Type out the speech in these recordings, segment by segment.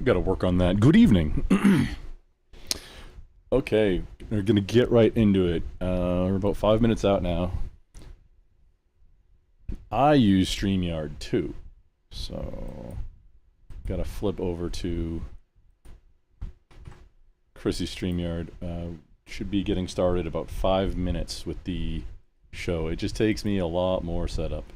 Gotta work on that. Good evening. Okay, we're gonna get right into it. We're about 5 minutes out now. I use StreamYard too, so gotta flip over to Chrissy's StreamYard. Should be getting started about 5 minutes with the show. It just takes me a lot more setup.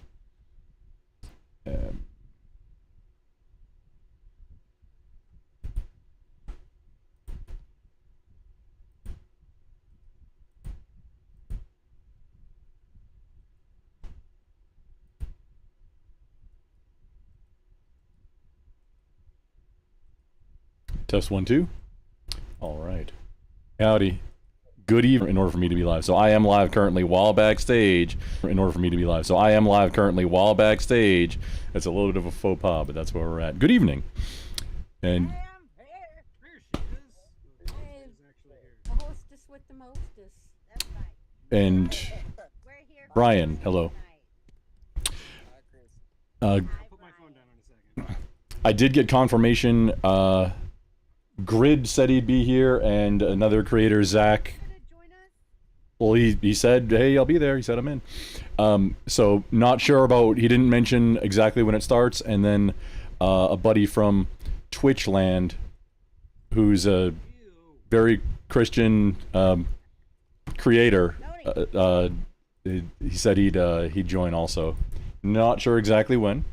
Test 1 2. All right. Howdy. Good evening. In order for me to be live, so I am live currently while backstage. In order for me to be live, so I am live currently while backstage. That's a little bit of a faux pas, but that's where we're at. Good evening. And The hostess with the mostess. That's right. and Brian, hello. I did get confirmation. Grid said he'd be here, and another creator, Zach. Well, he said, hey, I'll be there. He said I'm in. So not sure about. He didn't mention exactly when it starts. And then a buddy from Twitchland, who's a very Christian creator, he said he'd join also. Not sure exactly when.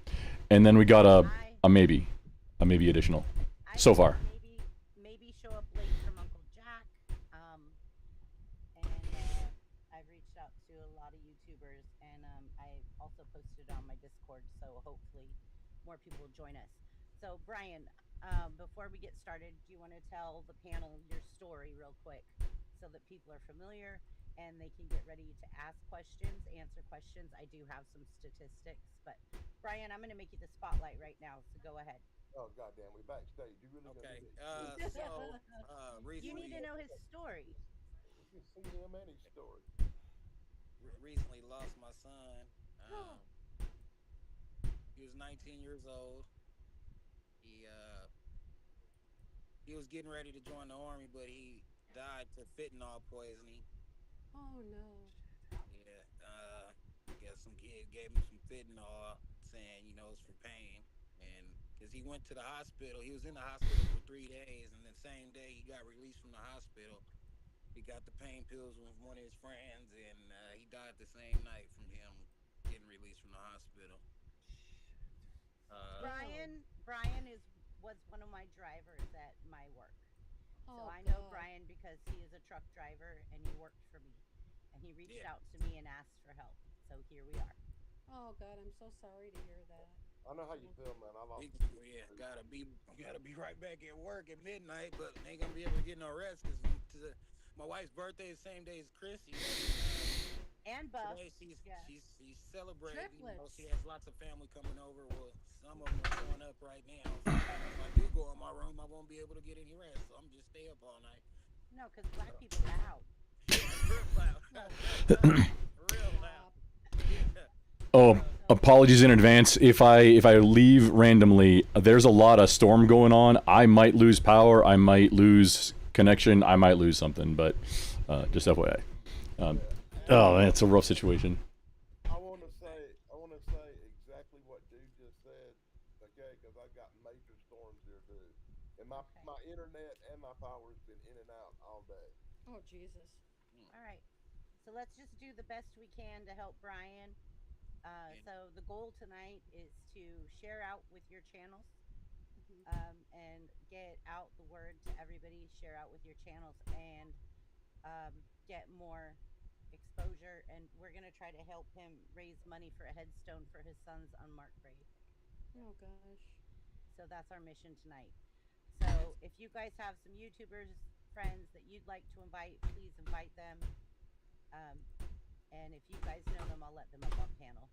And then we got a maybe additional so far. Maybe show up late from Uncle Jack. And I've reached out to a lot of YouTubers, and I also posted on my Discord, so hopefully more people will join us. So Brian, before we get started, do you want to tell the panel your story real quick so that people are familiar and they can get ready to ask questions, answer questions? I do have some statistics, but Brian, I'm going to make you the spotlight right now, so go ahead. Oh goddamn, we backstage. You really okay? Recently, You need to know his story. You see him and his story. Recently lost my son. He was 19 years old. He was getting ready to join the army, but he died to fentanyl poisoning. Oh no. Yeah, I guess some kid gave him some fentanyl, saying, you know, it's for pain. And because he went to the hospital, he was in the hospital for 3 days, and the same day he got released from the hospital. He got the pain pills with one of his friends, and he died the same night from him getting released from the hospital. Brian was one of my drivers at my work. So I know Brian because he is a truck driver and he worked for me. And he reached out to me and asked for help. So here we are. Oh God, I'm so sorry to hear that. I know how you feel, man. Gotta be right back at work at midnight, but ain't gonna be able to get no rest because my wife's birthday is the same day as Chrissy. And Buff. Today she's celebrating. You know, Triplets. she has lots of family coming over. Well, some of them are going up right now. So if I do go in my room, I won't be able to get any rest. So I'm just stay up all night. No, because black people are out. Real loud. Real loud. Oh, apologies in advance. If I leave randomly, there's a lot of storm going on. I might lose power. I might lose connection. I might lose something. But just FYI. Oh, man, it's a rough situation. I want to say exactly what dude just said, okay? Because I got major storms here, dude, and my internet and my power's been in and out all day. Oh Jesus. All right. So let's just do the best we can to help Brian. So the goal tonight is to share out with your channels and get out the word to everybody, share out with your channels, and get more exposure. And we're going to try to help him raise money for a headstone for his son's unmarked grave. Oh gosh. So that's our mission tonight. So if you guys have some YouTubers, friends that you'd like to invite, please invite them. And if you guys know them, I'll let them up on panel.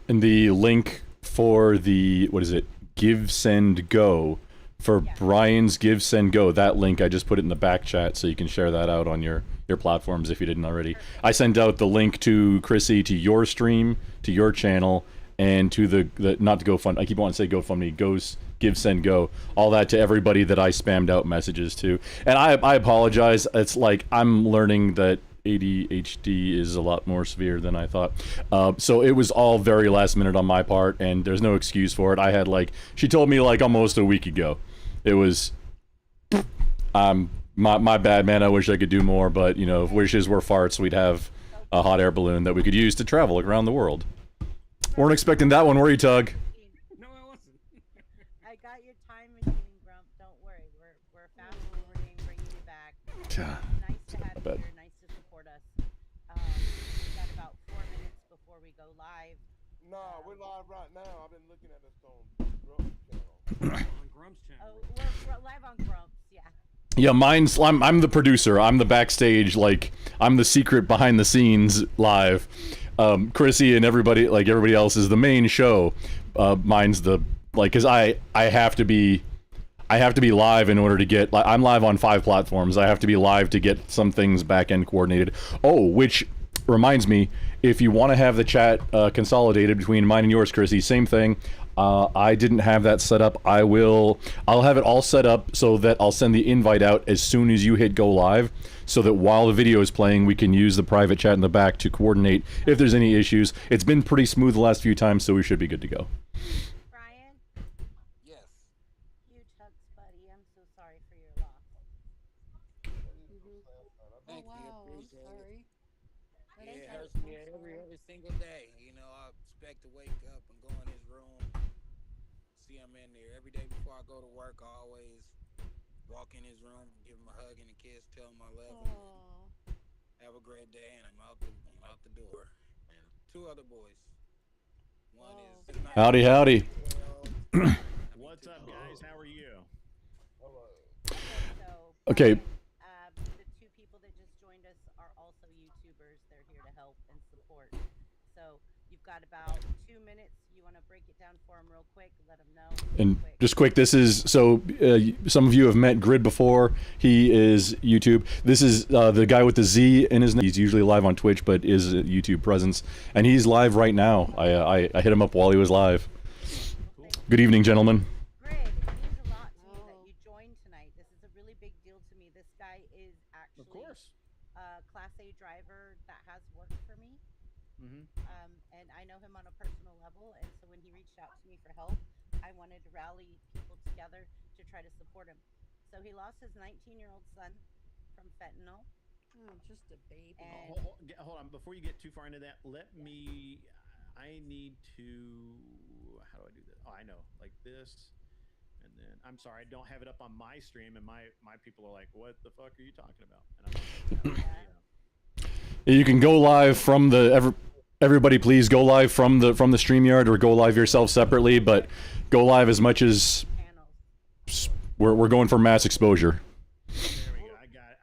And the link for the, what is it, Give, Send, Go, for Brian's Give, Send, Go, that link, I just put it in the back chat so you can share that out on your platforms if you didn't already. Perfect. I sent out the link to Chrissy, to your stream, to your channel, and to the not to GoFund. I keep wanting to say GoFundMe. Goes Give Send Go. All that to everybody that I spammed out messages to. And I apologize. It's like I'm learning that ADHD is a lot more severe than I thought. So it was all very last minute on my part, and there's no excuse for it. I had like, she told me like almost a week ago. It was, my bad, man. I wish I could do more, but you know, if wishes were farts, we'd have a hot air balloon that we could use to travel around the world. Weren't expecting that one, were you, Tug? No, I wasn't. I got your time machine, Grump. Don't worry. We're fast forwarding, bringing you back. God. Nice to have you bad. here. Nice to support us. We got about 4 minutes before we go live. Nah, we're live right now. I've been looking at this on Grump's channel. On Grump's channel. Oh, we're live on Grumps. Yeah. Yeah, mine's I'm the producer. I'm the backstage, like I'm the secret behind the scenes live. Chrissy and everybody else is the main show. Mine's the like, cause I have to be live in order to get. Like, I'm live on 5 platforms. I have to be live to get some things back end coordinated. Oh, which reminds me, if you want to have the chat consolidated between mine and yours, Chrissy, same thing. I didn't have that set up. I'll have it all set up so that I'll send the invite out as soon as you hit go live, so that while the video is playing, we can use the private chat in the back to coordinate if there's any issues. It's been pretty smooth the last few times, so we should be good to go. Brian, Yes. huge hugs, buddy. I'm so sorry for your loss. Thank Oh, you. wow. I'm Appreciate it. sorry. That Yeah, is it hard. hurts me I'm every sorry. single day. You know, I expect to wake up and go in his room, see him in there. Every day before I go to work, I always walk in his room, give him a hug and a kiss, tell him I love him. Aw. Have a great day, and I'm out the door. And 2 other boys. One is Howdy, howdy. What's up, guys? How are you? Hello. So, Okay. the 2 people that just joined us are also YouTubers. They're here to help and support. So you've got about 2 minutes. You want to break it down for them real quick? Let them know. And just quick, this is, so some of you have met Grid before. He is YouTube. This is the guy with the Z in his name. He's usually live on Twitch, but is a YouTube presence. And he's live right now. I hit him up while he was live. Good evening, gentlemen. Grid, it means a lot to me that you joined tonight. This is a really big deal to me. This guy is actually Of course. a Class A driver that has worked for me. Mm-hmm. And I know him on a personal level, and so when he reached out to me for help, I wanted to rally people together to try to support him. So he lost his 19-year-old son from fentanyl. Oh, just a baby. And Hold on. Before you get too far into that, I need to. How do I do this? Oh, I know. Like this. And then I'm sorry, I don't have it up on my stream, and my people are like, "What the fuck are you talking about?" And I'm like, You can go live from the everybody please go live from the StreamYard, or go live yourself separately, but go live as much as channels. we're going for mass exposure. There we go. I got it.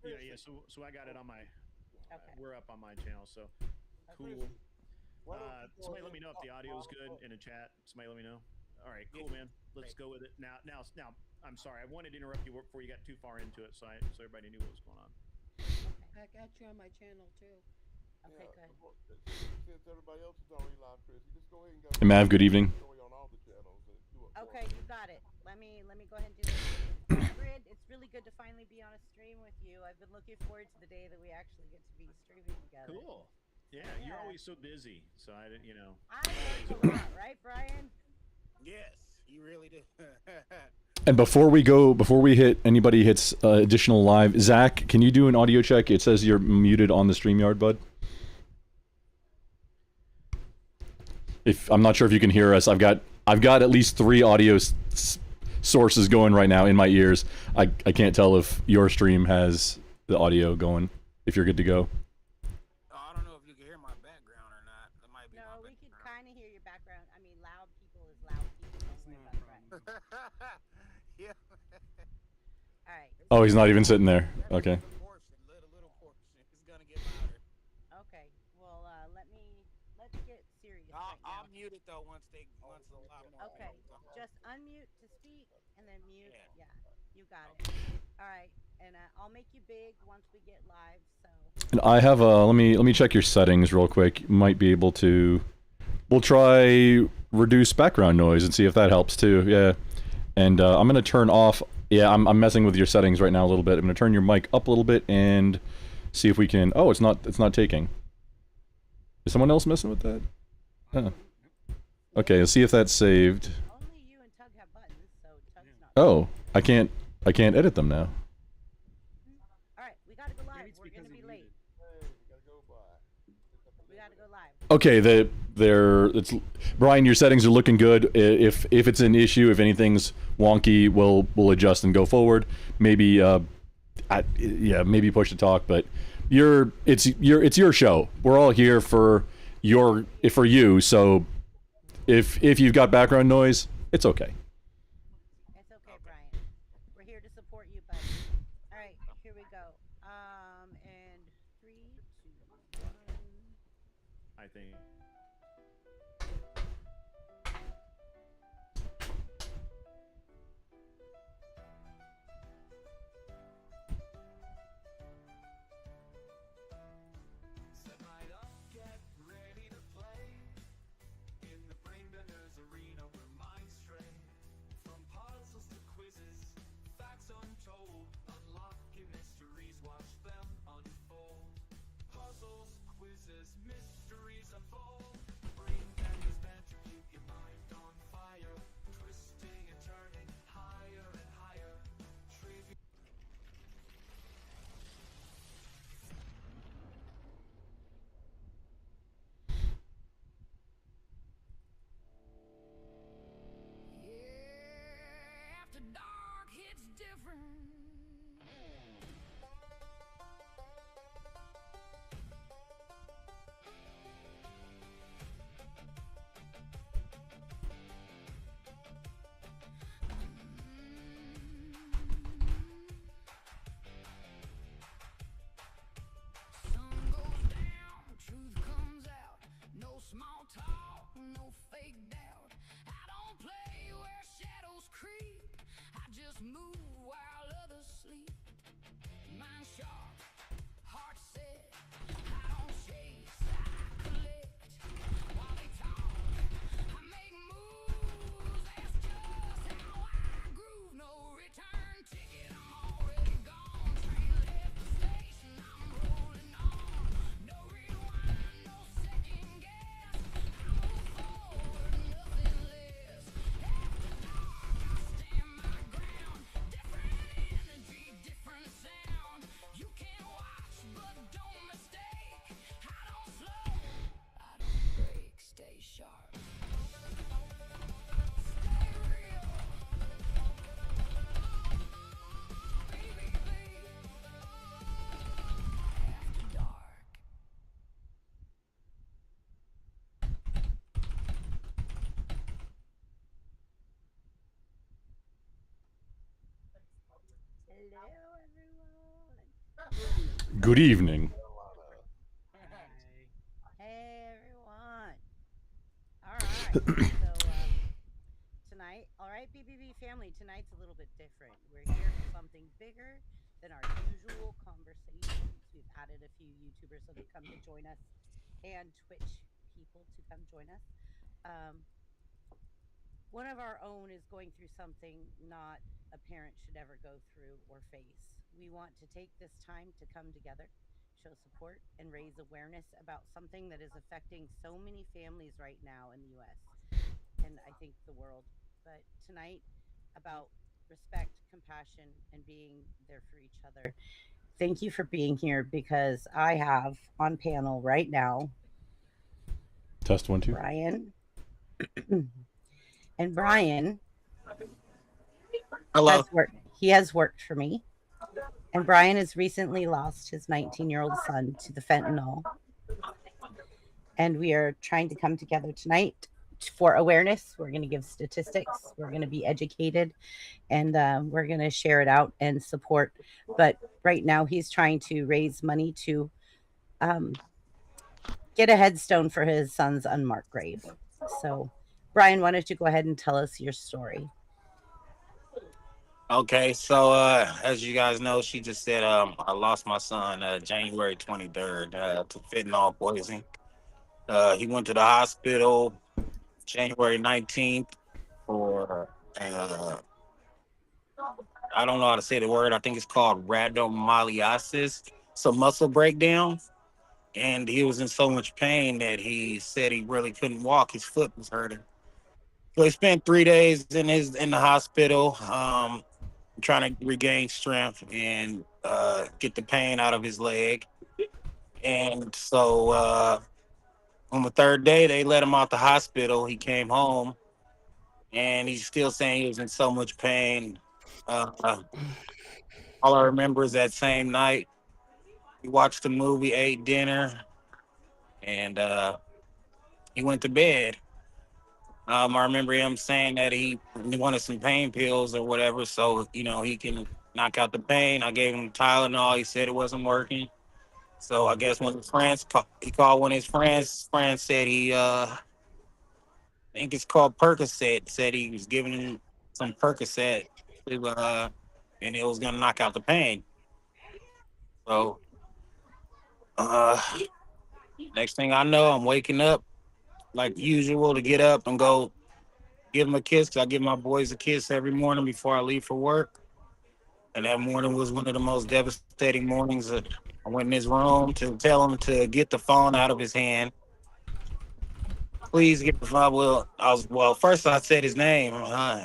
Yeah. So I got it on my. Okay. We're up on my channel, so cool. Why don't you go Somebody ahead let me know if the and audio is follow good up? in the chat. Somebody let me know. All right, cool, man. Let's go with it. Now, I'm sorry. I wanted to interrupt you before you got too far into it, so everybody knew what was going on. I got you on my channel too. Okay, Yeah, good. Since everybody else is already live, Chris, just go ahead and go. Hey, Mav, good evening. On all the channels and do it for Okay, us. you got it. Let me go ahead and do this. Grid, it's really good to finally be on a stream with you. I've been looking forward to the day that we actually get to be streaming together. Cool. Yeah, you're always so busy, so I didn't, I work a lot, right, Brian? Yes, you really do. And before we hit anybody hits additional live, Zach, can you do an audio check? It says you're muted on the StreamYard, bud. If I'm not sure if you can hear us, I've got at least 3 audio sources going right now in my ears. I can't tell if your stream has the audio going. If you're good to go. Oh, I don't know if you can hear my background or not. That might be No, my we could background. kind of hear your background. I mean, loud people is loud people. Don't worry about that. Yeah. All right. Oh, he's not even sitting there. Okay. Little portion. It's gonna get louder. Okay. Well, let's get serious I'll, right now. I'll mute it though once a lot more. Okay. people come. Just unmute to speak and then mute. Yeah. Yeah. You got it. All right. And I'll make you big once we get live. So. And I have let me check your settings real quick. You might be able to. we'll try reduce background noise and see if that helps too. Yeah, and I'm gonna turn off. Yeah, I'm messing with your settings right now a little bit. I'm gonna turn your mic up a little bit and see if we can. Oh, it's not taking. Is someone else messing with that? Huh. Okay, let's see if that's saved. Only you and Tug have buttons, so Tug's not. Oh, I can't edit them now. All right, we gotta go live. it's We're because gonna he be late. Hey, we gotta go by. We gotta go live. Okay, it's Brian. Your settings are looking good. If it's an issue, if anything's wonky, we'll adjust and go forward. Maybe maybe push to talk, but it's your show. We're all here for you. So if you've got background noise, it's okay. It's okay, Brian. We're here to support you, buddy. All right, here we go. And 3, 2, 1. I think. Hello, everyone. Good evening. Hey, everyone. All right. So tonight, all right, BBB family, tonight's a little bit different. We're here for something bigger than our usual conversations. We've added a few YouTubers so they come to join us and Twitch people to come join us. One of our own is going through something not a parent should ever go through or face. We want to take this time to come together, show support, and raise awareness about something that is affecting so many families right now in the US and I think the world. But tonight, about respect, compassion, and being there for each other. Thank you for being here because I have on panel right now Test 1 2. Brian. And Brian Hello. he has worked for me. And Brian has recently lost his 19-year-old son to the fentanyl. And we are trying to come together tonight for awareness. We're going to give statistics. We're going to be educated. And we're going to share it out and support. But right now, he's trying to raise money to get a headstone for his son's unmarked grave. So, Brian, why don't you go ahead and tell us your story? Okay, so as you guys know, she just said I lost my son January 23rd to fentanyl poisoning. He went to the hospital. January 19th for I don't know how to say the word. I think it's called rhabdomyolysis. It's a muscle breakdown, and he was in so much pain that he said he really couldn't walk. His foot was hurting. So he spent 3 days in the hospital, trying to regain strength and get the pain out of his leg. And so on the third day, they let him out the hospital. He came home, and he's still saying he was in so much pain. Uh, all I remember is that same night we watched the movie, ate dinner, and he went to bed. I remember him saying that he wanted some pain pills or whatever, so he can knock out the pain. I gave him Tylenol. He said it wasn't working. So I guess when his friends he called one of his friends. Friends said I think it's called Percocet. Said he was giving him some Percocet, and it was gonna knock out the pain. So uh, next thing I know, I'm waking up like usual to get up and go give him a kiss. 'Cause I give my boys a kiss every morning before I leave for work. And that morning was one of the most devastating mornings. I went in his room to tell him to get the phone out of his hand. Please get the phone. Well, first I said his name.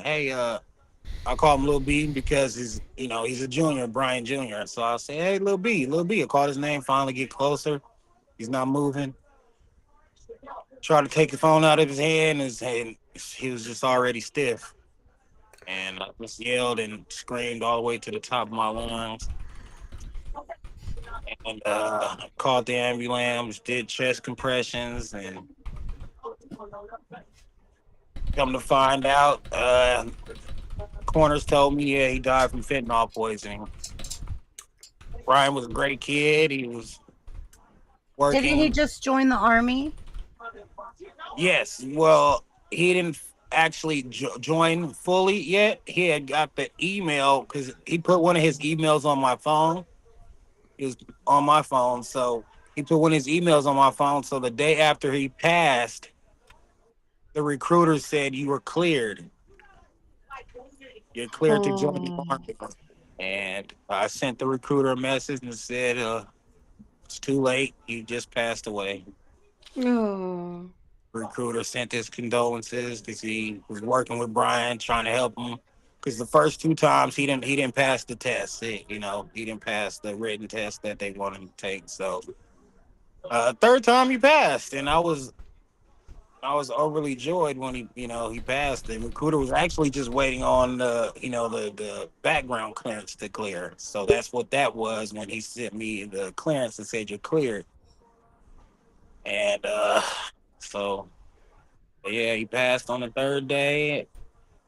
Hey, I call him Lil B because he's a junior, Brian Jr. So I'll say, hey, Lil B, Lil B. I called his name, finally get closer. He's not moving. Try to take the phone out of his hand, and he was just already stiff. And I just yelled and screamed all the way to the top of my lungs. And called the ambulance, did chest compressions, and come to find out, coroners told me, yeah, he died from fentanyl poisoning. Brian was a great kid. He was Didn't he working. just join the army? Yes, well, he didn't actually join fully yet. He had got the email because he put one of his emails on my phone. It was on my phone, so he put one of his emails on my phone. So the day after he passed, the recruiter said you were cleared. You're cleared to join the Oh. army. And I sent the recruiter a message and said, it's too late. You just passed away. Oh. Recruiter sent his condolences because he was working with Brian, trying to help him. Because the first two times he didn't pass the test. He didn't pass the written test that they wanted him to take. So third time he passed, and I was overly joyed when he passed. The recruiter was actually just waiting on the background clearance to clear. So that's what that was when he sent me the clearance and said you're cleared. And so yeah, he passed on the third day.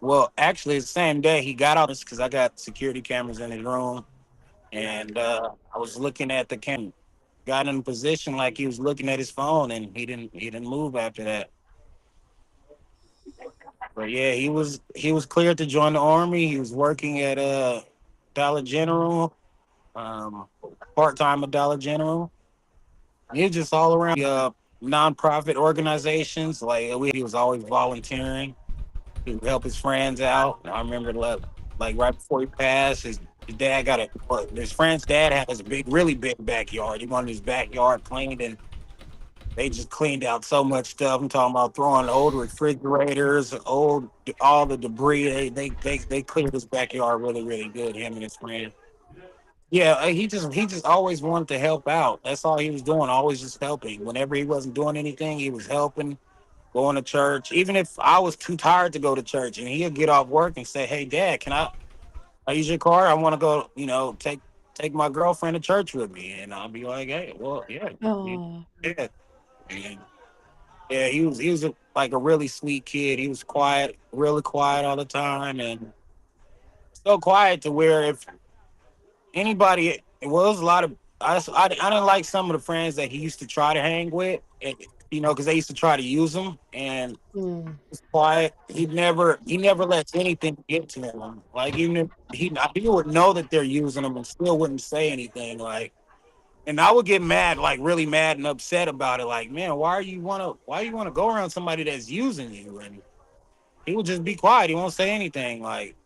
Well, actually, the same day he got out because I got security cameras in his room, and I was looking at the camera. Got in a position like he was looking at his phone, and he didn't move after that. But yeah, he was cleared to join the army. He was working at Dollar General, um, part time at Dollar General. He was just all around nonprofit organizations. Like he was always volunteering. He would help his friends out. I remember like right before he passed, his dad got his friend's dad has a really big backyard. He wanted his backyard cleaned, and they just cleaned out so much stuff. I'm talking about throwing old refrigerators, all the debris. They cleared his backyard really, really good. Him and his friend. Yeah, he just always wanted to help out. That's all he was doing. Always just helping. Whenever he wasn't doing anything, he was helping, going to church. Even if I was too tired to go to church, and he'd get off work and say, "Hey, Dad, can I use your car? I want to go. Take my girlfriend to church with me." And I'll be like, "Hey, well, yeah, Oh. yeah." And yeah, he was like a really sweet kid. He was quiet, really quiet all the time, and so quiet to where if anybody, well, it was a lot of I didn't like some of the friends that he used to try to hang with, and, because they used to try to use him, and Mm. was quiet. He never lets anything get to him. Like even if he would know that they're using him and still wouldn't say anything. Like And I would get mad, like really mad and upset about it. Like, man, why you wanna go around somebody that's using you? And he would just be quiet. He won't say anything. Like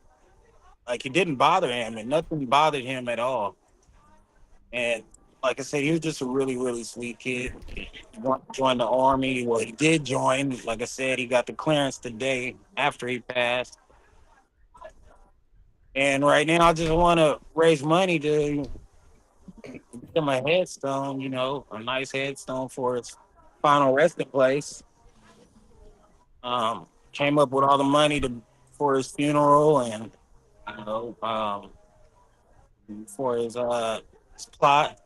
it didn't bother him, and nothing bothered him at all. And like I said, he was just a really, really sweet kid. He joined the army. Well, he did join. Like I said, he got the clearance the day after he passed. And right now, I just want to raise money to give him a headstone. You know, a nice headstone for his final resting place. Came up with all the money for his funeral and you know for his plot.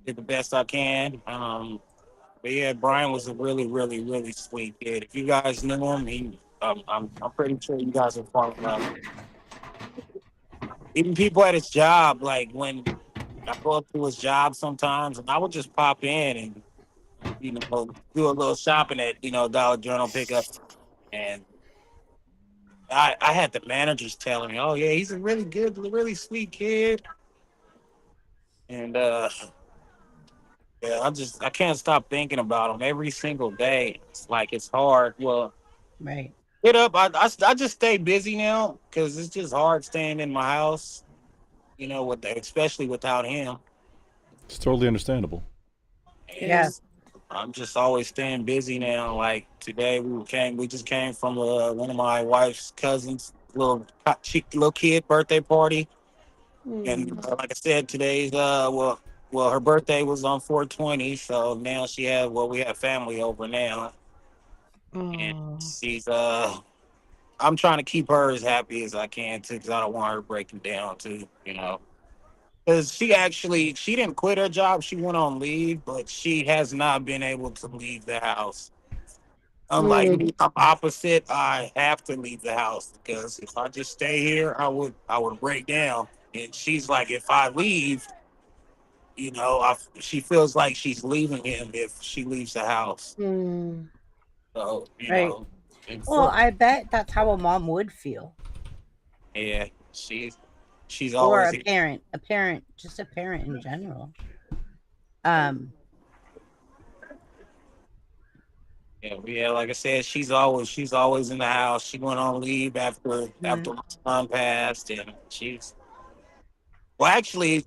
Did the best I can. But yeah, Brian was a really, really, really sweet kid. If you guys knew him, I'm pretty sure you guys would fall in love. Even people at his job, like when I go up to his job sometimes, and I would just pop in and do a little shopping at Dollar General pickup, and I had the managers telling me, "Oh yeah, he's a really good, really sweet kid," and yeah, I can't stop thinking about him every single day. It's like it's hard. Well, Right. get up. I just stay busy now because it's just hard staying in my house. Especially without him. It's totally understandable. Yeah. And I'm just always staying busy now. Like today, we just came from one of my wife's cousins' little kid birthday party, and like I said, today's her birthday was on 420, so now we have family over now, and Oh. she's I'm trying to keep her as happy as I can too, because I don't want her breaking down too, Because she didn't quit her job, she went on leave, but she has not been able to leave the house. Unlike me, I'm opposite. I have to leave the house because if I just stay here, I would break down. And she's like, if I leave, she feels like she's leaving him if she leaves the house. So Right. and Well, I bet that's how a mom would feel, yeah, she's or always just a parent in general. Um. yeah. Like I said, she's always in the house. She went on leave after my son passed, and actually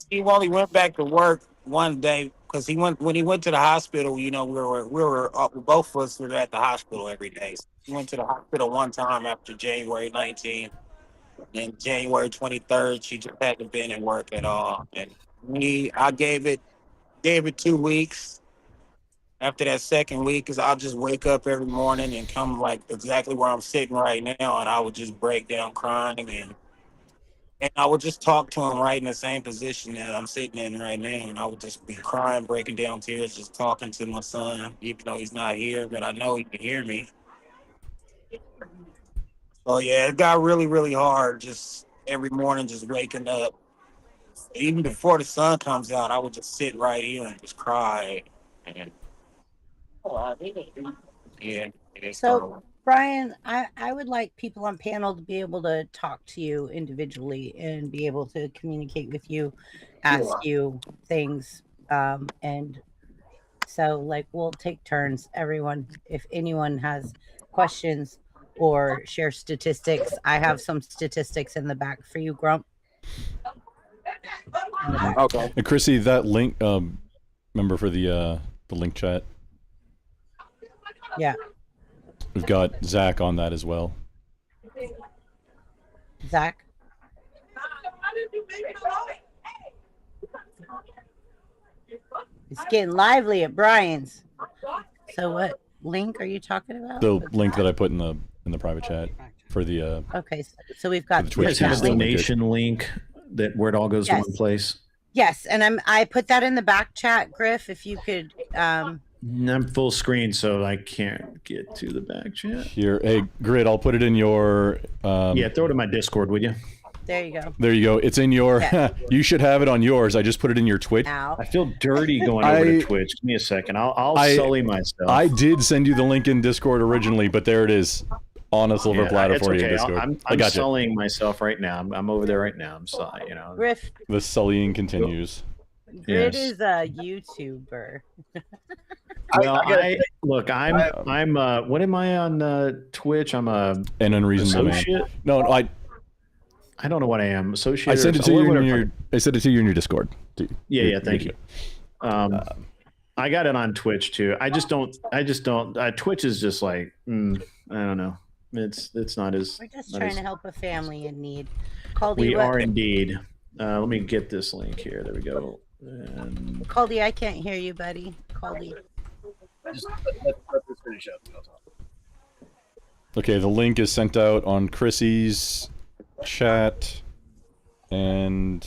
he only went back to work one day because when he went to the hospital. Both of us were at the hospital every day. So he went to the hospital one time after January 19th, and January 23rd she just hadn't been in work at all. And I gave it 2 weeks. After that second week, because I'll just wake up every morning and come like exactly where I'm sitting right now, and I would just break down crying, and I would just talk to him right in the same position that I'm sitting in right now. And I would just be crying, breaking down tears, just talking to my son, even though he's not here, but I know he can hear me. So yeah, it got really, really hard just every morning, just waking up. Even before the sun comes out, I would just sit right here and just cry. And yeah, it's So, Brian, I would like people on panel to be able to talk to you individually and be able to communicate with you, ask you things. And so, like, we'll take turns, everyone. If anyone has questions or share statistics, I have some statistics in the back for you, Grump. Okay. And Chrissy, that link, remember for the link chat? Yeah. We've got Zach on that as well. Zach? It's getting lively at Brian's. So what link are you talking about? The link that I put in the private chat for the Okay, so we've got the Twitch You guys have a link. donation link where it all goes to one place. Yes, and I put that in the back chat, Griff. If you could, I'm full screen, so I can't get to the back chat. Here, hey, Grid, I'll put it in your. Yeah, throw it in my Discord, would you? there you go. There you go. It's in your. Yeah. You should have it on yours. I just put it in your Twitch. Ow. I feel dirty going over to Twitch. Give me a second. I'll sully myself. I did send you the link in Discord originally, but there it is. on a silver platter it's for you in okay. Discord. I'm I got you. sullying myself right now. I'm over there right now. I'm sorry, Griff, The sullying continues. Grid Yes. is a YouTuber. Well, I look. I'm. What am I on Twitch? I'm a An unreasonable man. associate. No, I don't know what I am. Associate. I sent it or to you in whatever. your. I sent it to you in your Discord. Yeah. Thank you. I got it on Twitch too. I just don't. Twitch is just like I don't know. It's not as. We're just not trying as- to help a family in need. Caldy, We what? are indeed. Let me get this link here. There we go. And Caldy, I can't hear you, buddy. Caldy. just let this finish up and I'll talk. Okay, the link is sent out on Chrissy's chat, and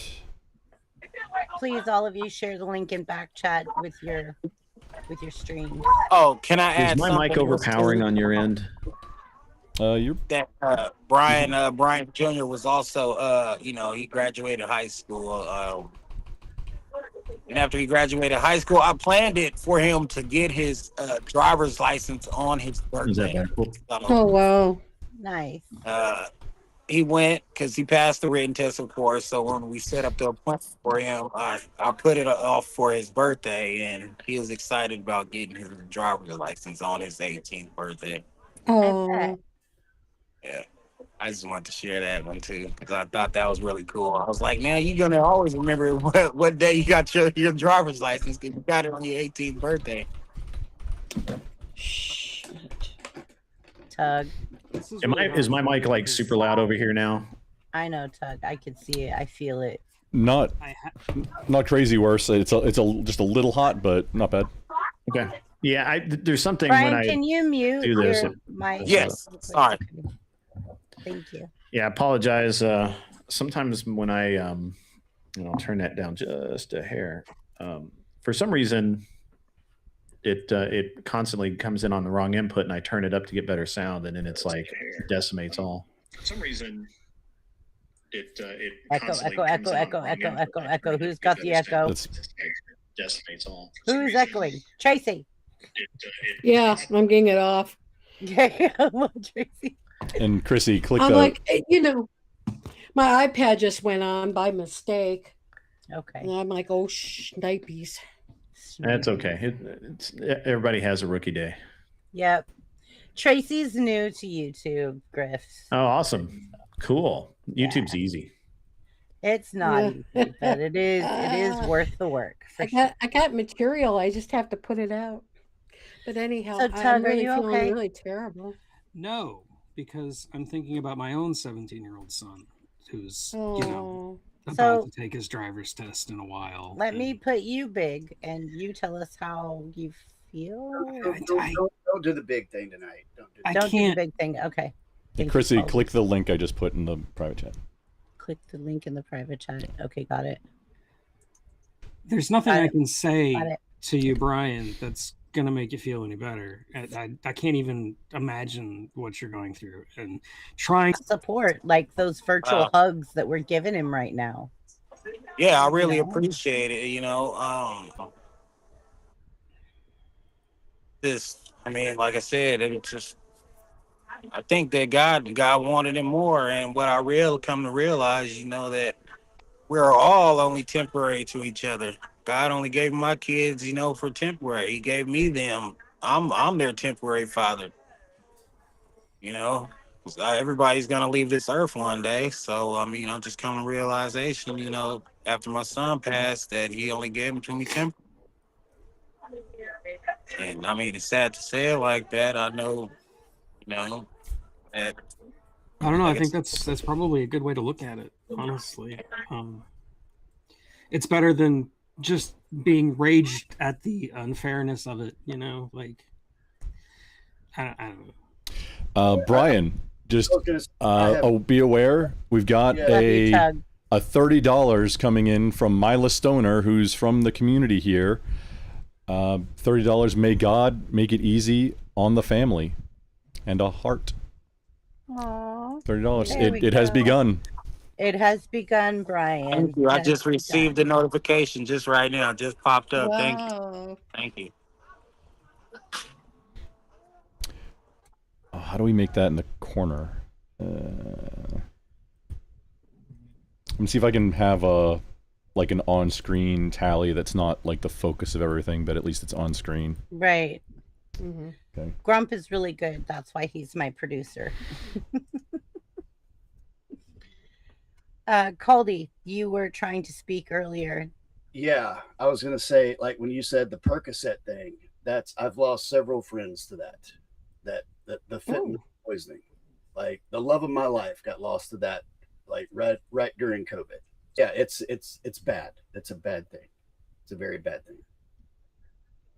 Please, all of you, share the link in back chat with your stream. Oh, can I is add my something mic else to overpowering it? on your end? you're That Brian Jr. was also he graduated high school. And after he graduated high school, I planned it for him to get his driver's license on his Is that birthday. better? Oh, wow. Nice. He went because he passed the written test, of course. So when we set up the appointment for him, I put it off for his birthday, and he was excited about getting his driver's license on his 18th birthday. Oh, Yeah, I just wanted to share that one too because I thought that was really cool. I was like, man, you're gonna always remember what day you got your driver's license because you got it on your 18th birthday. Tug. Is my mic like super loud over here now? I know, Tug. I can see it. I feel it. not crazy worse. It's just a little hot, but not bad. Okay. Yeah, there's something Brian, when I can you mute do this, your mic? Yes, sorry. Thank you. Yeah, I apologize. Sometimes when I turn that down just a hair, for some reason it constantly comes in on the wrong input, and I turn it up to get better sound, and then it's like decimates all. For some reason, it Echo. Who's got the echo? That's Decimates all. Who's echoing? Tracy. yeah, I'm getting it off. Yeah, Tracy. and Chrissy, click I'm the. like, my iPad just went on by mistake. Okay. And I'm like, oh, shnipies. That's okay. Everybody has a rookie day. Yep. Tracy's new to YouTube, Griff. Oh, awesome. Cool. YouTube's easy. It's not Yeah. easy, but it is worth the work. For I got material. I just have to put it out. But anyhow, So, Tug, I'm are really you feeling okay? really terrible. No, because I'm thinking about my own 17-year-old son who's, Oh, about So- to take his driver's test in a while. Let and me put you big, and you tell us how you feel. Don't do the big thing tonight. Don't do I that. Don't do the can't- big thing. Okay. And Thank you, Chrissy, Paul. click the link I just put in the private chat. Click the link in the private chat. Okay, got it. There's nothing Got I it. can say Got it. to you, Brian, that's going to make you feel any better. I can't even imagine what you're going through. And trying Support like those virtual hugs that we're giving him right now. Yeah, I really know? appreciate it. Like I said, it's just. I think that God wanted him more, and what I come to realize, that we're all only temporary to each other. God only gave my kids, for temporary. He gave me them. I'm their temporary father. 'Cause everybody's gonna leave this earth one day. So I'm just coming to realization, after my son passed, that he only gave them to me temporary. And it's sad to say it like that. I know, that. I don't know. I think guess- that's probably a good way to look at it, honestly. It's better than just being raged at the unfairness of it, like I don't know. Brian, just I was gonna say, I have- be aware we've got Yeah. Love you, Tug. a $30 coming in from Mila Stoner, who's from the community here. $30. May God make it easy on the family, and a heart. Aw. $30. There we It has go. begun. It has begun, Brian. Thank you. I It has just received begun. the notification just right now. It just popped up. Thank you. wow. Thank you. Oh, how do we make that in the corner. Let me see if I can have a like an on-screen tally that's not like the focus of everything, but at least it's on screen. Right. Okay. Grump is really good. That's why he's my producer. Caldy, you were trying to speak earlier. Yeah, I was gonna say, like when you said the Percocet thing, I've lost several friends to that. The fentanyl poisoning, like the love of my life got lost to that, like right during COVID. Yeah, it's bad. It's a bad thing. It's a very bad thing.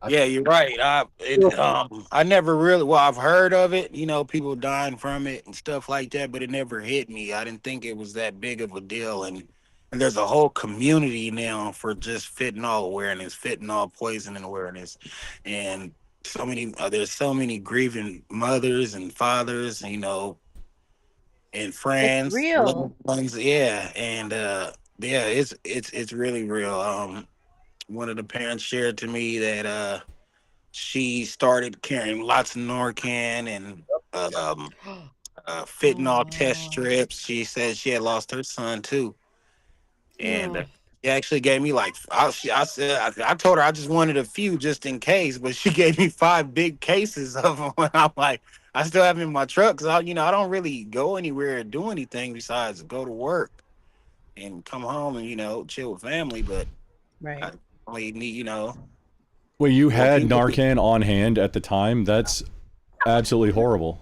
Yeah, you're right. I never really, well, I've heard of it, you know, people dying from it and stuff like that, but it never hit me. I didn't think it was that big of a deal. And there's a whole community now for just fentanyl awareness, fentanyl poisoning awareness. And there's so many grieving mothers and fathers, you know, and friends, real. loved ones. Yeah. And, yeah, it's really real. One of the parents shared to me that, she started carrying lots of Narcan and fentanyl test strips. She said she had lost her son too, and she actually gave me like I told her I just wanted a few just in case, but she gave me 5 big cases of them. And I'm like, I still have them in my truck because I don't really go anywhere or do anything besides go to work and come home and chill with family. But right, I only need Wait, you had people- Narcan on hand at the time? That's absolutely horrible.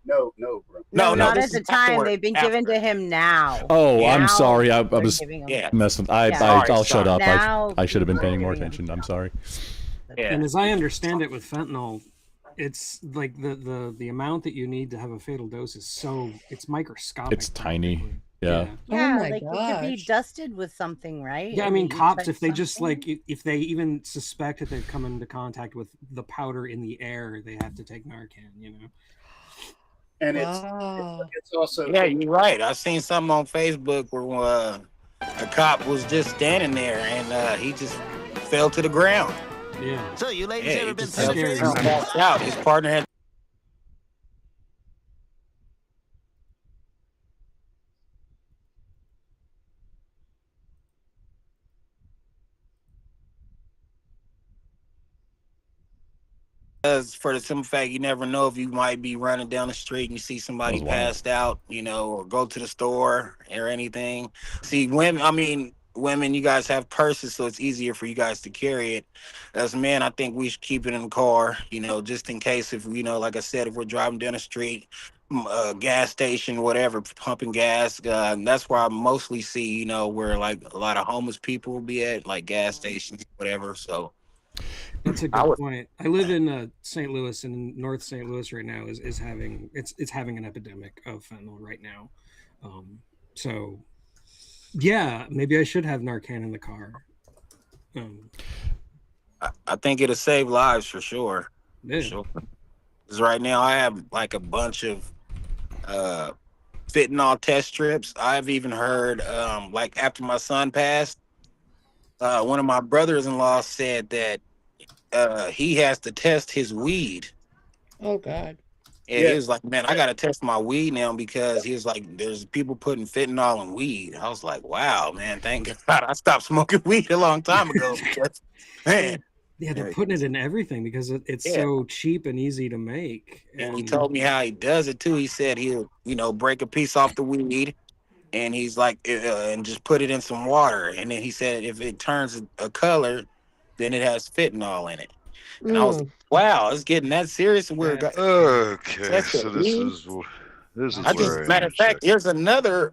No, bro. No, not this at the is time. after- They've been after. given to him now. Oh, Yeah. I'm Now sorry. I they're was giving him- Yeah. messing. Sorry, I'll shut up. Now I should have been paying more people are attention. I'm sorry. Yeah. And as I understand it with fentanyl, it's like the amount that you need to have a fatal dose is it's microscopic. It's tiny. practically. Yeah. Yeah, Oh my like it could be gosh. dusted with something, right? Yeah, I mean, you cops, touch if they just something. if they even suspect that they've come into contact with the powder in the air, they have to take Narcan. And Wow. it's also Yeah, you're right. I seen something on Facebook where a cop was just standing there and he just fell to the ground. Yeah. So you ladies Yeah, ever he been just fell to the scary. ground, passed out. His partner had for the simple fact you never know if you might be running down the street and you see somebody That was wild. passed out, or go to the store or anything. See, women, you guys have purses, so it's easier for you guys to carry it. As men, I think we should keep it in the car, just in case if, like I said, if we're driving down the street, gas station, whatever, pumping gas. That's where I mostly see, where like a lot of homeless people will be at, like gas stations, whatever. So That's a good point. I live in St. Louis, and North St. Louis right now is having having an epidemic of fentanyl right now. So yeah, maybe I should have Narcan in the car. I think it'll save lives for sure. Yeah. Sure. Because right now I have like a bunch of fentanyl test strips. I've even heard like after my son passed, one of my brothers-in-law said that he has to test his weed. Oh God. And he was like, man, I got to test my weed now because he was like, there's people putting fentanyl in weed. I was like, wow, man, thank God I stopped smoking weed a long time ago. Man. Yeah, they're putting it in everything because it's so cheap and easy to make. And he told me how he does it too. He said he'll, break a piece off the weed and he's like, and just put it in some water. And then he said if it turns a color, then it has fentanyl in it. And I was like, wow, it's getting that serious. We're Okay, so this is where matter of fact, here's another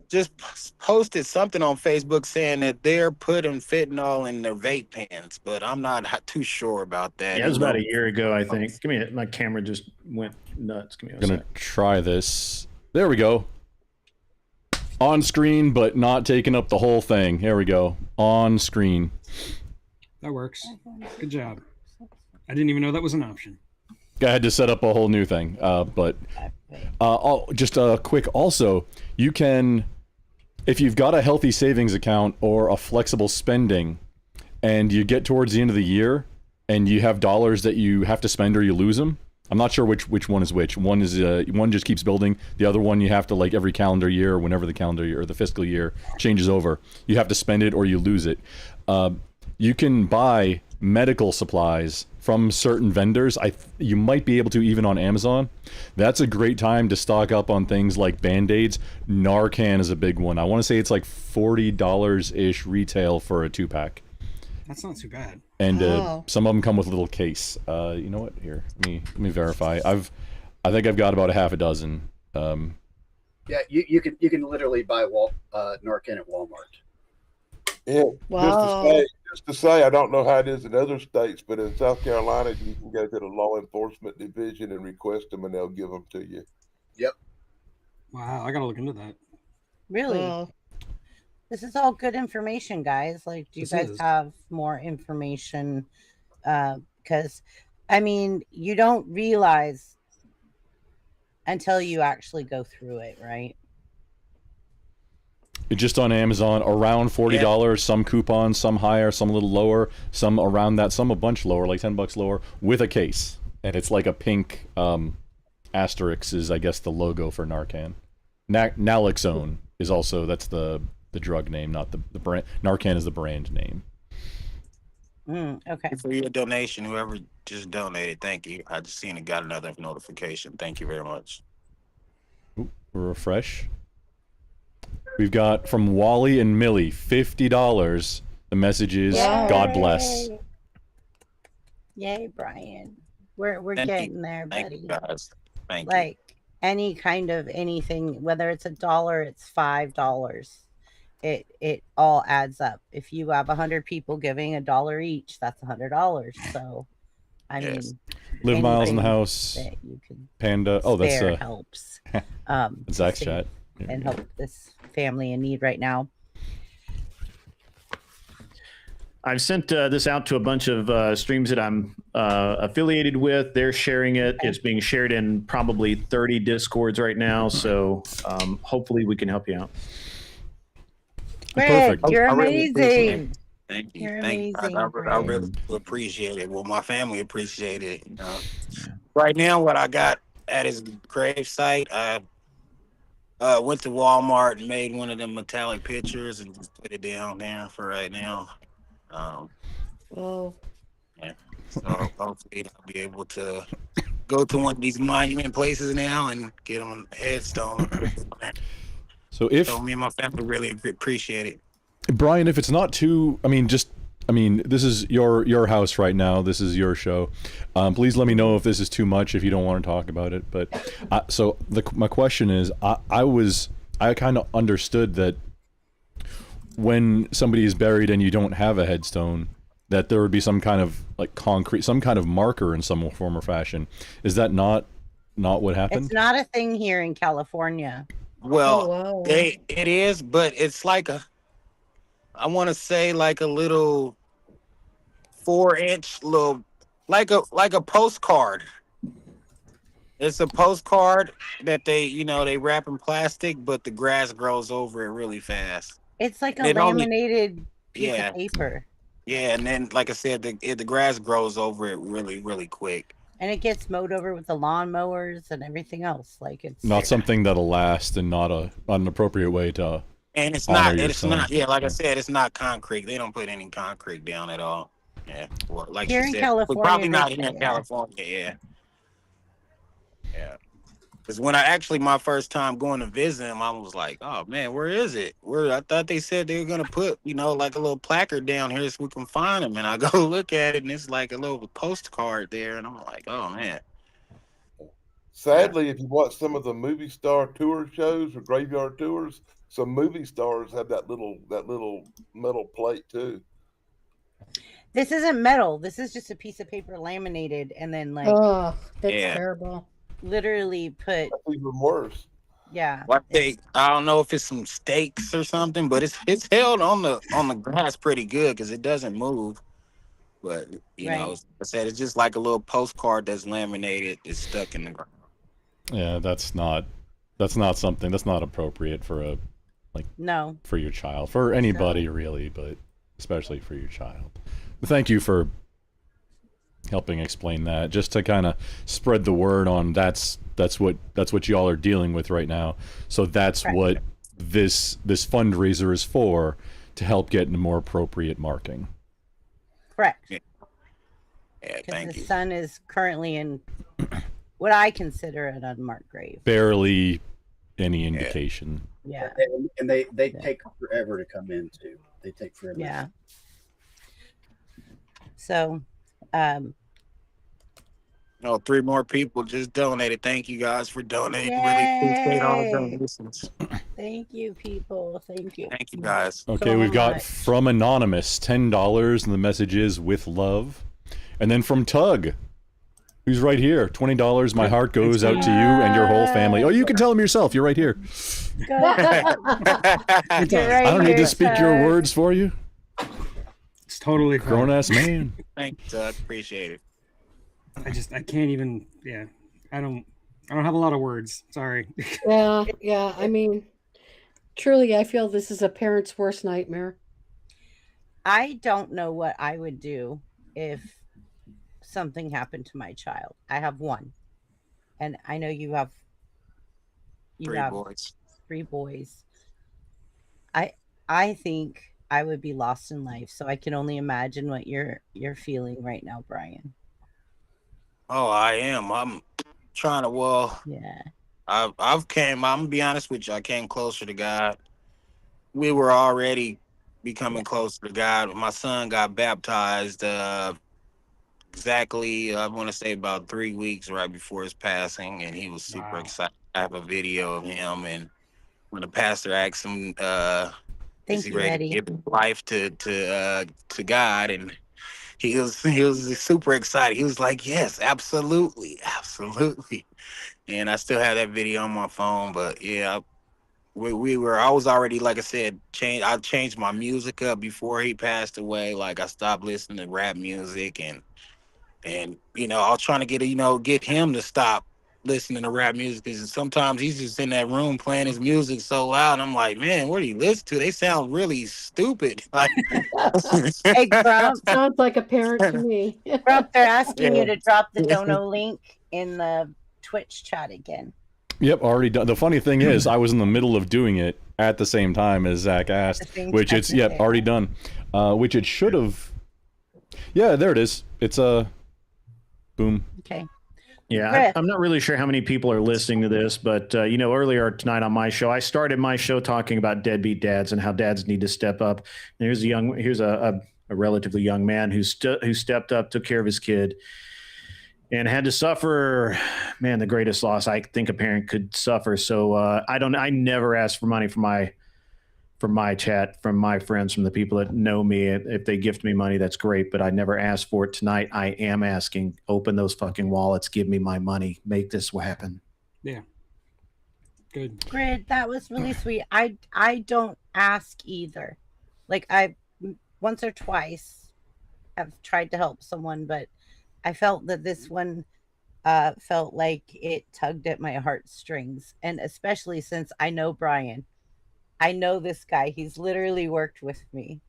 just posted something on Facebook saying that they're putting fentanyl in their vape pens, but I'm not too sure about that. Yeah, it was about a year ago, I think. Give me my camera just went nuts. Give me I'm gonna try this. There we go. On screen, but not taking up the whole thing. Here we go. On screen. That works. Good job. I didn't even know that was an option. I had to set up a whole new thing. But just a quick also, you can, if you've got a healthy savings account or a flexible spending, and you get towards the end of the year and you have dollars that you have to spend or you lose them, I'm not sure which one is which. One is one just keeps building. The other one you have to, like, every calendar year, or whenever the calendar year or the fiscal year changes over, you have to spend it or you lose it. You can buy medical supplies from certain vendors. You might be able to even on Amazon. That's a great time to stock up on things like Band-Aids. Narcan is a big one. I want to say it's like $40-ish retail for a 2-pack. That's not too bad. And Wow. some of them come with a little case. You know what? Here, let me verify. I think I've got about a half a dozen. Yeah, you can literally buy Narcan at Walmart. Yeah. Wow. Just to say, I don't know how it is in other states, but in South Carolina, you can go to the law enforcement division and request them, and they'll give them to you. Yep. Wow, I gotta look into that. Really? Wow. This is all good information, guys. Like, do you This guys is. have more information? Because, I mean, you don't realize until you actually go through it, right? Just on Amazon, around $40. Some coupons, some higher, some a little lower, some around that, some a bunch lower, like $10 lower, with a case. And it's like a pink asterisk is, I guess, the logo for Narcan. Naloxone is also, that's the drug name, not the brand. Narcan is the brand name. Okay. For your donation, whoever just donated, thank you. I just seen it, got another notification. Thank you very much. Ooh, refresh. We've got from Wally and Millie, $50. The message is, Wow. God bless. Yay, Brian. We're Thank you. getting there, Thank buddy. you, guys. Thank Like, any kind of anything, whether it's $1, it's $5. It all adds up. If you have 100 people giving $1 each, that's $100. So, I Yes. mean, Live Miles in the anything house. that you can Panda. Oh, that's spare helps. Zach's to chat. and help this family in need right now. I've sent this out to a bunch of streams that I'm affiliated with. They're sharing it. Okay. It's being shared in probably 30 Discords right now. So hopefully we can help you out. Greg, Perfect. you're I really appreciate amazing. Thank you. You're Thank you. amazing, I Greg. really appreciate it. Well, my family appreciate it. You know. Right now, what I got at his grave site, I went to Walmart and made one of them metallic pictures and just put it down there for right now. Oh. Yeah. So hopefully I'll be able to go to one of these monument places now and get on a headstone. So So me and my family really appreciate it. Brian, if it's not too, this is your house right now. This is your show. Please let me know if this is too much, if you don't want to talk about it. But my question is, I kind of understood that when somebody is buried and you don't have a headstone, that there would be some kind of like concrete, some kind of marker in some form or fashion. Is that not what happened? It's not a thing here in California. Well, Oh, wow. it is, but it's like I want to say like a little 4-inch little, like a postcard. It's a postcard that they wrap in plastic, but the grass grows over it really fast. It's like a It only- laminated piece Yeah. of paper. Yeah, and then like I said, the grass grows over it really, really quick. And it gets mowed over with the lawnmowers and everything else. Like it's Not something that'll last, and not an appropriate way to. And it's honor not. your It's son. not. Yeah, like I said, it's not concrete. They don't put any concrete down at all. Yeah, well, like Here you in said, California, probably they not say, here in yeah. California. Yeah, yeah. Because when my first time going to visit him, I was like, "Oh man, where is it? Where?" I thought they said they were gonna put, like a little placard down here so we can find him. And I go look at it, and it's like a little postcard there, and I'm like, "Oh man." Sadly, if you watch some of the movie star tour shows or graveyard tours, some movie stars have that little metal plate too. This isn't metal. This is just a piece of paper laminated and then like Oh, that's Yeah. terrible. literally put That's even worse. yeah. Well, I don't know if it's some stakes or something, but it's held on the grass pretty good because it doesn't move. But Right. like I said, it's just like a little postcard that's laminated. It's stuck in the ground. Yeah, that's not something that's not appropriate for No. for your child, for anybody really, but especially for your child. Thank you for helping explain that, just to kind of spread the word on that's what y'all are dealing with right now. So that's Correct. what this fundraiser is for, to help get more appropriate marking. Correct. Yeah, Because thank the you. son is currently in what I consider an unmarked grave. Barely any indication. Yeah. And they take forever to come in too. They take forever. Yeah. So, Oh, 3 more people just donated. Thank you guys for donating. Really appreciate all the yay! donations. Thank you, people. Thank you. Thank you guys. Okay, So we've got much. from Anonymous $10, and the message is with love. And then from Tug, who's right here, $20. My heart goes out to you and your whole family. Oh, you can tell him yourself. You're right here. Good. You're right I don't need here, to speak your Tug. words for you. It's totally fine. Grown ass man. Thank you, Doug. Appreciate it. I can't even. Yeah, I don't have a lot of words. Sorry. Yeah. I mean, truly, I feel this is a parent's worst nightmare. I don't know what I would do if something happened to my child. I have one, and I know you have 3 boys. 3 boys. I think I would be lost in life, so I can only imagine what you're feeling right now, Brian. Oh, I am. I'm trying to. Well, Yeah. I'm gonna be honest with you. I came closer to God. We were already becoming closer to God. My son got baptized exactly, I want to say about 3 weeks right before his passing, and he was super Wow. excited. I have a video of him, and when the pastor asked him, "Is Thank he you, ready Eddie. to give his life to God?" and he was super excited. He was like, "Yes, absolutely, absolutely." And I still have that video on my phone, but yeah, we were. I was already, like I said, I changed my music up before he passed away. Like I stopped listening to rap music, and I was trying to get him to stop listening to rap music, because sometimes he's just in that room playing his music so loud. And I'm like, man, what do you listen to? They sound really stupid. Like, Hey, Grump. Sounds like a parent to me. Grump, they're asking Yeah. you to drop the dono link in the Twitch chat again. Yep, already done. The funny thing is, I was in the middle of doing it at the same time as Zach asked, which it's already done. Which it should have. Yeah, there it is. It's a boom. Okay. Yeah, I'm not really sure how many people are listening to this, but earlier tonight on my show, I started my show talking about deadbeat dads and how dads need to step up. And here's a relatively young man who stepped up, took care of his kid, and had to suffer, man, the greatest loss I think a parent could suffer. So I never ask for money from my chat, from my friends, from the people that know me. If they gift me money, that's great, but I never ask for it. Tonight, I am asking, open those fucking wallets, give me my money, make this happen. Yeah. Good. Grid, that was really sweet. I don't ask either. Like, I once or twice have tried to help someone, but I felt that this one felt like it tugged at my heartstrings. And especially since I know Brian. I know this guy. He's literally worked with me.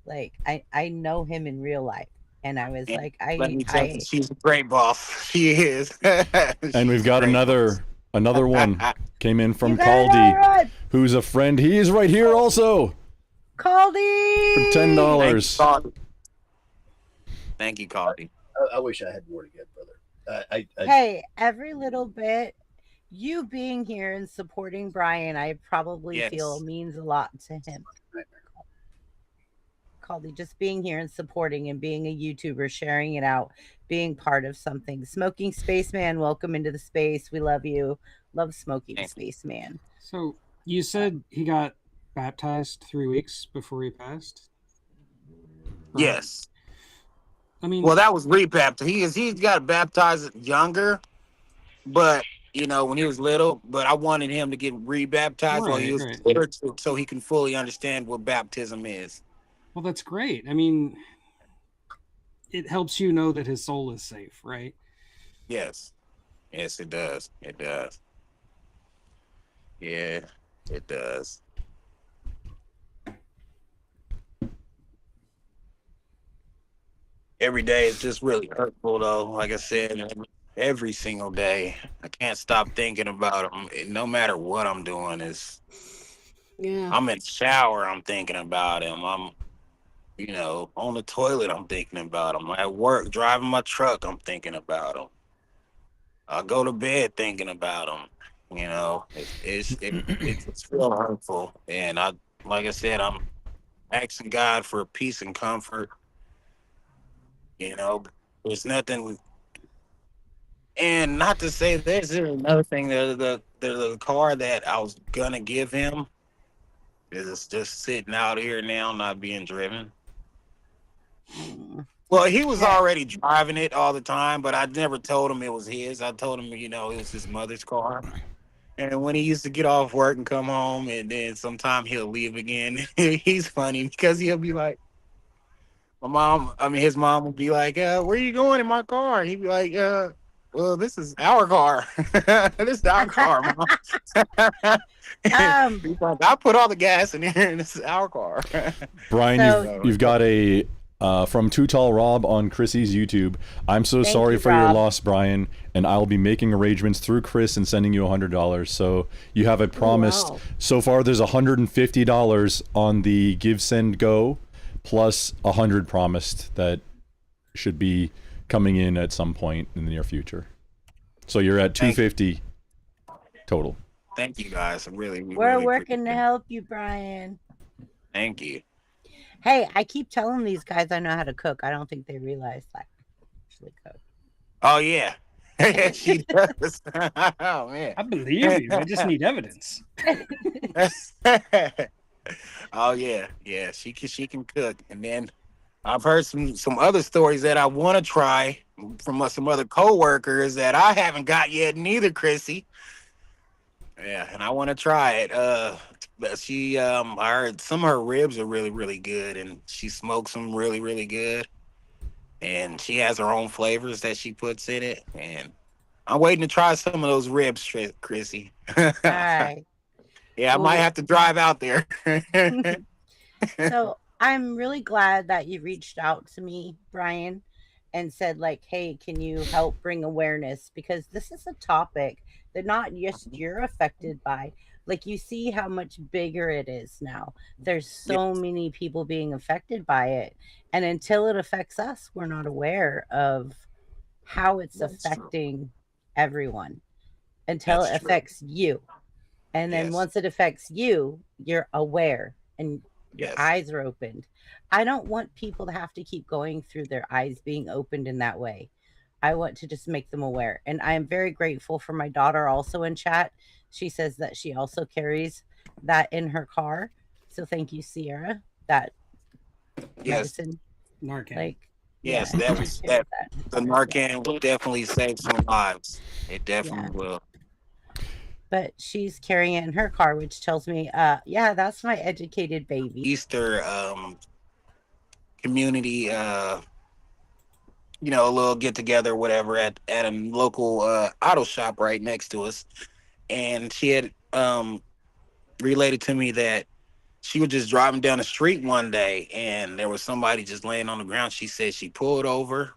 Like, I know him in real life. And I was like, let me tell you, she's a great boss. She is. And we've got another one came in from You got it all Caldy, right. who's a friend. He is right here also Caldy! for $10. Thank you, Caldy. I wish I had more to give, brother. Hey, every little bit, you being here and supporting Brian, I probably feel means a lot to him. Caldy, just being here and supporting and being a YouTuber, sharing it out, being part of something. Smoking Spaceman, welcome into the space. We love you. Love Smoking Spaceman. So you said he got baptized 3 weeks before he passed? Yes. I mean, well, that was rebaptized. He got baptized younger, but when he was little. But I wanted him to get rebaptized while he was spiritual, so he can fully understand what baptism is. Well, that's great. I mean, it helps you know that his soul is safe, right? Yes, it does. It does. Yeah, it does. every day is just really hurtful though. Like I said, every single day, I can't stop thinking about them. No matter what I'm doing, is Yeah. I'm in the shower, I'm thinking about him. I'm, on the toilet, I'm thinking about him. At work, driving my truck, I'm thinking about him. I go to bed thinking about him. It's real hurtful, and like I said, I'm asking God for peace and comfort. There's nothing. And not to say there's another thing. The car that I was gonna give him is just sitting out here now, not being driven. Well, he was already driving it all the time, but I never told him it was his. I told him, it was his mother's car. And when he used to get off work and come home, and then sometime he'll leave again, he's funny because he'll be like, his mom would be like, where you going in my car? He'd be like, well, this is our car. This is our car, Mom. He's like, I put all the gas in here, and this is our car. Brian, So- you've got a from Too Tall Rob on Chrissy's YouTube. I'm so Thank sorry you, for your Rob. loss, Brian, and I'll be making arrangements through Chris and sending you $100. So you have it promised. wow. So far, there's $150 on the Give Send Go, plus 100 promised that should be coming in at some point in the near future. So you're at 250 total. Thank you, guys. We're really working to appreciate it. help you, Brian. Thank you. Hey, I keep telling these guys I know how to cook. I don't think they realize that I actually cook. Oh yeah, she does. Oh man. I believe you. I just need evidence. Oh yeah, she can cook. And then I've heard some other stories that I want to try from some other coworkers that I haven't got yet neither, Chrissy. Yeah, and I want to try it. But I heard some of her ribs are really, really good, and she smokes them really, really good. And she has her own flavors that she puts in it, and I'm waiting to try some of those ribs, Chrissy. All right. Yeah, I might have to drive out there. So I'm really glad that you reached out to me, Brian, and said like, hey, can you help bring awareness? Because this is a topic that not just you're affected by. Like, you see how much bigger it is now. There's so many people being affected by it. And until it affects us, we're not aware of how it's affecting everyone until it affects you. And then once it affects you, you're aware and your eyes are opened. I don't want people to have to keep going through their eyes being opened in that way. I want to just make them aware. And I am very grateful for my daughter also in chat. She says that she also carries that in her car. So thank you, Sierra. That medicine. Narcan. Like, Yes, yeah, that was that. The Narcan will definitely save some lives. It definitely will. But she's carrying it in her car, which tells me, yeah, that's my educated baby. Easter community, a little get together, whatever, at a local auto shop right next to us, and she had related to me that she was just driving down the street one day, and there was somebody just laying on the ground. She said she pulled over,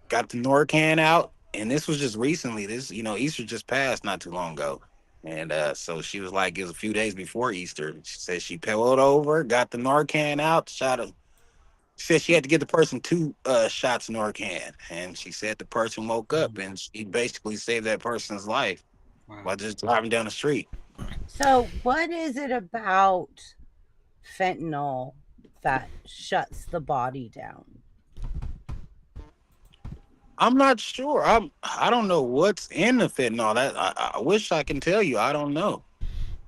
got the Narcan out, and this was just recently. This, Easter just passed not too long ago. And so she was like, it was a few days before Easter. She said she pulled over, got the Narcan out, shot her. She said she had to give the person 2 shots of Narcan. And she said the person woke up and she basically saved that person's life by just driving down the street. So what is it about fentanyl that shuts the body down? I'm not sure. I don't know what's in the fentanyl. That I wish I can tell you. I don't know.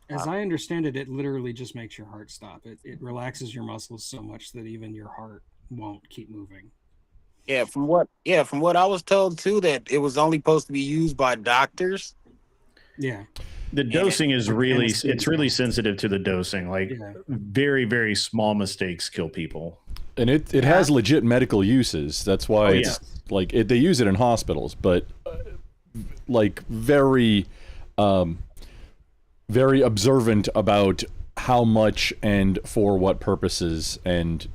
As I understand it, it literally just makes your heart stop. It relaxes your muscles so much that even your heart won't keep moving. Yeah, from what I was told too, that it was only supposed to be used by doctors. Yeah. The dosing is really sensitive to the dosing. Like very, very small mistakes kill people. And it has legit medical uses. That's why it's like they use it in hospitals, but like very very observant about how much and for what purposes, and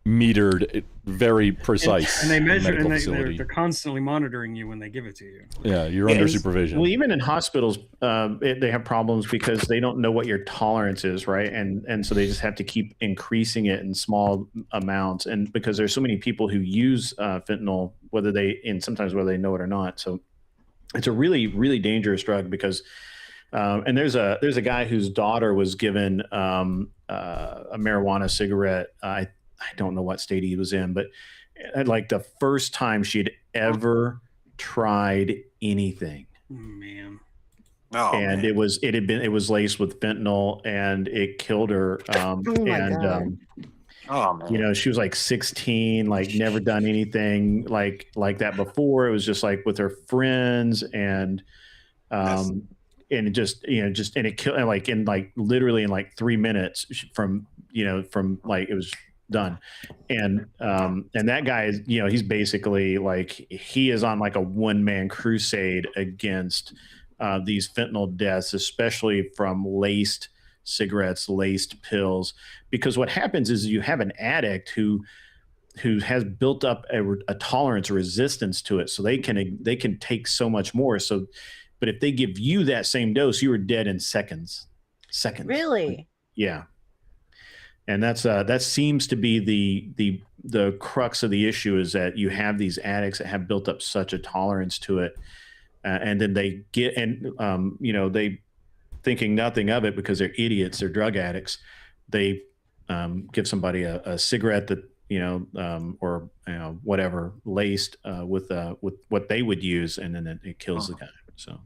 metered very precise. And they in the measure, medical and facility. they're constantly monitoring you when they give it to you. Yeah, you're under supervision. Well, even in hospitals, they have problems because they don't know what your tolerance is, right? And so they just have to keep increasing it in small amounts. And because there's so many people who use fentanyl, sometimes whether they know it or not. So it's a really, really dangerous drug because, and there's a guy whose daughter was given a marijuana cigarette. I don't know what state he was in, but like the first time she'd ever tried anything. Man. Oh, and man. It was laced with fentanyl and it killed her. Oh my God. Oh man. You know, she was like 16, like never done anything like that before. It was just like with her friends and it just, and it killed like literally in like 3 minutes from like it was done. And that guy is, he's basically like, he is on like a one-man crusade against these fentanyl deaths, especially from laced cigarettes, laced pills, because what happens is you have an addict who has built up a tolerance, a resistance to it, so they can take so much more. So, but if they give you that same dose, you are dead in seconds. Really? Yeah. And that seems to be the crux of the issue, is that you have these addicts that have built up such a tolerance to it, and then they get they, thinking nothing of it because they're idiots, they're drug addicts, they give somebody a cigarette that or whatever laced with what they would use, and then it kills the guy. So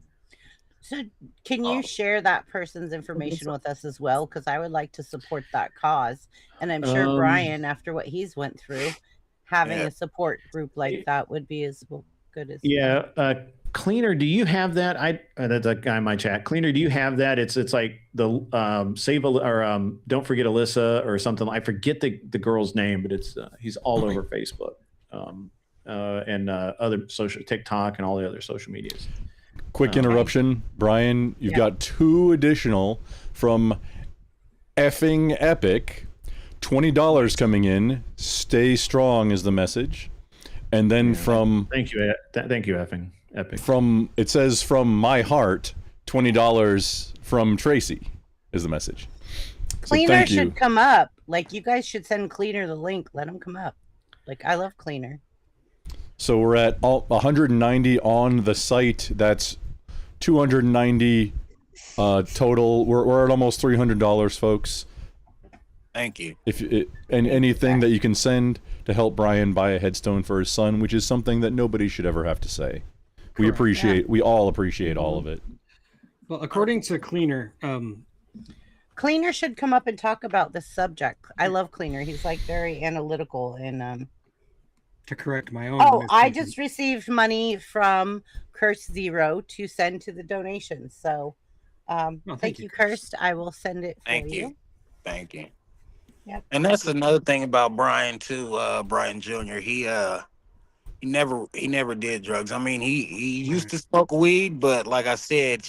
can you share that person's information with us as well? Because I would like to support that cause. And I'm sure Brian, after what he's went through, having a support group like that would be as good as Cleaner, do you have that? That's a guy in my chat. Cleaner, do you have that? It's like the save or don't forget Alyssa or something. I forget the girl's name, but it's he's all over Facebook and other social, TikTok and all the other social medias. Quick interruption, Brian. You've got 2 additional from effing Epic. $20 coming in. Stay strong is the message. And then from thank you effing Epic. It says from my heart, $20 from Tracy is the message. Cleaner should come up. Like, you guys should send Cleaner the link. Let him come up. Like, I love Cleaner. So we're at 190 on the site. That's 290 total. We're at almost $300, folks. Thank you. And anything that you can send to help Brian buy a headstone for his son, which is something that nobody should ever have to say. Correct. We all appreciate all of it. Well, according to Cleaner, Cleaner should come up and talk about this subject. I love Cleaner. He's like very analytical and to correct my own. Oh, I just received money from Curse Zero to send to the donation. So thank you, Cursed. I will send it for you. Thank you. Yep. And that's another thing about Brian too, Brian Jr. He never did drugs. I mean, he used to smoke weed, but like I said,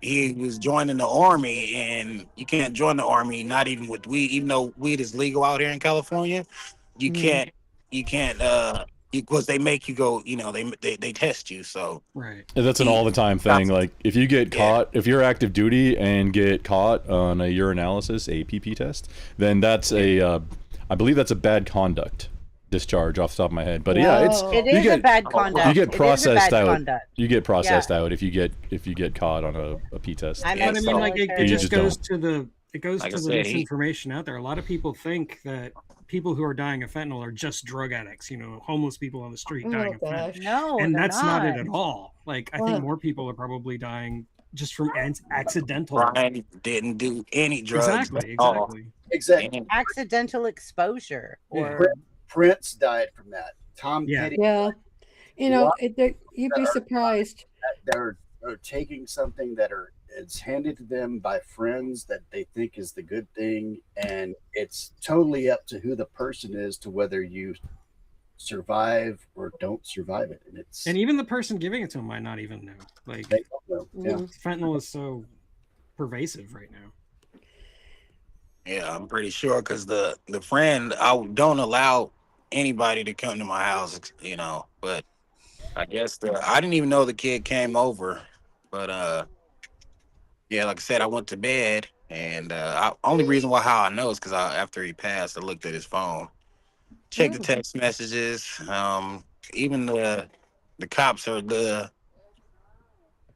he was joining the army, and you can't join the army not even with weed, even though weed is legal out here in California. You can't because they make you go, they test you. So right. That's an all the time thing. Like if you get caught, if you're active duty and get caught on a urinalysis, APP test, then that's I believe that's a bad conduct discharge off the top of my head. But it is a bad conduct. You get processed out. Conduct. You get processed out if you get caught on a P test. I mean, like it just goes to the misinformation out there. A lot of people think that people who are dying of fentanyl are just drug addicts, homeless people on the street dying of fentanyl. No, and that's not it at all. Like, I think more people are probably dying just from accidental. Brian didn't do any drugs. Exactly. Accidental exposure. Or Prince died from that. Tom Petty. Yeah. You'd be surprised. They're taking something that it's handed to them by friends that they think is the good thing, and it's totally up to who the person is to whether you survive or don't survive it. And even the person giving it to them might not even know. Like, they don't know. Fentanyl is so pervasive right now. Yeah, I'm pretty sure because the friend, I don't allow anybody to come to my house, you know. But I guess I didn't even know the kid came over. But yeah, like I said, I went to bed, and only reason why how I know is because after he passed, I looked at his phone, checked the text messages. Even the cops are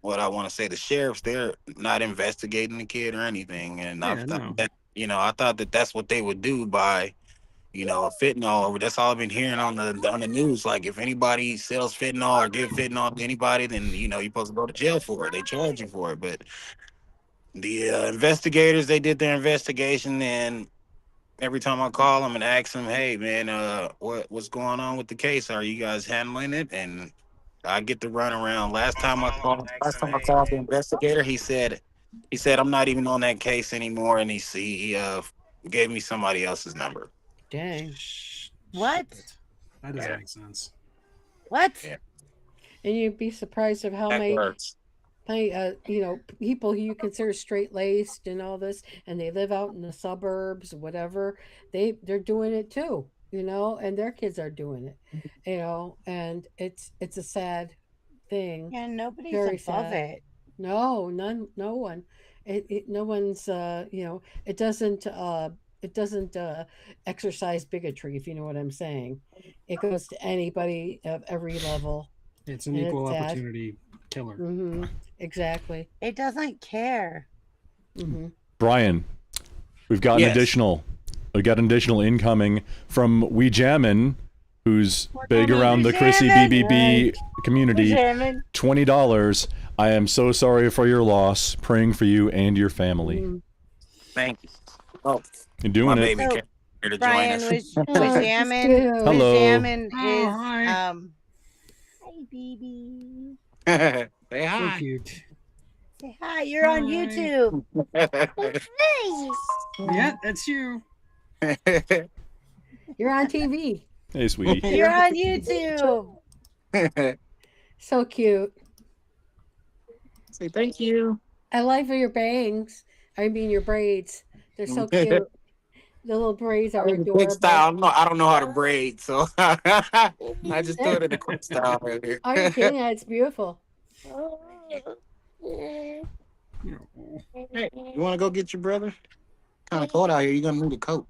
what I want to say, the sheriffs, they're not investigating the kid or anything. And I thought that, you know, I thought that that's what they would do by, you know, fentanyl. That's all I've been hearing on the news. Like, if anybody sells fentanyl or give fentanyl to anybody, then, you know, you're supposed to go to jail for it. They charge you for it. But the investigators, they did their investigation, and every time I call them and ask them, hey man, what's going on with the case? Are you guys handling it? And I get the runaround. Last time I called the investigator, he said I'm not even on that case anymore, and he gave me somebody else's number. Dang. What? That doesn't make sense. What? Yeah. And you'd be surprised of how That many, hurts. you know, people who you consider straight laced and all this, and they live out in the suburbs, whatever. They're doing it too, you know, and their kids are doing it, you know, and it's a sad thing. Yeah, nobody's Very above sad. it. No, no one. No one's, you know, it doesn't exercise bigotry, if you know what I'm saying. It goes to anybody of every level. It's an And equal it's sad. opportunity killer. Mm-hmm. Exactly. It doesn't care. Mm-hmm. Brian, we've got an additional incoming from We Jammin', who's big around the Chrissy BBB community. $20. I am so sorry for your loss. Praying for you and your family. Mm-hmm. Thank you. Oh, you're doing my it. baby came here to Brian join us. was jamming. Hello. Jamming is hi. Hi, baby. Say hi. So cute. Say hi. You're on YouTube. Yeah, that's you. You're on TV. Hey, sweetie. You're on YouTube. So cute. Say thank you. I like your bangs. I mean your braids. They're so cute. The little braids are Quick adorable. style. No, I don't know how to braid, so I just do it in the quick style right here. Are you kidding? It's beautiful. Hey, you want to go get your brother? Kind of cold out here. You're gonna need a coat.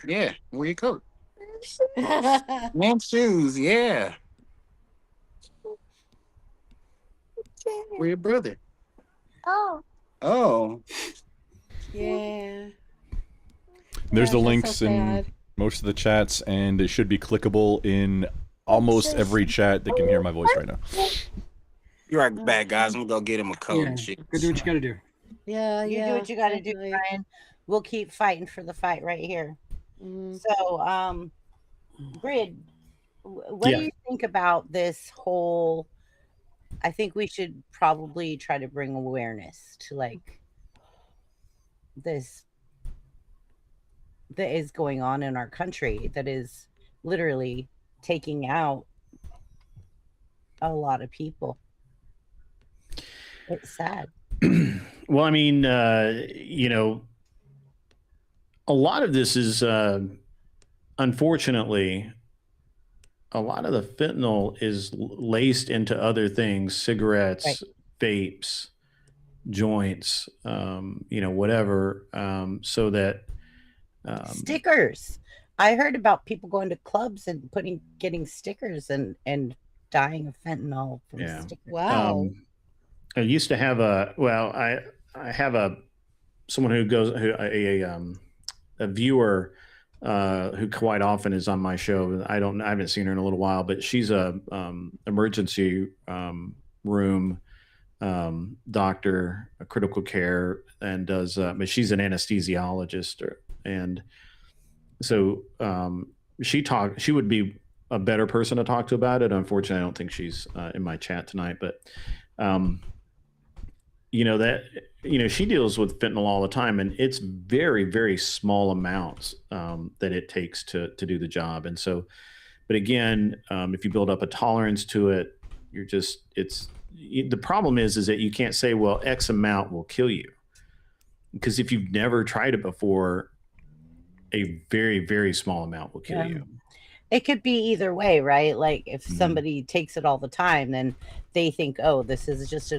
Yeah, wear your coat. And shoes. Yeah. Wear your brother. Oh. Yeah. There's the That's links so in sad. most of the chats, and it should be clickable in almost every chat that can hear my voice right now. You're right back, guys. I'm gonna go get him a coat and shit. Go do what you gotta do. Yeah, You yeah. do what you got to do, definitely. Brian. We'll keep fighting for the fight right here. Mhm. So, Grid, what Yeah. do you think about this whole? I think we should probably try to bring awareness to like this that is going on in our country that is literally taking out a lot of people. It's sad. Well, I mean, you know, a lot of this is, unfortunately, a lot of the fentanyl is laced into other things, cigarettes, vapes, joints, you know, whatever, so that Stickers. I heard about people going to clubs and getting stickers and dying of fentanyl from stickers. Wow. I used to have I have someone who goes a viewer who quite often is on my show. I haven't seen her in a little while, but she's a emergency room doctor, a critical care, and does. But she's an anesthesiologist, and so she would be a better person to talk to about it. Unfortunately, I don't think she's in my chat tonight, but you know that she deals with fentanyl all the time, and it's very, very small amounts that it takes to do the job. And so, but again, if you build up a tolerance to it, the problem is that you can't say, well, X amount will kill you, because if you've never tried it before, a very, very small amount will kill Yeah. you. It could be either way, right? Like if Mhm. somebody takes it all the time, then they think, oh, this is just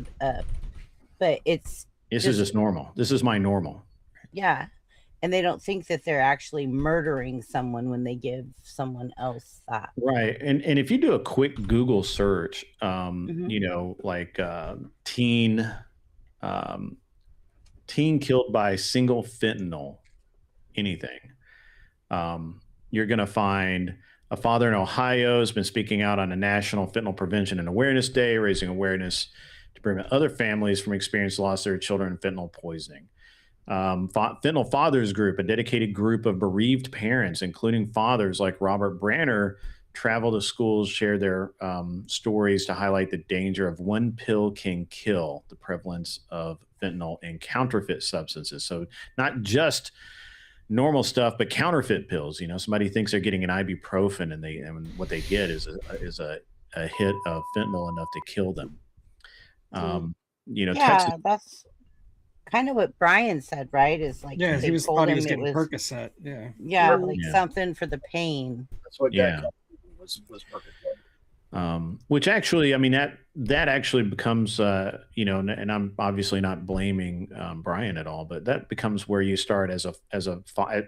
but it's This is just normal. This is my normal. Yeah. And they don't think that they're actually murdering someone when they give someone else that. Right. And if you do a quick Google search, Mhm. you know, like teen killed by single fentanyl, anything, you're going to find a father in Ohio has been speaking out on a National Fentanyl Prevention and Awareness Day, raising awareness to prevent other families from experiencing loss of their children in fentanyl poisoning. Fentanyl Fathers Group, a dedicated group of bereaved parents, including fathers like Robert Branner, travel to schools, share their stories to highlight the danger of one pill can kill, the prevalence of fentanyl and counterfeit substances. So not just normal stuff, but counterfeit pills. You know, somebody thinks they're getting an ibuprofen, and what they get is a hit of fentanyl enough to kill them. You know, Yeah, Texas. that's kind of what Brian said, right? Is like Yeah, they he was told thought he him was it getting was Percocet. Yeah. yeah, like Yeah. something for the pain. That's what Yeah. Dad was Percocet. Which actually, I mean, that actually becomes, you know, and I'm obviously not blaming Brian at all, but that becomes where you start as a,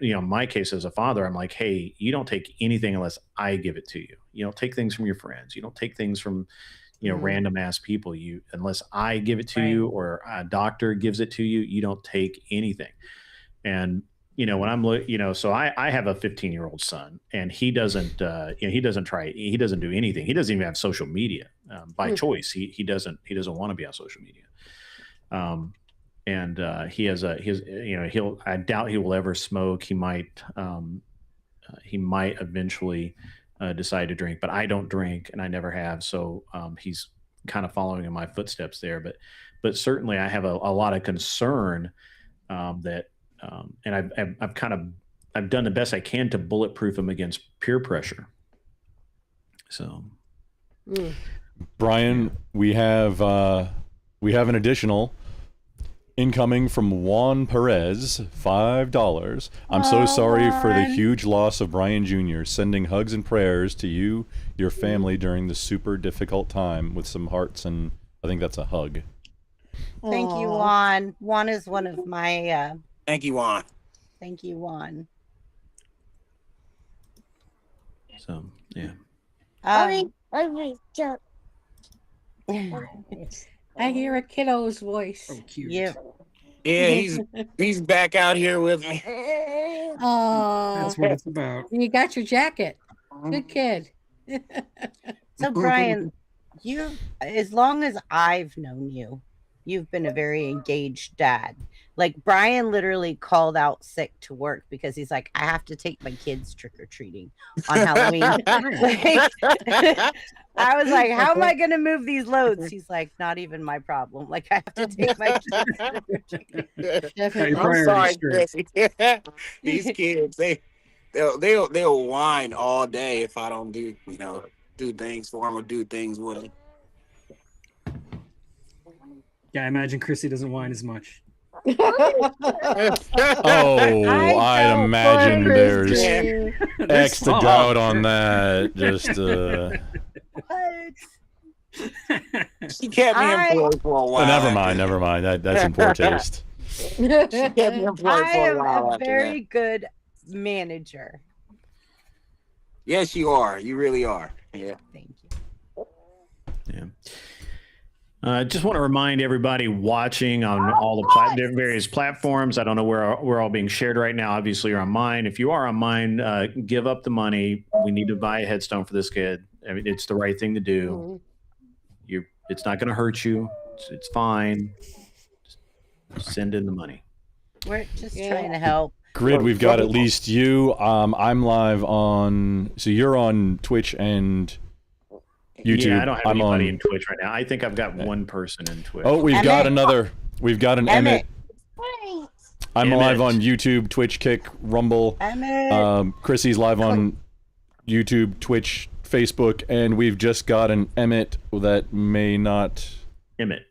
you know, in my case as a father, I'm like, hey, you don't take anything unless I give it to you. You don't take things from your friends. You don't take things from, you know, random ass people. Unless I give it to you or a doctor gives it to you, you don't take anything. And you know, when I'm, you know, so I have a 15-year-old son, and he doesn't, you know, he doesn't do anything. He doesn't even have social media by choice. He doesn't want to be on social media. And you know, I doubt he will ever smoke. He might eventually decide to drink, but I don't drink and I never have. So he's kind of following in my footsteps there. But certainly I have a lot of concern that. And I've done the best I can to bulletproof him against peer pressure. So, Brian, we have an additional incoming from Juan Perez, $5. I'm so sorry for the huge loss of Brian Jr. Sending hugs and prayers to you, your family during the super difficult time, with some hearts, and I think that's a hug. Thank you, Juan. Juan is one of my Thank you, Juan. Thank you, Juan. So yeah. I hear a kiddo's voice. Oh, cute. Yep. Yeah, he's back out here with me. Oh, That's what it's about. you got your jacket. Good kid. So Brian, as long as I've known you, you've been a very engaged dad. Like Brian literally called out sick to work because he's like, I have to take my kids trick-or-treating on Halloween. Like, I was like, how am I going to move these loads? He's like, not even my problem. Like I have to take my kids trick-or-treating. I'm sorry, Chrissy. These kids, they'll whine all day if I don't do things for them or do things with them. Yeah, I imagine Chrissy doesn't whine as much. Oh, I'd imagine there's X to doubt on that. Just She kept me employed for a while. never mind. That's in poor taste. She kept me employed I for a am while a after very that. good manager. Yes, you are. You really are. Yeah. Thank you. Yeah. I just want to remind everybody watching on all the various platforms. I don't know where we're all being shared right now. Obviously, you're on mine. If you are on mine, give up the money. We need to buy a headstone for this kid. I mean, it's the right thing to do. It's not going to hurt you. It's fine. Just send in the money. We're just trying to help. Grid, we've got at least you. I'm live on. So you're on Twitch and YouTube. Yeah, I don't have anybody in Twitch right now. I think I've got one person in Twitch. Oh, we've got another. We've got an Emmett. I'm Emmett. live on YouTube, Twitch, Kick, Rumble. Emmett. Chrissy's live on YouTube, Twitch, Facebook, and we've just got an Emmett that may not. Emmett.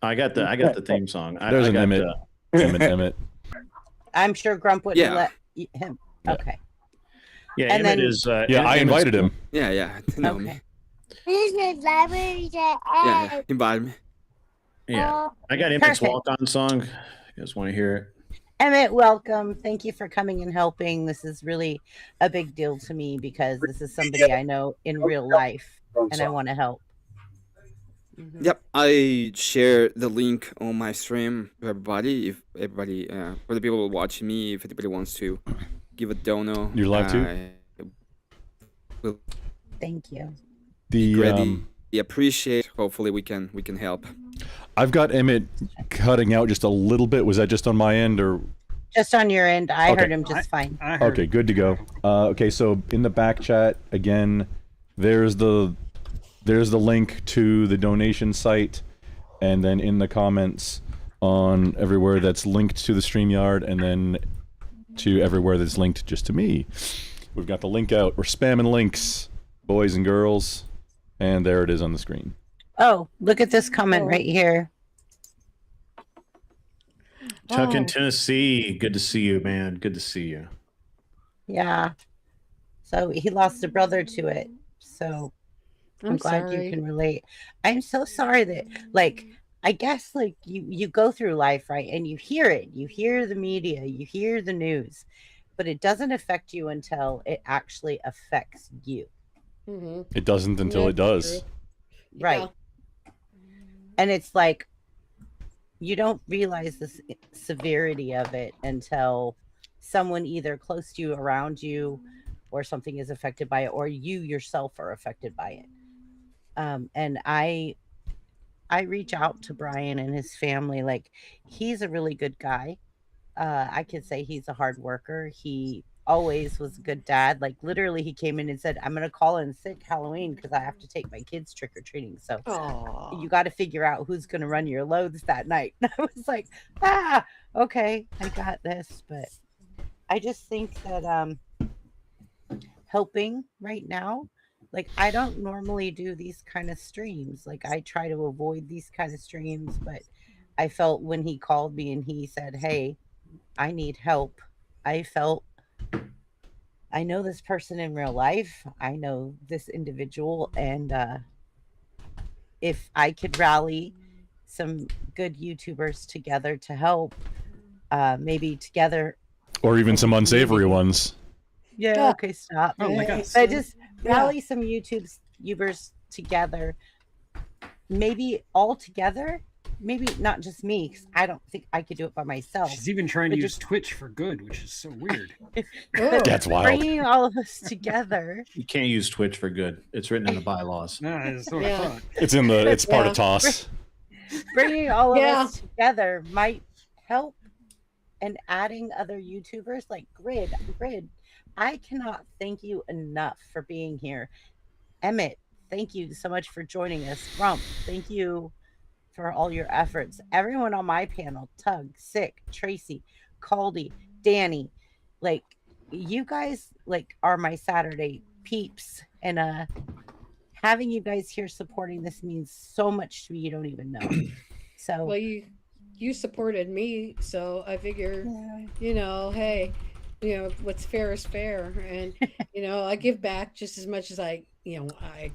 I got the theme song. There's an Emmett. Emmett. I'm sure Grump wouldn't let him. Yeah. Okay. Yeah, And Emmett then- is. Yeah, I invited him. Yeah, they know me. Okay. Yeah, invite me. Yeah, I got Emmett's Perfect. walk-on song. You guys want to hear it? Emmett, welcome. Thank you for coming and helping. This is really a big deal to me because this is somebody I know in real life and I want to help. Mhm. Yep, I share the link on my stream to everybody. If everybody, for the people watching me, if anybody wants to give a dono, You're live too? Will Thank you. The greatly appreciate. Hopefully, we can help. I've got Emmett cutting out just a little bit. Was that just on my end or? Just on your end, I Okay. heard him just fine. I heard Okay, it. good to go. Okay, so in the back chat again, there's the link to the donation site, and then in the comments on everywhere that's linked to the StreamYard, and then to everywhere that's linked just to me. We've got the link out. We're spamming links, boys and girls, and there it is on the screen. Oh, look at this comment Oh. right here. Tuck in Oh. Tennessee. Good to see you, man. Good to see you. Yeah. So he lost a brother to it. So I'm glad sorry. you can relate. I'm so sorry that, like, I guess, like, you go through life, right? And you hear it. You hear the media. You hear the news. But it doesn't affect you until it actually affects you. Mhm. It doesn't until Yeah, it does. true. Right. Yeah. And it's like, you don't realize the severity of it until someone either close to you, around you, or something is affected by it, or you yourself are affected by it. And I reach out to Brian and his family. Like, he's a really good guy. I could say he's a hard worker. He always was a good dad. Like, literally, he came in and said, I'm going to call in sick Halloween because I have to take my kids trick-or-treating. So Aw. you got to figure out who's going to run your loads that night. I was like, okay, I got this. But I just think that helping right now, like, I don't normally do these kind of streams. Like, I try to avoid these kind of streams, but I felt when he called me and he said, hey, I need help. I felt, I know this person in real life. I know this individual. And if I could rally some good YouTubers together to help, maybe together. Or even as a some unsavory community. ones. Yeah, okay, stop. Oh, like us. But just Yeah. rally some YouTubers together. Maybe all together. Maybe not just me, because I don't think I could do it by myself. She's even trying to But use just- Twitch for good, which is so weird. Oh. That's wild. Bringing all of us together. You can't use Twitch for good. It's written in the bylaws. No, that's what I Yeah. thought. It's part Yeah. of TOS. Bringing all of Yeah. us together might help. And adding other YouTubers like Grid. I cannot thank you enough for being here. Emmett, thank you so much for joining us. Rump, thank you for all your efforts. Everyone on my panel, Tug, Sick, Tracy, Caldy, Danny, like, you guys, like, are my Saturday peeps. And having you guys here supporting this means so much to me, you don't even know. So Well, you supported me, so I figure, you know, hey, you know, what's fair is fair, and you know, I give back just as much as I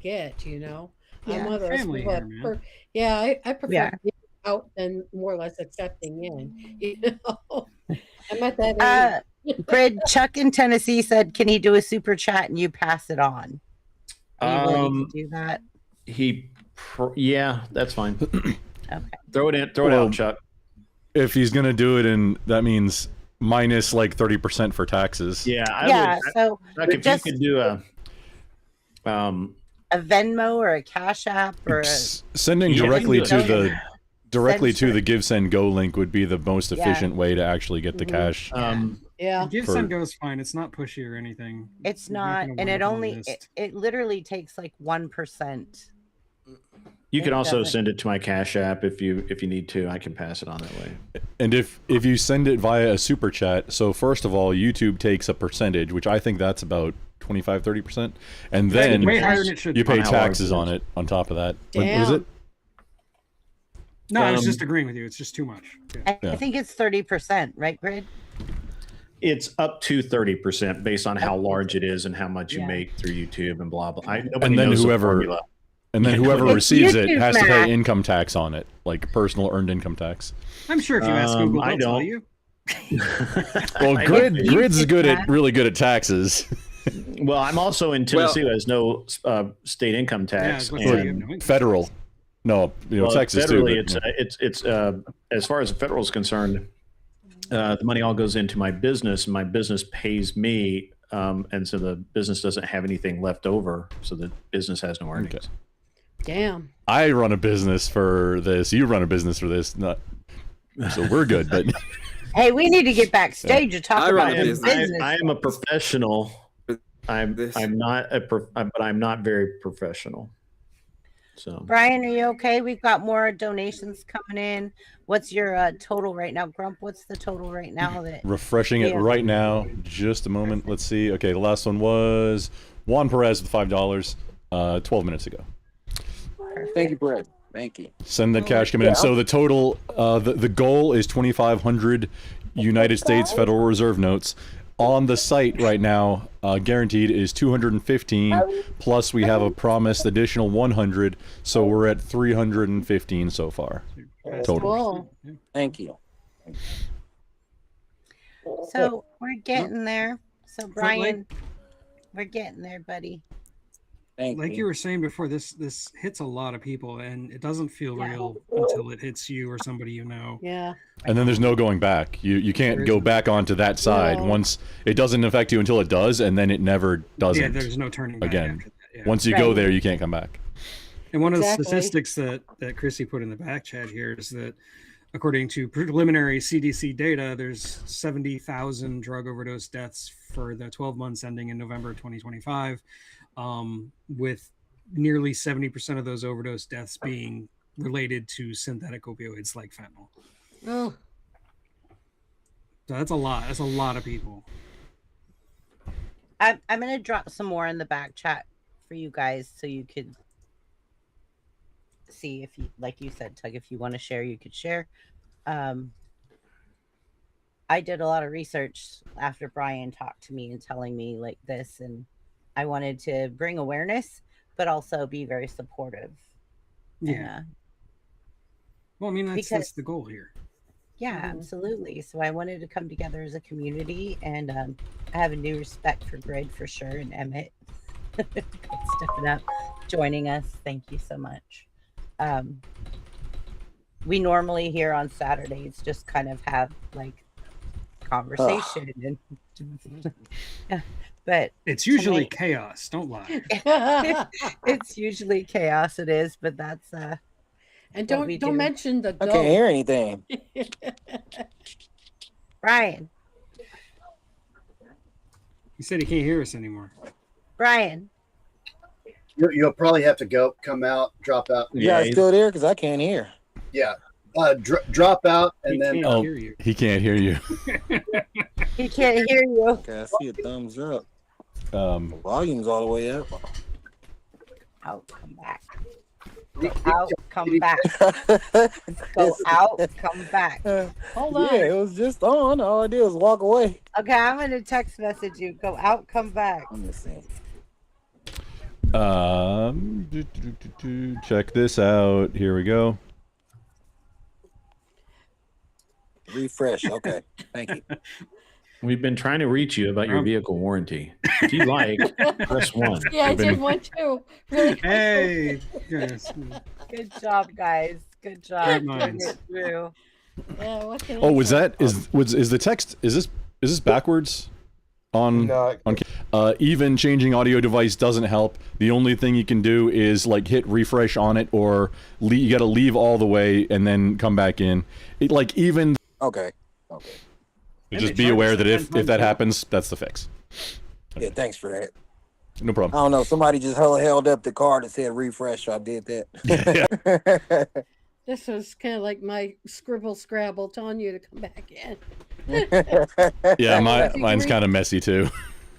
get. You know, Yeah. I'm one of those Family people here, man. I prefer Yeah. giving out than more or less accepting in. You know, I'm at that age. Grid, Chuck in Tennessee said, can he do a super chat and you pass it on? Are you willing to do that? Yeah, that's fine. Okay. Throw it Well, out, Chuck. If he's gonna do it, and that means minus like 30% for taxes. Yeah, Yeah, would. so Chuck, if just you could do a Venmo or a Cash App or a, Sending Yeah, directly I can to do it. the directly to Send the Give Send Go link would be the most Yeah. efficient way to actually get the Mhm. cash. Yeah, Give For- Send Go's fine. It's not pushy or anything. it's You're not, making a and it wonderful only, list. it literally takes like 1%. You can It also doesn't- send it to my Cash App if you need to. I can pass it on that way. And if you send it via a super chat, so first of all, YouTube takes a percentage, which I think that's about 25-30%, and then way higher than it should. you pay On how large taxes it on is. it on top of that. What is Damn. it? No, I was Um, just agreeing with you. It's just too much. Yeah. I think it's 30%, right, Grid? It's up to 30% based on how large it is and how much you make through YouTube and blah blah. Nobody And then knows the whoever formula. and then Yeah, whoever nobody- receives it YouTube has to math. pay income tax on it, like personal earned income tax. I'm sure if you ask Google, I they'll tell don't. you. Well, I Grid's really good at taxes. Well, I'm also in Tennessee, who has no state income tax. I was gonna say, you have and no income Federal. No, Texas too. federally, but, it's as far as the federal is concerned, the money all goes into my business, and my business pays me, and so the business doesn't have anything left over, so the business has no earnings. Okay. Damn. I run a business for this. You run a business for this. Not so we're good, but Hey, we need to get backstage and talk about the business. I am a professional. I'm not but I'm not very professional. So Brian, are you okay? We've got more donations coming in. What's your total right now, Grump? What's the total right now? That refreshing it right now. Just a moment. Let's see. Okay, the last one was Juan Perez with $5, 12 minutes ago. Thank you, Brett. Thank you. Send that cash coming in. So the total, the goal is 2,500 United States Federal Reserve notes. On the site right now, guaranteed is 215. Plus, we have a promised additional 100, so we're at 315 so far. Total. Cool. Thank you. So we're getting there. So Brian, we're getting there, buddy. Like you were saying before, this hits a lot of people, and it doesn't feel real until it hits you or somebody you know. Yeah. And then there's no going back. You can't go back onto that side. No. Once it doesn't affect you until it does, and then it never doesn't. Yeah, there's no turning back again. after that, yeah. Once you go there, you can't come back. And one of the Exactly. statistics that Chrissy put in the back chat here is that according to preliminary CDC data, there's 70,000 drug overdose deaths for the 12 months ending in November 2025, with nearly 70% of those overdose deaths being related to synthetic opioids like fentanyl. Oh, So that's a lot. That's a lot of people. I'm gonna drop some more in the back chat for you guys so you could see if you, like you said, Tug, if you want to share, you could share. I did a lot of research after Brian talked to me and telling me like this, and I wanted to bring awareness, but also be very supportive. Yeah. And, Well, I mean, that's because- the goal here. yeah, absolutely. So I wanted to come together as a community, and I have a new respect for Grid for sure, and Emmett stepping up, joining us. Thank you so much. We normally here on Saturdays just kind of have like conversation and but It's usually tonight- chaos. Don't lie. it's usually chaos. It is, but that's and what we don't do. mention the I goat. can't hear anything. Brian. He said he can't hear us anymore. Brian. You'll probably have to come out, drop out. You guys still there? Because I can't hear. Yeah. Drop out and He then can't hear you. He can't hear you. He can't hear you. Okay, I see a thumbs up. The volume's all the way up. Out, come back. Go out, come back. Go out, come back. Hold on. Yeah, it was just on. All I did was walk away. Okay, I'm gonna text message you. Go out, come back. Let me see. Check this out. Here we go. Refresh. Okay. Thank you. we've been trying to reach you about your vehicle warranty. If you like, press 1. Yeah, I We've been- did one too. Really. Hey. Yes. Good job, guys. Good job. Great Getting minds. it through. Yeah, what can I Oh, was say? that is the text? Is this backwards? On even changing audio device doesn't help. The only thing you can do is like hit refresh on it, or you got to leave all the way and then come back in. Like even. Okay. Just be aware that if that happens, that's the fix. Yeah, thanks for that. No problem. I don't know. Somebody just held up the card that said refresh, so I did that. This was kind of like my scribble scrabble telling you to come back in. Yeah, mine's kind of messy too.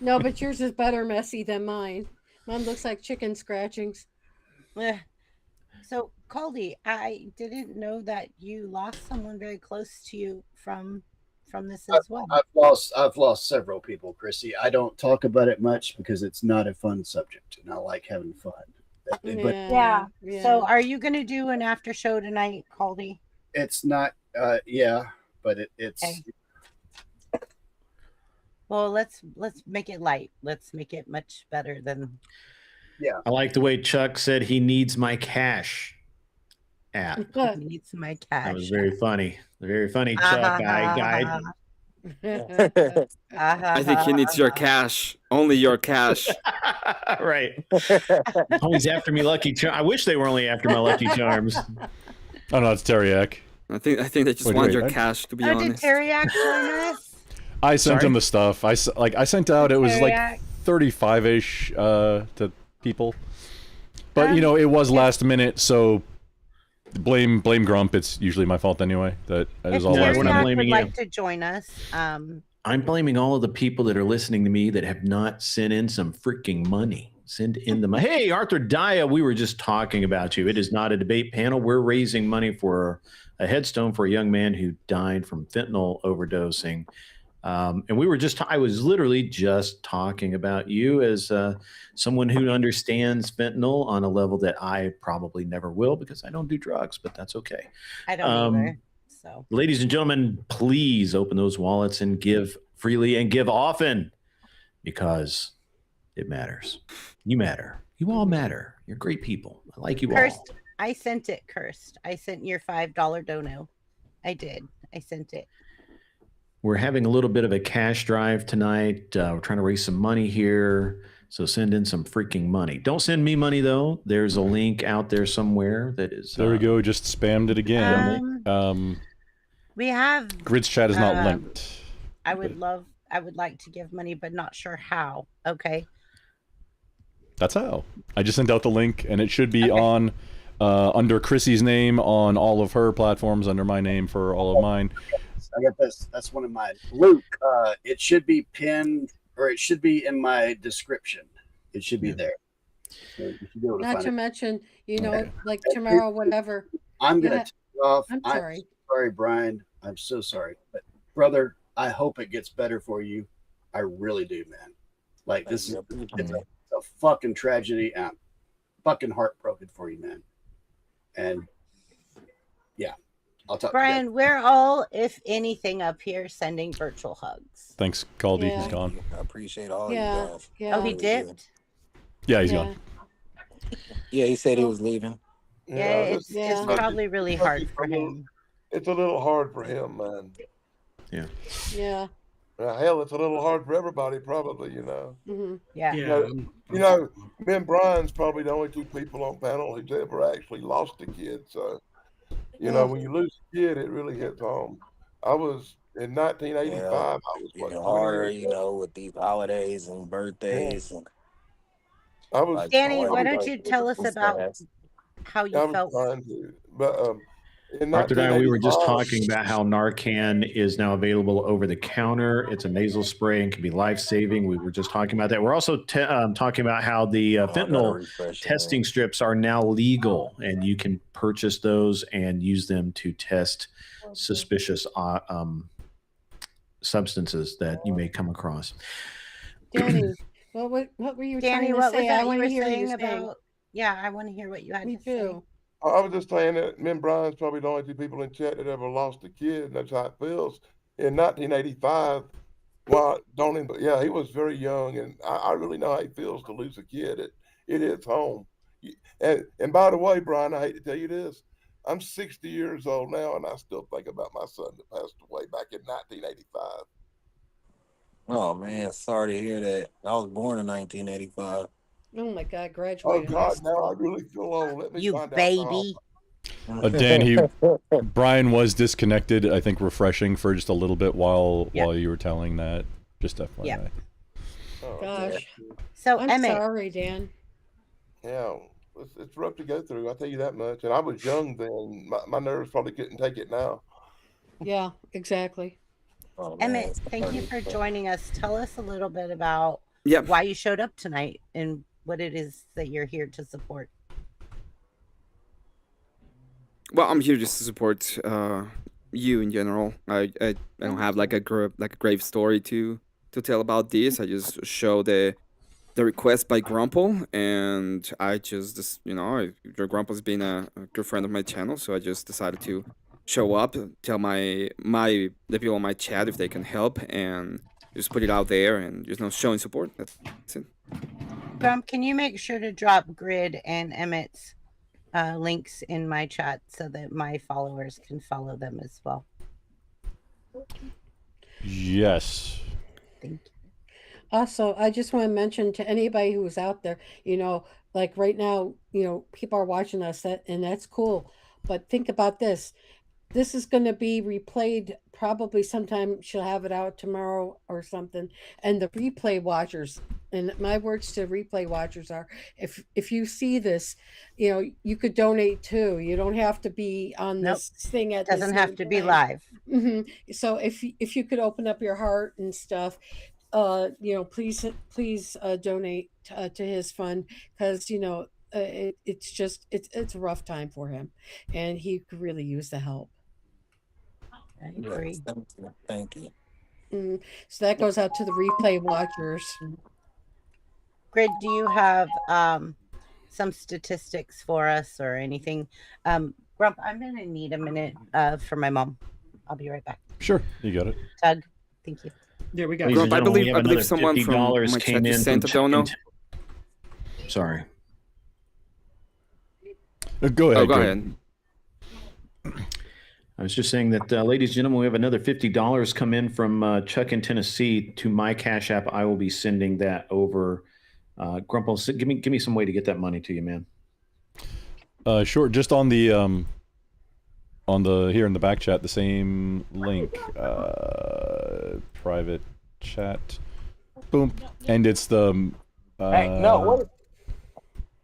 No, but yours is better messy than mine. Mine looks like chicken scratchings. So, Caldy, I didn't know that you lost someone very close to you from from this as well. I've lost several people, Chrissy. I don't talk about it much because it's not a fun subject, and I like having fun. But Yeah. So, are you going to do an after show tonight, Caldy? it's not. Yeah, but it's. Okay. Well, let's make it light. Let's make it much better than. Yeah. I like the way Chuck said he needs my cash app. He needs my cash. That was very funny. Very funny, Chuck. I I think he needs your cash. Only your cash. right. Always after me, Lucky Charms. I wish they were only after my Lucky Charms. Oh no, it's Teriak. I think they just want your cash. To be honest. Did Teriak join us? I sent him the stuff. I sent out. It was like 35-ish to people, but you know it was last minute, so blame Grump. It's usually my fault anyway. That is all. If we're not Teriak blaming would you. like to join us, I'm blaming all of the people that are listening to me that have not sent in some freaking money. Send in the money. Hey, Arthur Daya, we were just talking about you. It is not a debate panel. We're raising money for a headstone for a young man who died from fentanyl overdosing. And we were I was literally just talking about you as someone who understands fentanyl on a level that I probably never will because I don't do drugs, but that's okay. I don't either. So, ladies and gentlemen, please open those wallets and give freely and give often because it matters. You matter. You all matter. You're great people. I like you all. I sent it, Cursed. I sent your $5 dono. I did. I sent it. We're having a little bit of a cash drive tonight. We're trying to raise some money here. So send in some freaking money. Don't send me money, though. There's a link out there somewhere that is... There we go. Just spammed it again. We have... Grid's chat is not linked. I would like to give money, but not sure how. Okay. That's how. I just sent out the link, and it should be on under Chrissy's name on all of her platforms, under my name for all of mine. I got this. That's one of mine. Luke, it should be pinned, or it should be in my description. It should be there. So you should be able to Not find to it. mention, you know, like tomorrow, whatever. I'm going to take off. I'm sorry. Sorry, Brian. I'm so sorry. But, brother, I hope it gets better for you. I really do, man. Like, this is it's a fucking tragedy. I'm fucking heartbroken for you, man. And, yeah. I'll talk Brian, we're all, if anything, up here sending virtual hugs. Thanks, Caldy. He's gone. I appreciate all you Yeah. guys. Yeah. Oh, he dipped? Yeah, he's gone. Yeah, he said he was leaving. Yeah, it's probably really hard for him. It's a little hard for him, man. Yeah. Yeah. Hell, it's a little hard for everybody, probably, you know. Mm-hmm. Yeah. You know, me and Brian's probably the only two people on panel who's ever actually lost a kid. So, you know, when you lose a kid, it really hits home. I was in 1985. I was It's harder, you know, with these holidays and birthdays. And I was Danny, why don't you tell us about how you felt? Trying to, but Arthur and I, we were just talking about how Narcan is now available over the counter. It's a nasal spray and can be life-saving. We were just talking about that. We're also talking about how the fentanyl testing strips are now legal, and you can purchase those and use them to test suspicious substances that you may come across. Danny, what were you Danny, trying to what say? was that I want you to were hear saying you saying. about? Yeah, I want to hear what you had to say. I was just saying that me and Brian's probably the only two people in chat that ever lost a kid, and that's how it feels. In 1985, well, yeah, he was very young, and I really know how he feels to lose a kid. It hits home. And by the way, Brian, I hate to tell you this, I'm 60 years old now, and I still think about my son that passed away back in 1985. oh man, sorry to hear that. I was born in 1985. Oh my God, Oh graduated. God, now I really feel old. Let me You find baby. out. Brian was disconnected. I think refreshing for just a little bit while you were telling that. Just FYI. Yeah. Gosh. So I'm Emmett, sorry, Dan. Yeah, it's rough to go through. I'll tell you that much. And I was young then. My nerves probably couldn't take it now. Yeah, exactly. Emmett, thank you for joining us. Tell us a little bit about Yep. why you showed up tonight and what it is that you're here to support. Well, I'm here just to support you in general. I don't have like a grave story to tell about this. I just show the request by Grumple, and I just your Grumple's been a good friend of my channel, so I just decided to show up, tell the people on my chat if they can help, and just put it out there and showing support. That's it. Grump, can you make sure to drop Grid and Emmett's links in my chat so that my followers can follow them as well? Yes. Thank you. Also, I just want to mention to anybody who's out there, like right now, people are watching us, and that's cool. But think about this. This is going to be replayed probably sometime. She'll have it out tomorrow or something. And the replay watchers, and my words to replay watchers are, if you see this, you could donate too. You don't have to be on this thing at doesn't have to be live. So if you could open up your heart and stuff, please donate to his fund, because it's a rough time for him, and he could really use the help. I agree. Thank you. So that goes out to the replay watchers. Grid, do you have some statistics for us or anything? Grump, I'm gonna need a minute for my mom. I'll be right back. Sure, you got it. Tug, thank you. Yeah, we got Ladies it. and I gentlemen, we believe have another someone from $50 my came chat in just from sent a dono. Sorry. Go ahead. Go ahead. I was just saying that, ladies and gentlemen, we have another $50 come in from Chuck in Tennessee to my Cash App. I will be sending that over. Grumple, give me some way to get that money to you, man. Sure. Just on the here in the back chat, the same link, private chat, boom, and it's the Hey, no, what?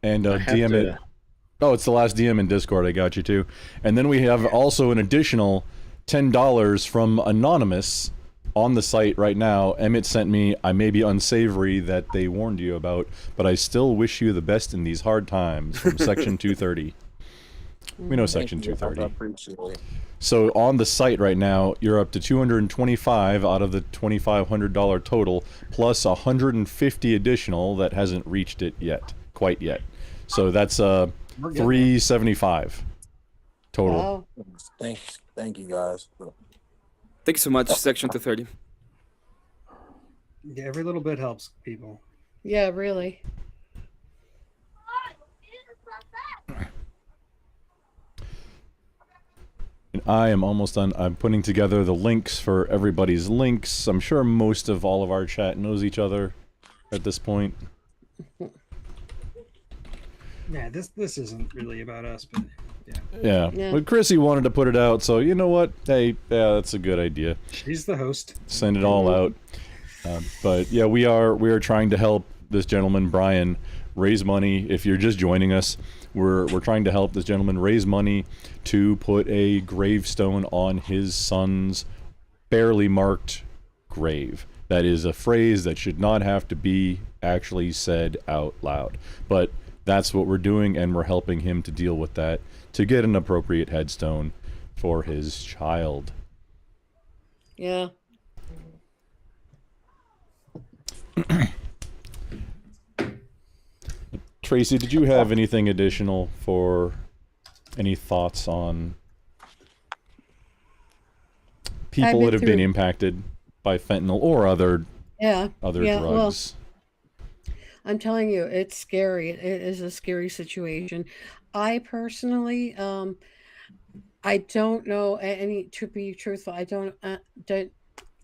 and DM it. Oh, it's the last DM in Discord. I got you too. And then we have also an additional $10 from Anonymous on the site right now. Emmett sent me, I may be unsavory that they warned you about, but I still wish you the best in these hard times, from Section 230. We know Section 230. So on the site right now, you're up to 225 out of the $2,500 total, plus 150 additional that hasn't reached it yet, quite yet. So that's 375 total. Wow. Thank you guys. Thank you so much, Section 230. Yeah, every little bit helps people. Yeah, really. And I am almost done. I'm putting together the links for everybody's links. I'm sure most of all of our chat knows each other at this point. Yeah, this isn't really about us, but yeah. Yeah. But Chrissy wanted to put it out, so you know what? Hey, yeah, that's a good idea. She's the host. Send it all out. But yeah, we are trying to help this gentleman Brian raise money. If you're just joining us, we're trying to help this gentleman raise money to put a gravestone on his son's barely marked grave. That is a phrase that should not have to be actually said out loud. But that's what we're doing, and we're helping him to deal with that, to get an appropriate headstone for his child. Yeah. Tracy, did you have anything additional for any thoughts on people that have been impacted by fentanyl or other drugs? Well, I'm telling you, it's scary. It is a scary situation. I personally, I don't know any. To be truthful, I don't. I'm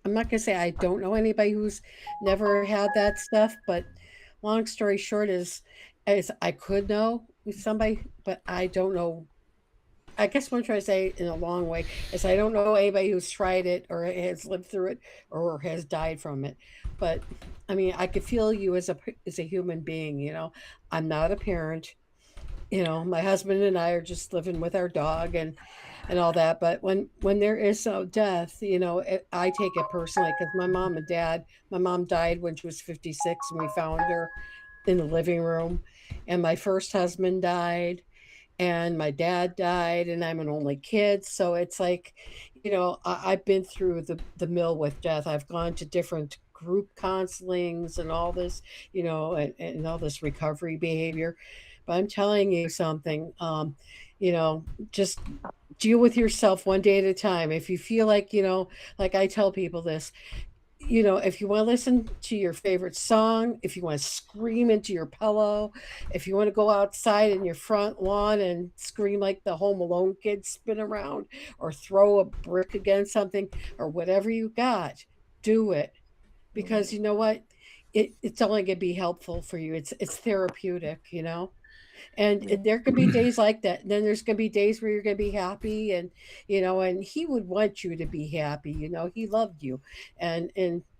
not gonna say I don't know anybody who's never had that stuff. But long story short is I could know somebody, but I don't know. I guess what I'm trying to say in a long way is I don't know anybody who's tried it or has lived through it or has died from it. But I mean, I could feel you as a human being. You know, I'm not a parent. You know, my husband and I are just living with our dog and all that. But when there is a death, you know, I take it personally because my mom and dad. My mom died when she was 56, and we found her in the living room. And my first husband died, and my dad died, and I'm an only kid. So it's like, I've been through the mill with death. I've gone to different group counselings and all this, and all this recovery behavior. But I'm telling you something, just deal with yourself one day at a time. If you feel like, like I tell people this, if you want to listen to your favorite song, if you want to scream into your pillow, if you want to go outside in your front lawn and scream like the Home Alone kids spin around, or throw a brick against something, or whatever you got, do it. Because you know what? It's only going to be helpful for you. It's therapeutic, and there could be days like that. And then there's going to be days where you're going to be happy, and and he would want you to be happy. He loved you, and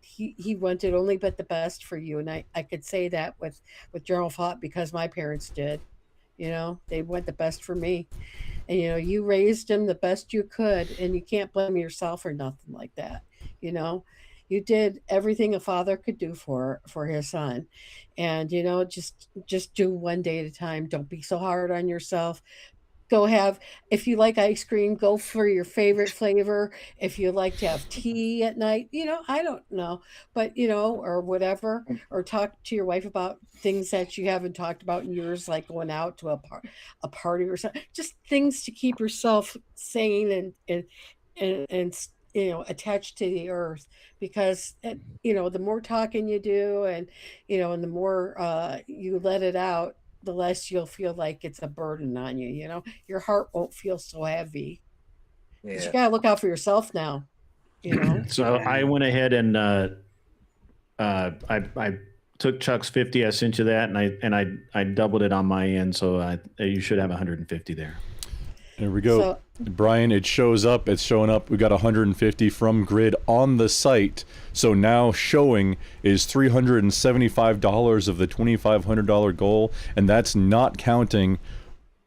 he wanted only but the best for you. And I could say that with General Fott, because my parents did. They want the best for me, and you raised him the best you could, and you can't blame yourself or nothing like that. you know you did everything a father could do for his son. And just do one day at a time. Don't be so hard on yourself. Go have, if you like ice cream, go for your favorite flavor. If you like to have tea at night, I don't know, but or whatever, or talk to your wife about things that you haven't talked about in years, like going out to a party or something. Just things to keep yourself sane and attached to the earth. Because the more talking you do, and the more you let it out, the less you'll feel like it's a burden on you. Your heart won't feel so heavy. Because you Yeah. got to look out for yourself now. So I went ahead and I took Chuck's 50. I sent you that, and I doubled it on my end, so you should have 150 there. There we go. So- Brian, it's showing up. We got 150 from Grid on the site. So now showing is $375 of the $2,500 goal, and that's not counting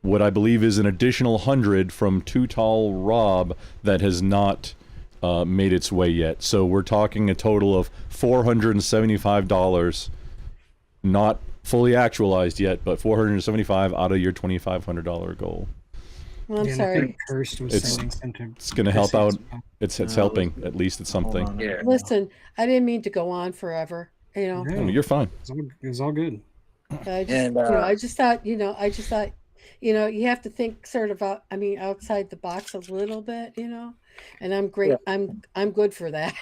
what I believe is an additional 100 from Too Tall Rob that has not made its way yet. So we're talking a total of $475, not fully actualized yet, but $475 out of your $2,500 goal. Well, I'm sorry. Cursed was It's sending some to it's going to help out. Chrissy's- It's helping. At least it's something. Yeah. Listen, I didn't mean to go on forever. No, you're fine. It was all good. I just, And I just thought, you have to think sort of outside the box a little bit, and I'm great. I'm good for that.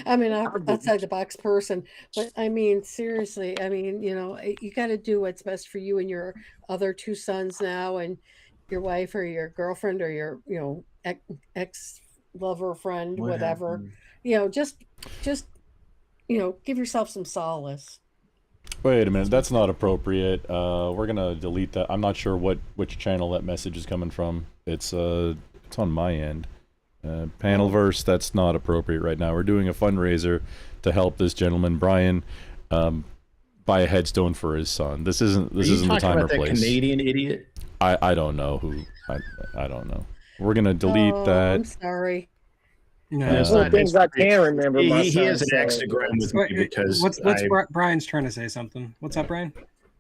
I'm an outside the box person, but seriously, you got to do what's best for you and your other two sons now, and your wife or your girlfriend or your, ex lover friend, What whatever. happened? Just give yourself some solace. Wait a minute. That's not appropriate. We're gonna delete that. I'm not sure which channel that message is coming from. It's on my end. Panelverse. That's not appropriate right now. We're doing a fundraiser to help this gentleman Brian buy a headstone for his son. This isn't the time or about place. that Canadian idiot? I don't know who. I don't know. We're gonna delete that. I'm sorry. No, Yeah. it's one not. of the things I can remember. My He son has an ex saying, to grow with Wait, me because Brian's trying to say something. What's up, Brian?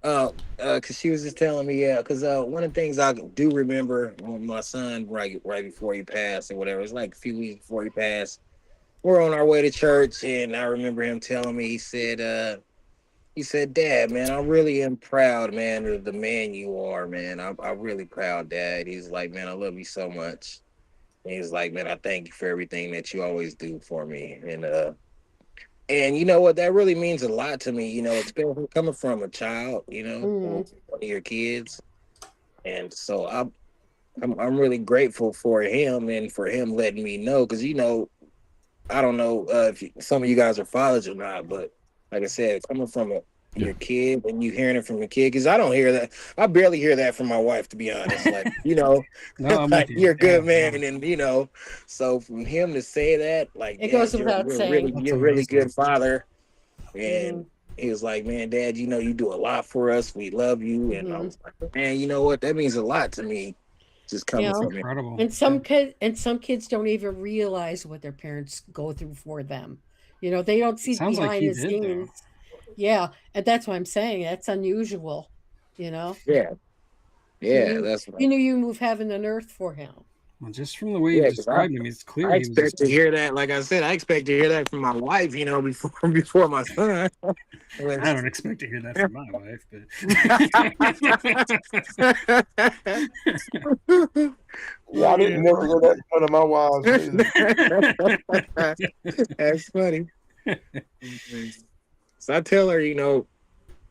because she was just telling me, because one of the things I do remember when my son, right before he passed or whatever, it's like a few weeks before he passed, we're on our way to church, and I remember him telling me, he said, Dad, man, I really am proud, man, of the man you are, man. I'm really proud, Dad. He's like, man, I love you so much. And he's like, man, I thank you for everything that you always do for me. And you know what? That really means a lot to me, especially coming from a child, one of your kids. And so I'm really grateful for him and for him letting me know, because I don't know if some of you guys are fathers or not, but like I said, coming from your kid and you hearing it from your kid, because I don't hear that. I barely hear that from my wife, to be honest. Like, No, I'm like, with you. you're a good Yeah, man, and so from him to say that, like, It Dad, goes without saying. you're a really amazing. good father, and he was like, man, Dad, you do a lot for us. We love you, and I was like, man, you know what? That means a lot to me, just coming from him. Incredible. And some kids don't even realize what their parents go through for them. They don't see Sounds like behind he the did, scenes. though. Yeah, and that's what I'm saying. That's unusual. Yeah. Yeah, You, that's you knew you moved heaven and earth for him. Well, just from the way yeah. you 'Cause described him, it's clear I he was expect to hear that. Like I said, I expect to hear that from my wife. You know, before my son. I don't expect to hear that from my wife, but Yeah, I didn't never hear that in front of my wives neither. That's funny. So I tell her,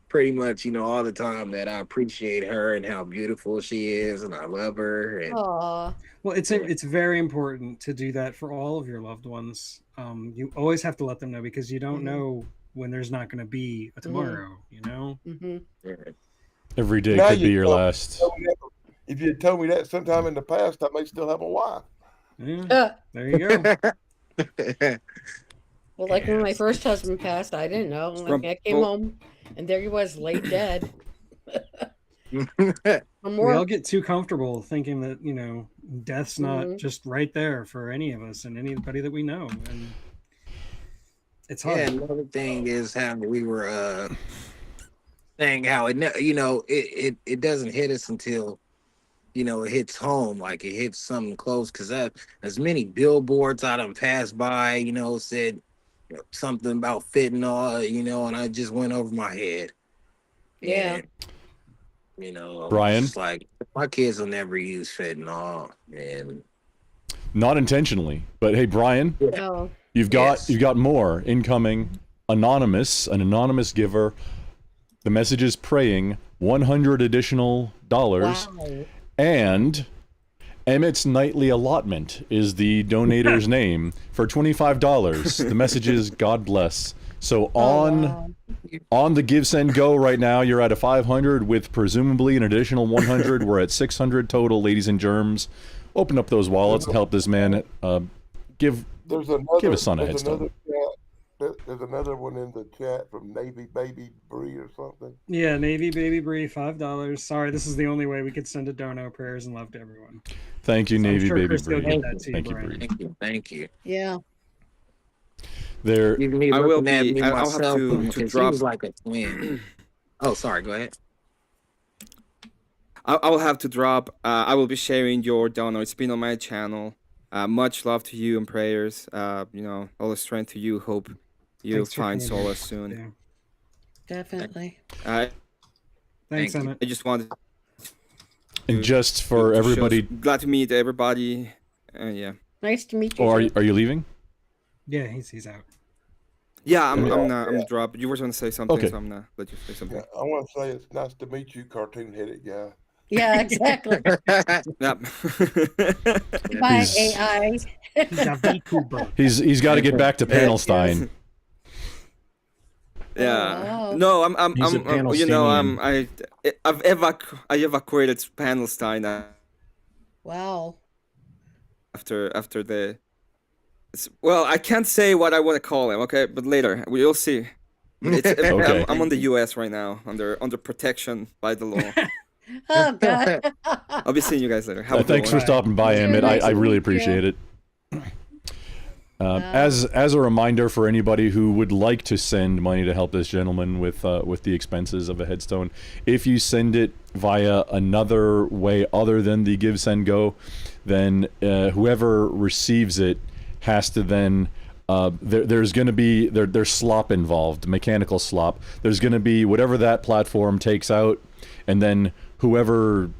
pretty much, all the time that I appreciate her and how beautiful she is, and I love her. And Aw. well, it's very important to do that for all of your loved ones. You always have to let them know, because you don't know when there's not going to be a tomorrow. Every day Now could be you your told- last. If you had told me that sometime in the past, I may still have a wife. Yeah, there you go. Well, like when my first husband passed, I didn't know. Like I came home, and there he was, laid dead. We all get too comfortable thinking that death's not Mhm. just right there for any of us and anybody that we know, and it's hard. yeah, another thing is how we were saying how it doesn't hit us until it hits home, like it hits something close. Because as many billboards I done passed by, said something about fentanyl, and I just went over my head. Yeah. And, Brian? just like, my kids will never use fentanyl, and Not intentionally, but hey, Brian, No. you've got more incoming. An anonymous giver. The message is praying $100 additional dollars, Wow. and Emmett's nightly allotment is the donator's name for $25. The message is God bless. So on the Give Send Go right now, you're at a 500 with presumably an additional 100. We're at 600 total, ladies and germs. Open up those wallets and help this man give his son a headstone. There's another one in the chat from Navy Baby Bree or something. Yeah, Navy Baby Bree, $5. Sorry, this is the only way we could send a dono. Prayers and love to everyone. Thank you, So I'm Navy sure Baby Chris will Bree. get that to you, Thank you, Brian. Bree. thank you. Yeah. There, Me I will looking at be. me I'll have myself, to because drop. he was like a twin. Oh, sorry. Go ahead. I will have to drop. I will be sharing your donor. It's been on my channel. Much love to you and prayers. All the strength to you. Hope you Thanks for find coming, solace Brian. soon. Yeah. Definitely. Thanks, Thank you. Emmett. I just wanted. And just for to show- everybody, glad to meet everybody. Yeah. Nice to meet you. or Joe. are you leaving? Yeah, he's out. Yeah, I'm Yeah. I'm drop. You were going to say something, Okay. so I'm gonna let you say something. Yeah, I want to say it's nice to meet you, cartoon-headed guy. Yeah, exactly. Yep. Bye, He's- AI. He's a VTuber. He's got to get back to Panelstein. Yeah. Oh, wow. No, I'm He's a Panelsteinian. I evacuated Panelstein Wow. after the. Well, I can't say what I want to call him, okay? But later we'll see. Okay. I'm on the U.S. right now, under protection by the law. Oh, God. I'll be seeing you guys later. Have a good Thanks for one. stopping by, Yeah, Emmett. nice I to really meet you. appreciate it. As a reminder for anybody who would like to send money to help this gentleman with the expenses of a headstone, if you send it via another way other than the Give Send Go, then whoever receives it has to then there's going to be there's slop involved, mechanical slop. There's going to be whatever that platform takes out, and then whoever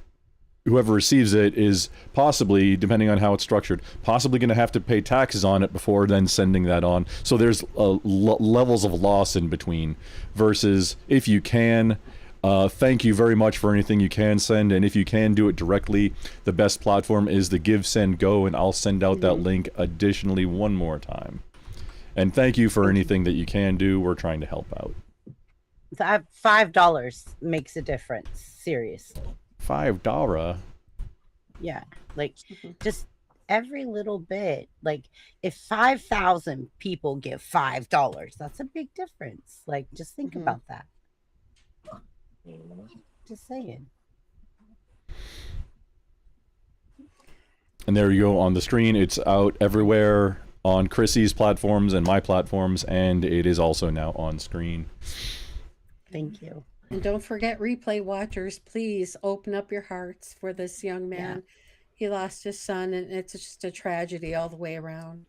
receives it is possibly, depending on how it's structured, possibly going to have to pay taxes on it before then sending that on. So there's levels of loss in between. Versus if you can, thank you very much for anything you can send, and if you can do it directly, the best platform is the Give Send Go, and I'll send out that link additionally one more time. And thank you for anything that you can do. We're trying to help out. $5 makes a difference. Seriously. $5. Yeah. Like just every little bit. Like if 5,000 people give $5, that's a big difference. Like just think about that. Just saying. And there you go on the screen. It's out everywhere on Chrissy's platforms and my platforms, and it is also now on screen. Thank you. And don't forget, replay watchers, please open up your hearts for this young man. He lost his son, and it's just a tragedy all the way around.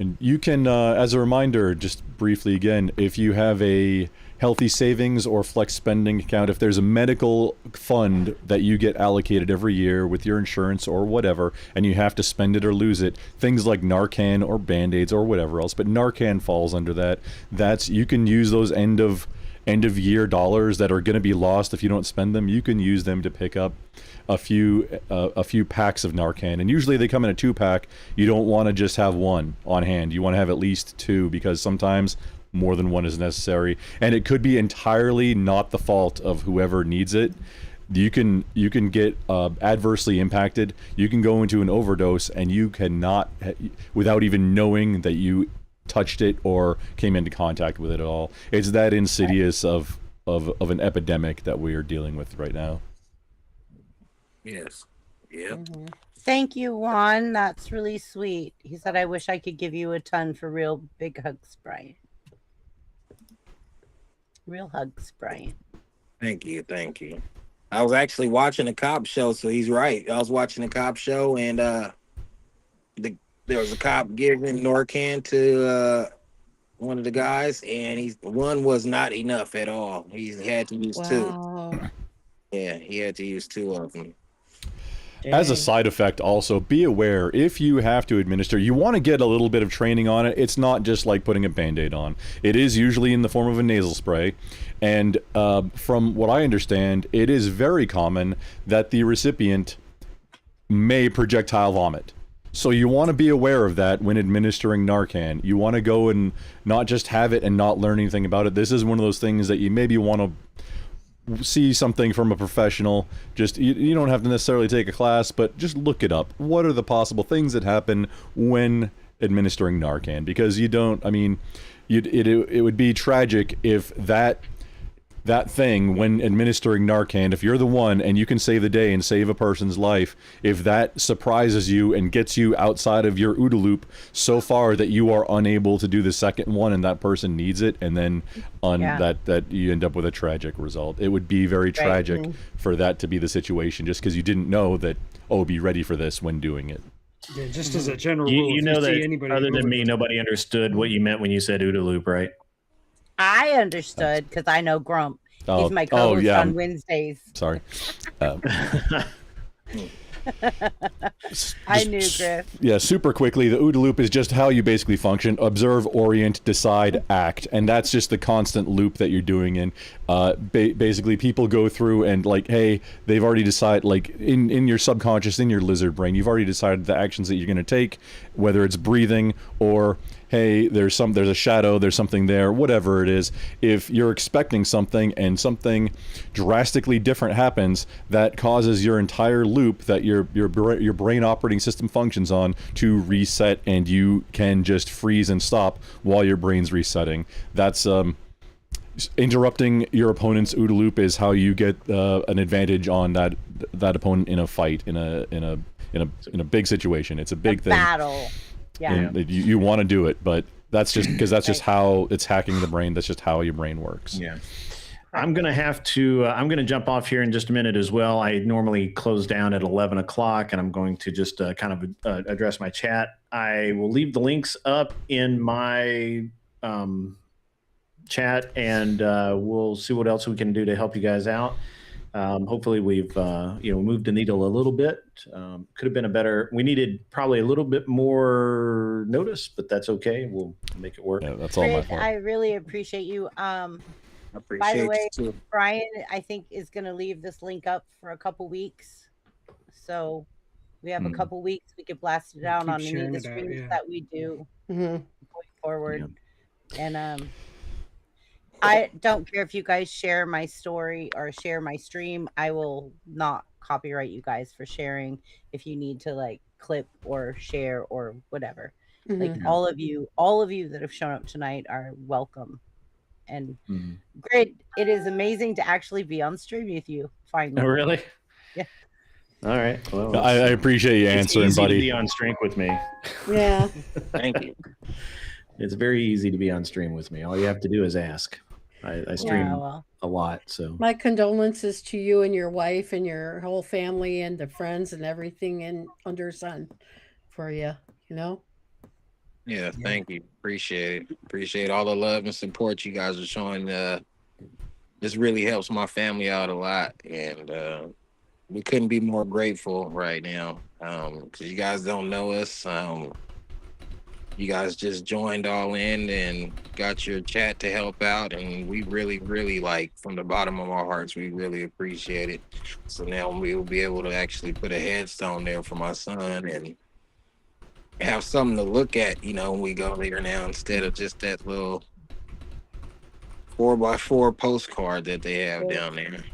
And you can, as a reminder, just briefly again, if you have a healthy savings or flex spending account, if there's a medical fund that you get allocated every year with your insurance or whatever, and you have to spend it or lose it, things like Narcan or Band-Aids or whatever else, but Narcan falls under that. That's, you can use those end of year dollars that are going to be lost if you don't spend them. You can use them to pick up a few packs of Narcan, and usually they come in a 2-pack. You don't want to just have one on hand. You want to have at least 2, because sometimes more than one is necessary, and it could be entirely not the fault of whoever needs it. You can get adversely impacted. You can go into an overdose, and you cannot, without even knowing that you touched it or came into contact with it at all. It's that insidious of an epidemic that we are dealing with right now. Yes. Yep. Thank you, Juan. That's really sweet. He said, I wish I could give you a ton for real. Big hugs, Brian. Real hugs, Brian. Thank you. Thank you. I was actually watching the cop show, so he's right. I was watching the cop show, and there was a cop giving Narcan to one of the guys, and one was not enough at all. He had to use 2. Yeah, he had to use 2 of them. As a side effect, also, be aware, if you have to administer, you want to get a little bit of training on it. It's not just like putting a Band-Aid on. It is usually in the form of a nasal spray, and from what I understand, it is very common that the recipient may projectile vomit. So you want to be aware of that when administering Narcan. You want to go and not just have it and not learn anything about it. This is one of those things that you maybe want to see something from a professional. Just you don't have to necessarily take a class, but just look it up. What are the possible things that happen when administering Narcan? Because you don't, I mean, it would be tragic if that thing, when administering Narcan, if you're the one and you can save the day and save a person's life, if that surprises you and gets you outside of your OODA loop so far that you are unable to do the second one and that person needs it, and then that you end up with a tragic result. It would be very tragic for that to be the situation, just because you didn't know that, oh, be ready for this when doing it. Yeah, just as a general rule, you know that other than me, nobody understood what you meant when you said OODA loop, right? I understood because I know Grump. He's my co-host on Wednesdays. Sorry. I knew, Griff. Yeah, super quickly, the OODA loop is just how you basically function: observe, orient, decide, act, and that's just the constant loop that you're doing in. Basically, people go through and, like, hey, they've already decided, like, in your subconscious, in your lizard brain, you've already decided the actions that you're going to take, whether it's breathing or, hey, there's a shadow, there's something there, whatever it is. If you're expecting something and something drastically different happens, that causes your entire loop that your brain operating system functions on to reset, and you can just freeze and stop while your brain's resetting. That's interrupting your opponent's OODA loop is how you get an advantage on that opponent in a fight, in a big situation. It's a big thing. Battle. Yeah. And you want to do it, but that's just because that's just how it's hacking the brain. That's just how your brain works. Yeah. I'm going to jump off here in just a minute as well. I normally close down at 11 o'clock, and I'm going to just kind of address my chat. I will leave the links up in my chat, and we'll see what else we can do to help you guys out. Hopefully we've moved the needle a little bit. Could have been we needed probably a little bit more notice, but that's okay. We'll make it work. Yeah, that's all my fault. I really appreciate you. By the way, Brian, I think, is going to leave this link up for a couple weeks. So we have a couple weeks. We could blast it out on any of the streams that we do going forward. Yeah. And I don't care if you guys share my story or share my stream. I will not copyright you guys for sharing if you need to, like, clip or share or whatever. Like, all of you that have shown up tonight are welcome. And Grid, it is amazing to actually be on stream with you finally. Oh, really? Yeah. All right. Well, I appreciate you answering, easy buddy. To be on stream with me. Yeah. Thank you. It's very easy to be on stream with me. All you have to do is ask. I stream Yeah, well, a lot, so My condolences to you and your wife and your whole family and the friends and everything in under sun for you. You know. Yeah, thank you. Appreciate it. Appreciate all the love and support you guys are showing. This really helps my family out a lot, and we couldn't be more grateful right now. Because you guys don't know us. You guys just joined all in and got your chat to help out, and we really, really like from the bottom of our hearts, we really appreciate it. So now we will be able to actually put a headstone there for my son and have something to look at, when we go there now instead of just that little 4x4 postcard that they have down there.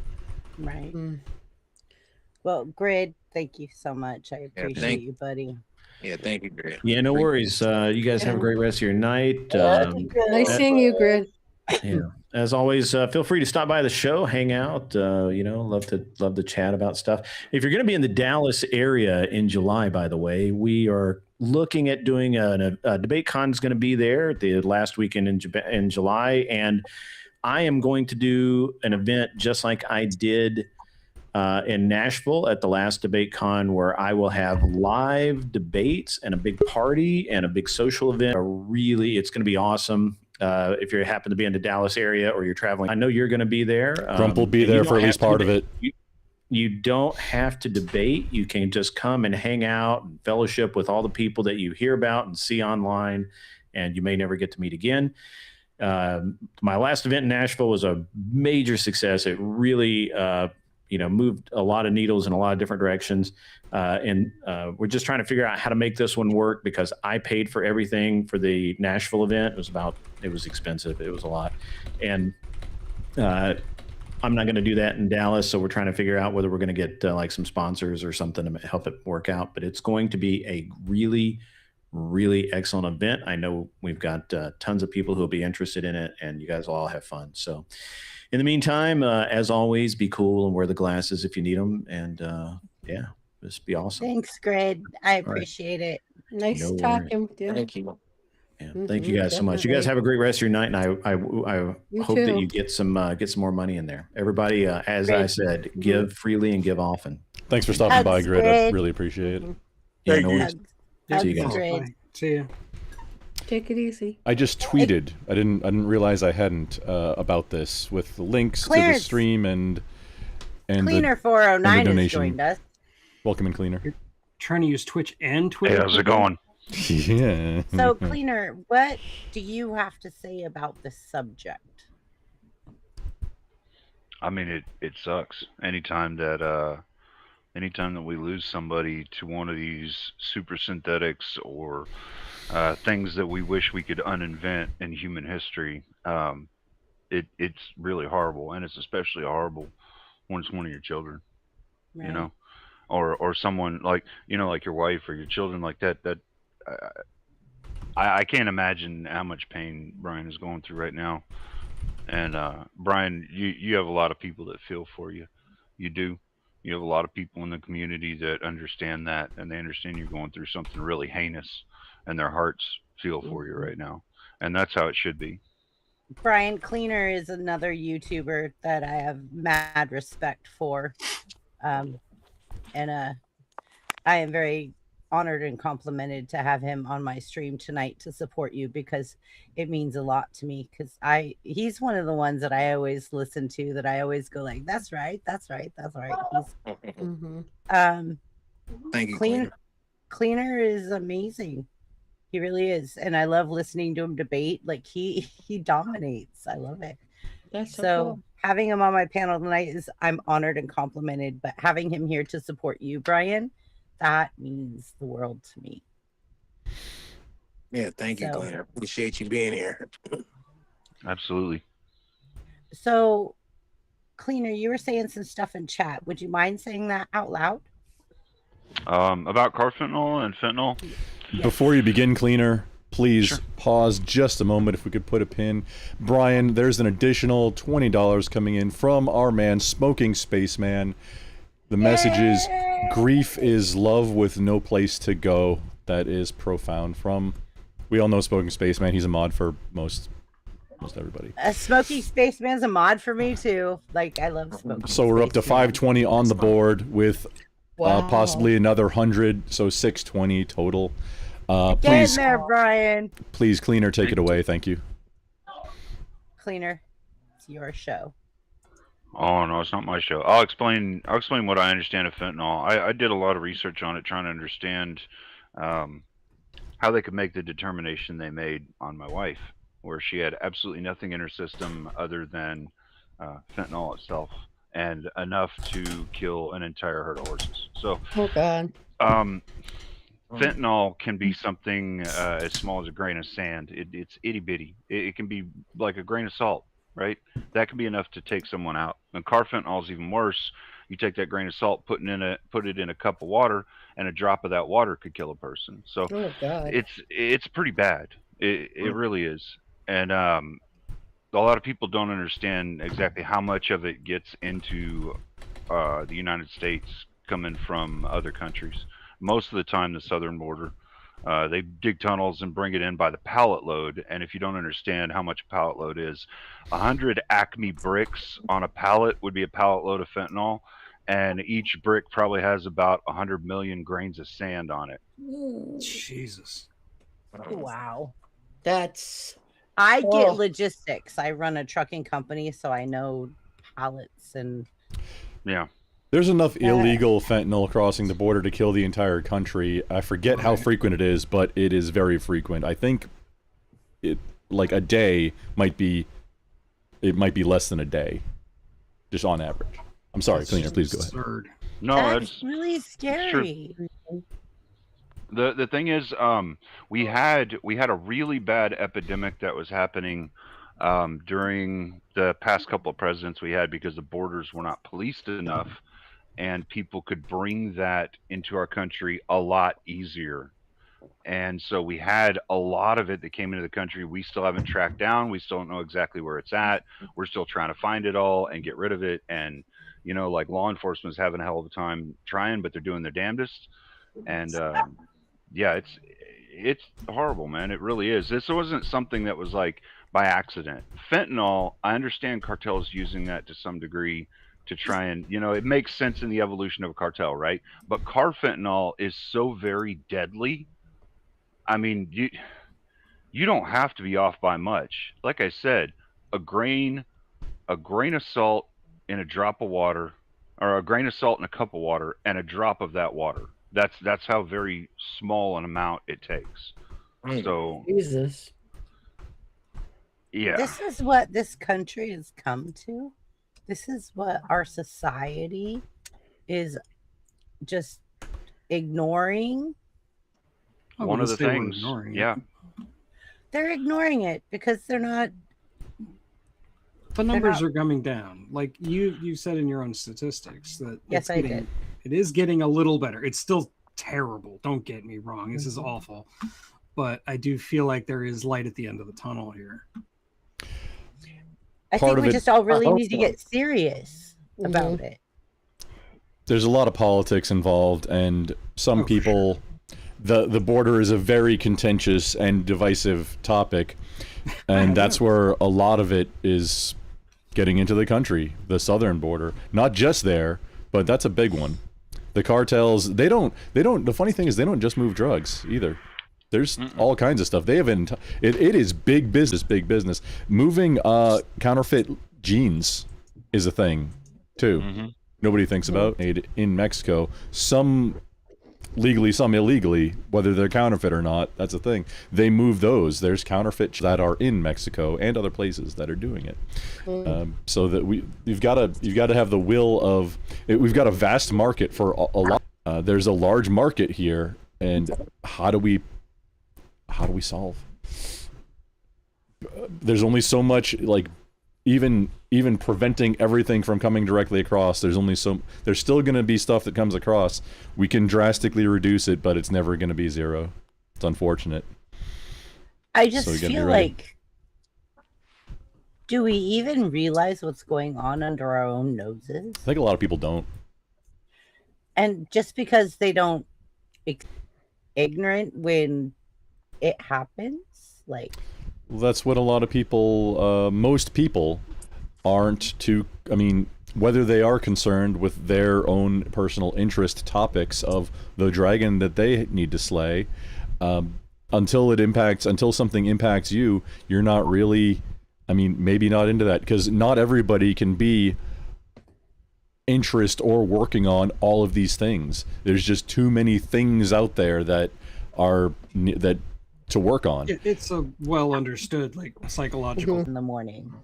right. Mm. Well, Grid, thank you so much. I appreciate thank- you, buddy. Yeah, thank you, Greg. yeah, no worries. You guys have a great rest of your night. Nice seeing you, Grid. Yeah. As always, feel free to stop by the show, hang out. Love to chat about stuff. If you're going to be in the Dallas area in July, by the way, we are looking at doing a debate con is going to be there the last weekend in July, and I am going to do an event just like I did in Nashville at the last debate con, where I will have live debates and a big party and a big social event. It's going to be awesome. If you happen to be in the Dallas area or you're traveling, I know you're going to be there. Grump will be there for at least part of it. You don't have to debate. You can just come and hang out and fellowship with all the people that you hear about and see online, and you may never get to meet again. My last event in Nashville was a major success. It really moved a lot of needles in a lot of different directions. And we're just trying to figure out how to make this one work, because I paid for everything for the Nashville event. It was expensive. It was a lot. And I'm not going to do that in Dallas. So we're trying to figure out whether we're going to get like some sponsors or something to help it work out. But it's going to be a really, really excellent event. I know we've got tons of people who will be interested in it, and you guys will all have fun. So in the meantime, as always, be cool and wear the glasses if you need them. And this be awesome. Thanks, Grid. I appreciate it. Nice No talking with you. Thank you. Yeah, thank you guys so much. You guys have a great rest of your night, and I hope that you get some more money in there. Everybody, as I said, give freely and give often. Thanks for stopping by, Grid. I really appreciate it. Yeah, no worries. Hugs, See you guys. Grid. See ya. Take it easy. I just tweeted. I didn't realize I hadn't about this with the links to the Clarence. stream and Cleaner the 409 has donation. joined us. Welcome in, Cleaner. Trying to use Twitch and Twitter. Hey, how's it going? Yeah. So, Cleaner, what do you have to say about this subject? I mean, it sucks. Anytime that we lose somebody to one of these super synthetics or things that we wish we could uninvent in human history, it's really horrible, and it's especially horrible when it's one of your children, Right. or someone like like your wife or your children, like that. I can't imagine how much pain Brian is going through right now. And Brian, you have a lot of people that feel for you. You do. You have a lot of people in the community that understand that, and they understand you're going through something really heinous, and their hearts feel for you right now. And that's how it should be. Brian Cleaner is another YouTuber that I have mad respect for. And I am very honored and complimented to have him on my stream tonight to support you, because it means a lot to me, because he's one of the ones that I always listen to, that I always go like, that's right. Mm-hmm. Thank you, Cleaner is amazing. He really is. And I love listening to him debate. Like he dominates. I love it. That's So cool. having him on my panel tonight I'm honored and complimented, but having him here to support you, Brian, that means the world to me. Yeah, thank you, Glenn. I appreciate you being here. Absolutely. So, Cleaner, you were saying some stuff in chat. Would you mind saying that out loud? About carfentanil and fentanyl. Before you begin, Cleaner, please pause just a moment if we could put a pin. Brian, there's an additional $20 coming in from our man, Smoking Spaceman. The message is, grief is love with no place to go. That is profound. We all know Smoking Spaceman. He's a mod for most almost everybody. Smoky Spaceman's a mod for me too. Like I love Smoky. So we're up to Spaceman. 520 on the board with Wow. possibly another 100, so 620 total. Get Please, in there, Brian. please, Cleaner, take it away. Thank you. Cleaner, it's your show. Oh no, it's not my show. I'll explain what I understand of fentanyl. I did a lot of research on it, trying to understand how they could make the determination they made on my wife, where she had absolutely nothing in her system other than fentanyl itself, and enough to kill an entire herd of horses. So, Oh God. fentanyl can be something as small as a grain of sand. It's itty bitty. It can be like a grain of salt, right? That can be enough to take someone out. And carfentanil is even worse. You take that grain of salt, put it in a cup of water, and a drop of that water could kill a person. So Oh God. it's pretty bad. It really is. And a lot of people don't understand exactly how much of it gets into the United States coming from other countries. Most of the time, the southern border, they dig tunnels and bring it in by the pallet load. And if you don't understand how much a pallet load is, 100 Acme bricks on a pallet would be a pallet load of fentanyl. And each brick probably has about 100 million grains of sand on it. Jesus. Wow. That's. I get Oh. logistics. I run a trucking company, so I know pallets and. Yeah. There's enough illegal fentanyl crossing the border to kill the entire country. I forget how frequent it is, but it is very frequent. I think it like a day might be less than a day, just on average. I'm sorry, That's Cleaner, just please go ahead. absurd. No, That's really scary. The thing is, we had a really bad epidemic that was happening during the past couple of presidents we had, because the borders were not policed enough, and people could bring that into our country a lot easier. And so we had a lot of it that came into the country we still haven't tracked down. We still don't know exactly where it's at. We're still trying to find it all and get rid of it. And, you know, like law enforcement's having a hell of a time trying, but they're doing their damnedest. And yeah, it's horrible, man. It really is. This wasn't something that was like by accident. Fentanyl, I understand cartels using that to some degree to try and, you know, it makes sense in the evolution of a cartel, right? But carfentanil is so very deadly. I mean, you don't have to be off by much. Like I said, a grain of salt in a drop of water, or a grain of salt in a cup of water, and a drop of that water. That's how very small an amount it takes. So Jesus. yeah, This is what this country has come to. This is what our society is just ignoring. Oh, one of the they were things. ignoring it. Yeah, They're ignoring it because they're not. The numbers are coming down. Like you said in your own statistics that Yes, I did. It is getting a little better. It's still terrible. Don't get me wrong. This is awful. But I do feel like there is light at the end of the tunnel here. I think we just all really need to get serious about it. There's a lot of politics involved, and some people, the border is a very contentious and divisive topic, and that's where a lot of it is getting into the country, the southern border. Not just there, but that's a big one. The cartels, they don't, the funny thing is they don't just move drugs either. There's all kinds of stuff. They have it is big business. Moving counterfeit jeans is a thing too. Nobody thinks about made in Mexico. Some legally, some illegally, whether they're counterfeit or not, that's a thing. They move those. There's counterfeit that are in Mexico and other places that are doing it. So that you've got to have the will of. We've got a vast market for a lot. There's a large market here, and how do we solve? There's only so much, like, even preventing everything from coming directly across. There's still going to be stuff that comes across. We can drastically reduce it, but it's never going to be zero. It's unfortunate. I just feel like, do we even realize what's going on under our own noses? I think a lot of people don't. And just because they don't ignorant when it happens, like That's what a lot of people, most people, aren't too. I mean, whether they are concerned with their own personal interest topics of the dragon that they need to slay, until something impacts you, you're not really. I mean, maybe not into that, because not everybody can be interest or working on all of these things. There's just too many things out there that are to work on. It's a well understood, like, psychological. In the morning.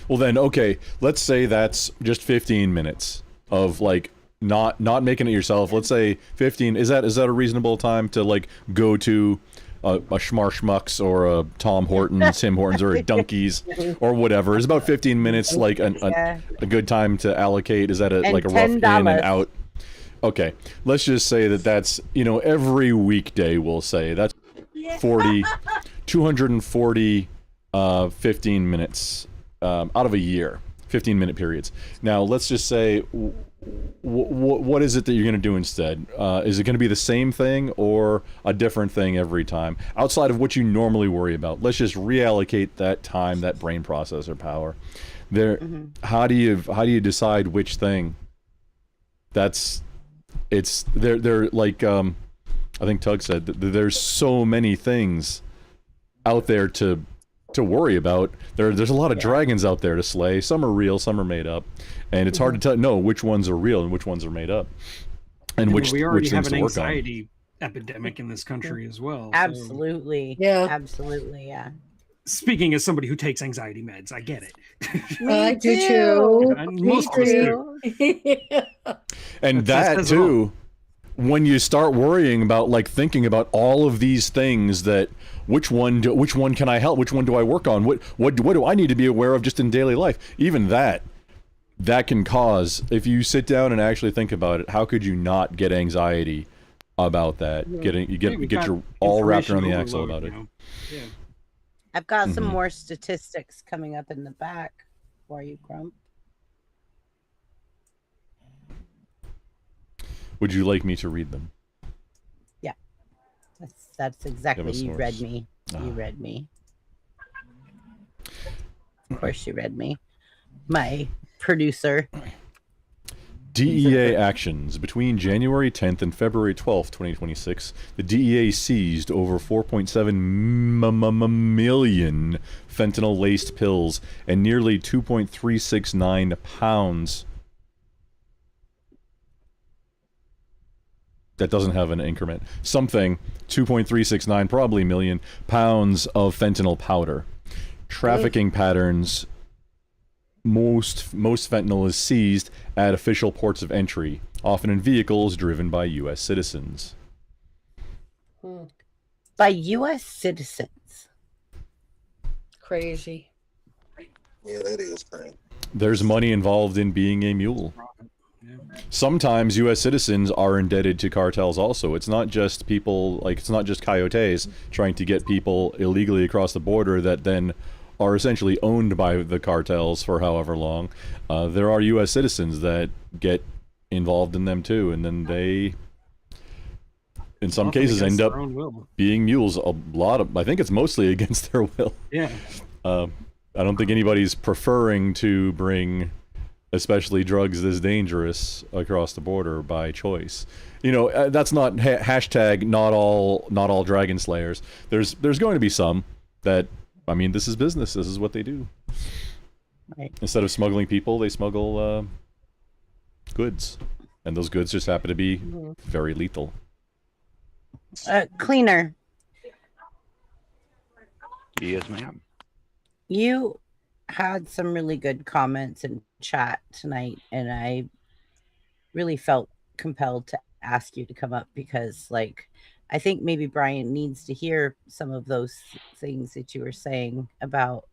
Well then, okay, let's say that's just 15 minutes of like not making it yourself. Let's say 15. Is that a reasonable time to like go to a Schmarshmucks or a Tom Hortons, Tim Hortons, or a Dunkies or whatever? Is about 15 minutes like a good time to allocate? Is that like a rough in and out? Okay, let's just say that's, you know, every weekday we'll say that's 240 15 minutes out of a year, 15-minute periods. Now let's just say, what is it that you're going to do instead? Is it going to be the same thing or a different thing every time outside of what you normally worry about? Let's just reallocate that time, that brain processor power there. How do you decide which thing? They're like, I think Tug said that there's so many things out there to worry about. There's a lot of dragons out there to slay. Some are real, some are made up, and it's hard to know which ones are real and which ones are made up, and which we already have things an to work on. anxiety epidemic in this country as well. Absolutely. Yeah. Absolutely. Yeah. Speaking as somebody who takes anxiety meds, I get it. I do too. And most of us do. And that too, when you start worrying about, like, thinking about all of these things, that which one can I help? Which one do I work on? What do I need to be aware of just in daily life? Even that can cause, if you sit down and actually think about it, how could you not get anxiety about that? You get your all wrapped around the axle about it. Yeah. I've got some more statistics coming up in the back for you, Grump. Would you like me to read them? Yeah. That's exactly, you source. read me. You read me. Of course you read me. My producer. DEA actions. Between January 10th and February 12th, 2026, the DEA seized over 4.7 million fentanyl-laced pills and nearly 2.369 pounds. That doesn't have an increment. Something, 2.369, probably million, pounds of fentanyl powder. Trafficking patterns. Most fentanyl is seized at official ports of entry, often in vehicles driven by U.S. citizens. By U.S. citizens. Crazy. Yeah, that is crazy. There's money involved in being a mule. Sometimes U.S. citizens are indebted to cartels also. It's not just people, like, it's not just coyotes trying to get people illegally across the border that then are essentially owned by the cartels for however long. There are U.S. citizens that get involved in them too, and then they, in some cases, end up being mules. I think it's mostly against their will. Yeah. I don't think anybody's preferring to bring, especially drugs this dangerous, across the border by choice. You know, that's not hashtag not all dragon slayers. There's going to be some that, I mean, this is business. This is what they do. Right. Instead of smuggling people, they smuggle goods, and those goods just happen to be very lethal. Cleaner. Yes, ma'am. You had some really good comments in chat tonight, and I really felt compelled to ask you to come up because, like, I think maybe Brian needs to hear some of those things that you were saying about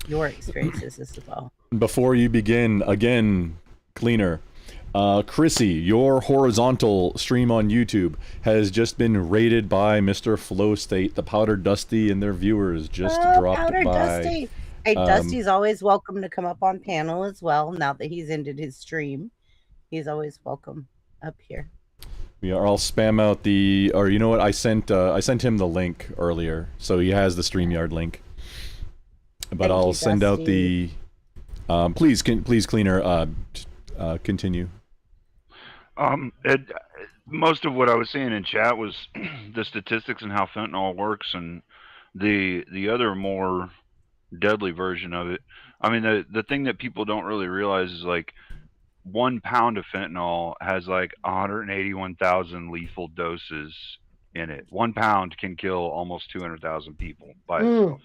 your experiences as well. Before you begin, again, Cleaner, Chrissy, your horizontal stream on YouTube has just been rated by Mr. Flow State, the Powder Dusty, and their viewers just dropped Powder by. Dusty. Hey, Dusty's always welcome to come up on panel as well. Now that he's ended his stream, he's always welcome up here. We are. I'll spam out the, or you know what? I sent him the link earlier, so he has the StreamYard link. But I'll send out the. Please, Cleaner, continue. Most of what I was saying in chat was the statistics and how fentanyl works, and the other more deadly version of it. I mean, the thing that people don't really realize is like 1 pound of fentanyl has like 181,000 lethal doses in it. 1 pound can kill almost 200,000 people by itself.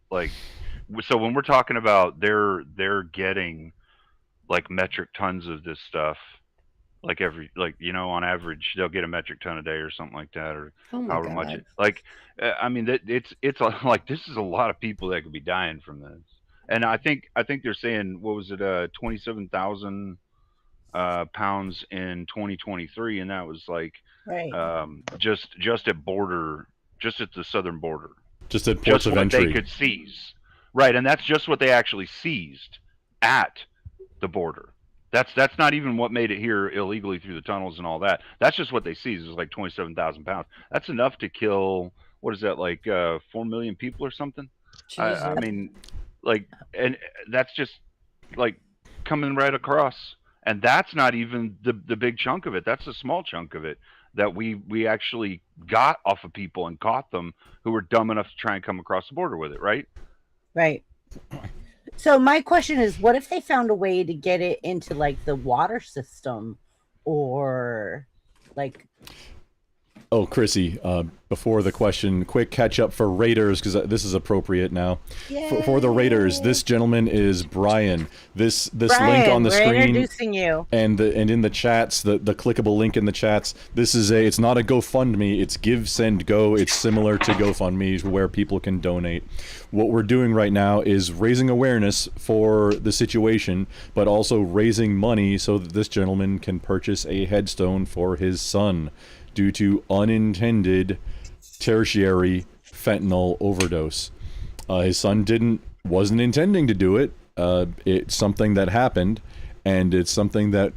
Like, so when we're talking about they're getting like metric tons of this stuff, like on average they'll get a metric ton a day or something like that, or however much it, like, I mean, it's like, this is a lot of people that could be dying from this. And I think they're saying, what was it, 27,000 pounds in 2023, and that was like just at the southern border, just at ports of entry, they could seize, right? And that's just what they actually seized at the border. That's not even what made it here illegally through the tunnels and all that. That's just what they seized. It was like 27,000 pounds. That's enough to kill, what is that, like 4 million people or something? I mean, like, and that's just like coming right across. And that's not even the big chunk of it. That's a small chunk of it that we actually got off of people and caught them who were dumb enough to try and come across the border with it, right? Right. So my question is, what if they found a way to get it into like the water system, or like... Oh, Chrissy, before the question, quick catch up for Raiders, because this is appropriate now. For the Raiders, this gentleman is Brian. This Brian, link on the we're screen, introducing you. and in the chats, the clickable link in the chats. This is it's not a GoFundMe. It's Give Send Go. It's similar to GoFundMe, where people can donate. What we're doing right now is raising awareness for the situation, but also raising money so that this gentleman can purchase a headstone for his son, due to unintended tertiary fentanyl overdose. His son wasn't intending to do it. It's something that happened, and it's something that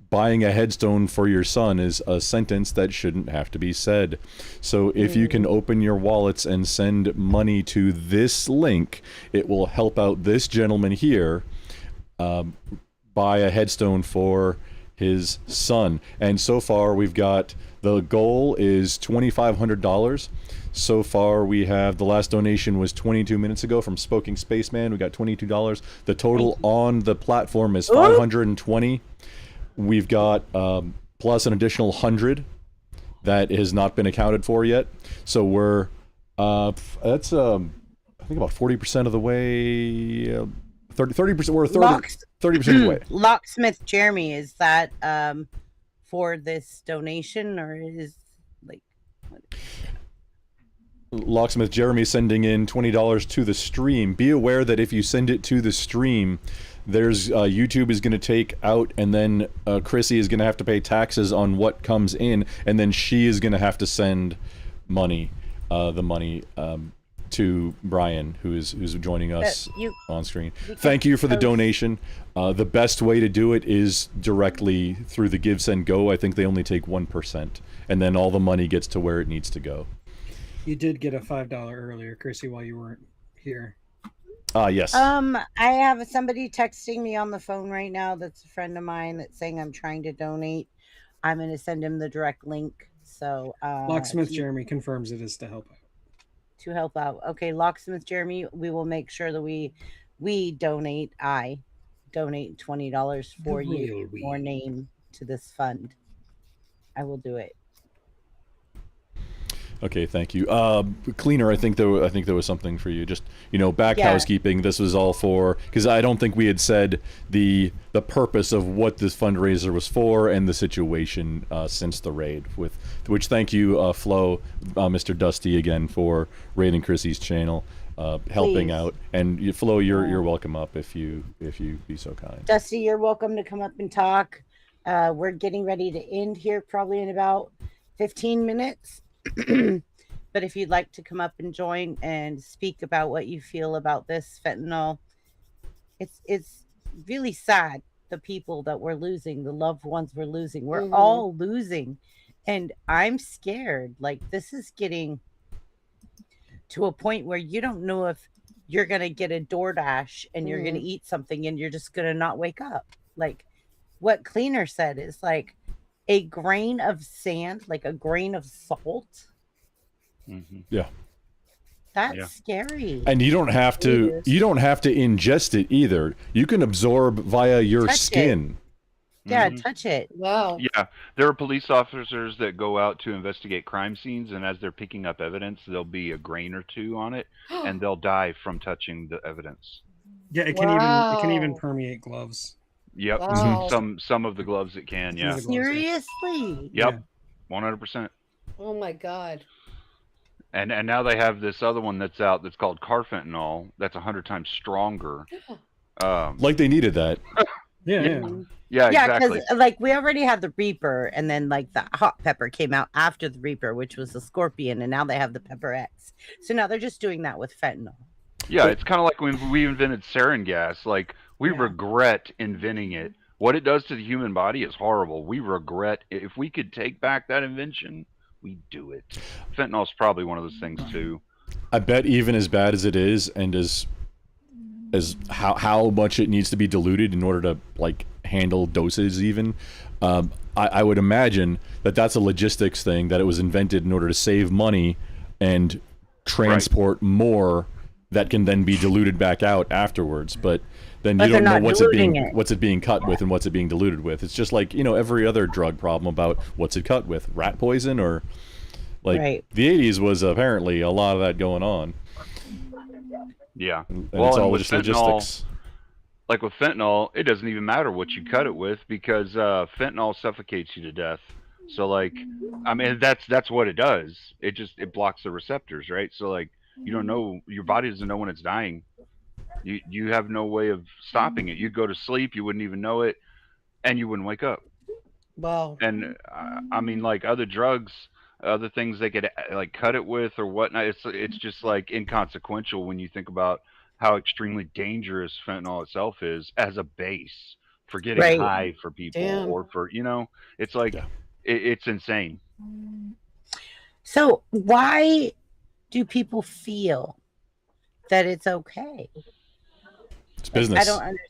buying a headstone for your son is a sentence that shouldn't have to be said. So if you can open your wallets and send money to this link, it will help out this gentleman here buy a headstone for his son. And so far we've got, the goal is $2,500. So far we have, the last donation was 22 minutes ago from Spoking Spaceman. We got $22. The total on the platform is $520. We've got plus an additional 100 that has not been accounted for yet. So we're that's I think about 40% of the way. 30%. We're 30% of the way. Locksmith Jeremy, is that for this donation, or is like what? Locksmith Jeremy sending in $20 to the stream. Be aware that if you send it to the stream, there's YouTube is going to take out, and then Chrissy is going to have to pay taxes on what comes in, and then she is going to have to send money, the money to Brian, who's joining us on screen. Thank you for the donation. The best way to do it is directly through the Give Send Go. I think they only take 1%, and then all the money gets to where it needs to go. You did get a $5 earlier, Chrissy, while you weren't here. Yes. I have somebody texting me on the phone right now that's a friend of mine that's saying I'm trying to donate. I'm going to send him the direct link. So Locksmith Jeremy confirms it is to help out. To help out. Okay, Locksmith Jeremy, we will make sure that we donate. I donate $20 for you, your name, to this fund. I will do it. Okay, thank you. Cleaner, I think there was something for you. Just, back housekeeping. This was all for, because I don't think we had said the purpose of what this fundraiser was for and the situation since the raid. With which, thank you, Flo, Mr. Dusty, again for raiding Chrissy's channel, helping out. And Flo, you're welcome up if you be so kind. Dusty, you're welcome to come up and talk. We're getting ready to end here, probably in about 15 minutes. But if you'd like to come up and join and speak about what you feel about this fentanyl, it's really sad, the people that we're losing, the loved ones we're losing. We're all losing. And I'm scared. Like, this is getting to a point where you don't know if you're going to get a DoorDash and you're going to eat something and you're just going to not wake up. Like what Cleaner said is like a grain of sand, like a grain of salt. Yeah. That's scary. And you don't have to ingest it either. You can absorb via your Touch skin. Yeah, touch it. Wow. Yeah, there are police officers that go out to investigate crime scenes, and as they're picking up evidence, there'll be a grain or two on it, and they'll die from touching the evidence. Yeah, it can even permeate gloves. Yep. Wow. Some of the gloves it can. Yeah. Seriously? Yep. 100%. Oh my God. And now they have this other one that's out that's called carfentanil. That's 100 times stronger. Like they needed that. Yeah, exactly. Because like we already had the Reaper, and then like the hot pepper came out after the Reaper, which was the Scorpion, and now they have the Pepper X. So now they're just doing that with fentanyl. Yeah, it's kind of like when we invented sarin gas. Like, we regret inventing it. What it does to the human body is horrible. We regret if we could take back that invention, we do it. Fentanyl's probably one of those things too. I bet even as bad as it is, and as how much it needs to be diluted in order to like handle doses, even I would imagine that that's a logistics thing, that it was invented in order to save money and transport more that can then be diluted back out afterwards. But then you don't know what's it being cut with and what's it being diluted with. It's just like, every other drug problem about what's it cut with, rat poison, or like the 80s was apparently a lot of that going on. Yeah. And well, it's all with just fentanyl, logistics. like with fentanyl, it doesn't even matter what you cut it with, because fentanyl suffocates you to death. So like, I mean, that's what it does. It blocks the receptors, right? So like, you don't know, your body doesn't know when it's dying. You have no way of stopping it. You'd go to sleep, you wouldn't even know it, and you wouldn't wake up. Wow. And I mean, like other drugs, other things they could like cut it with or whatnot, it's just like inconsequential when you think about how extremely dangerous fentanyl itself is as a base for getting high for people. Or for, it's like it's insane. So why do people feel that it's okay? It's business. I don't understand.